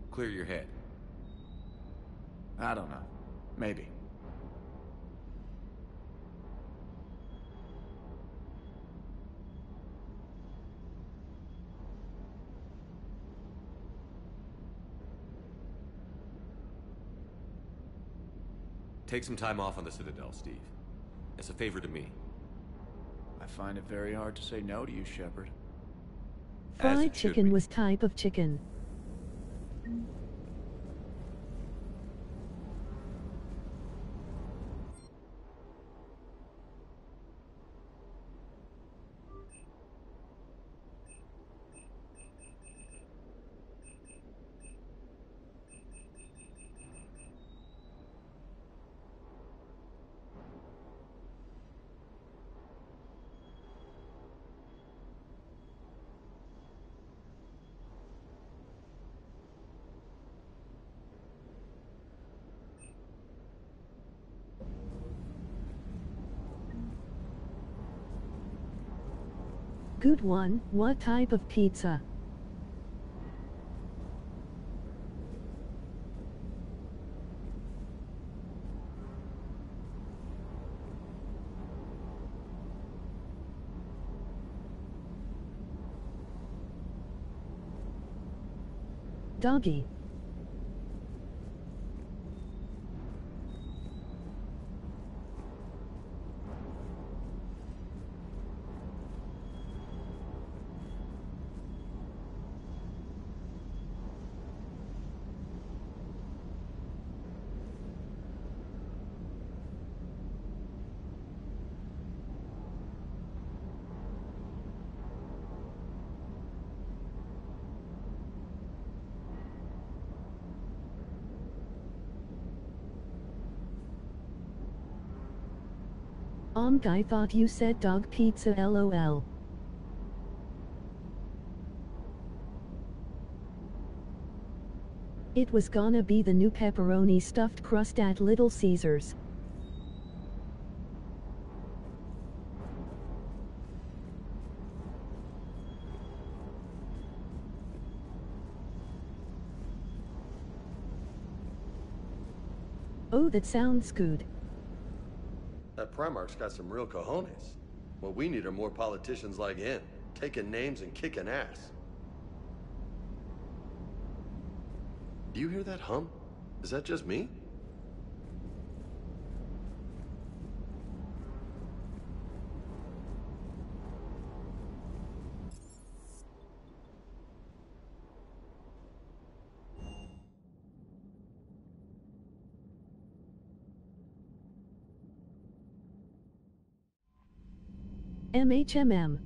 Speaker 11: Clear your head.
Speaker 6: I don't know. Maybe.
Speaker 11: Take some time off on the Citadel, Steve. As a favor to me.
Speaker 6: I find it very hard to say no to you, Shepard.
Speaker 1: Fried chicken was type of chicken. Good one. What type of pizza? Doggy. I thought you said dog pizza lol. It was gonna be the new pepperoni stuffed crust at Little Caesars. Oh, that sounds good.
Speaker 7: That Primarch's got some real cojones. What we need are more politicians like him, taking names and kicking ass. Do you hear that hum? Is that just me?
Speaker 1: MHMM.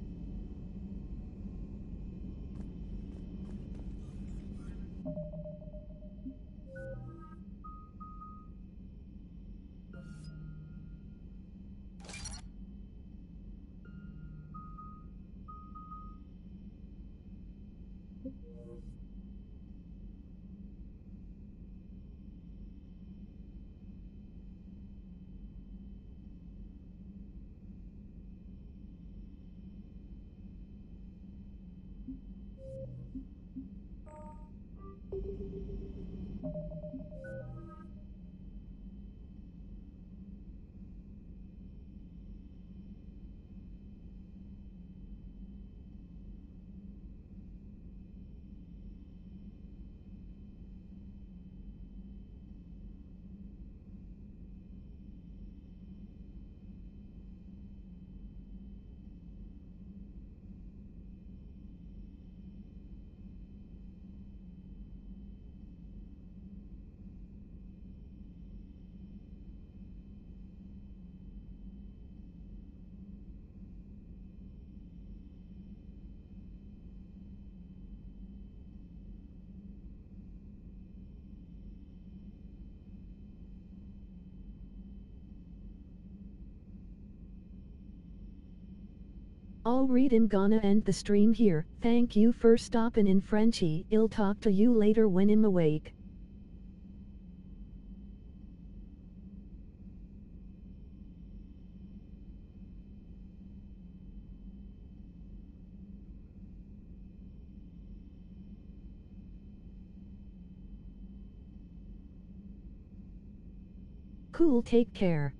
Speaker 1: Alright, I'm gonna end the stream here. Thank you for stopping in, Frenchie. I'll talk to you later when I'm awake. Cool, take care.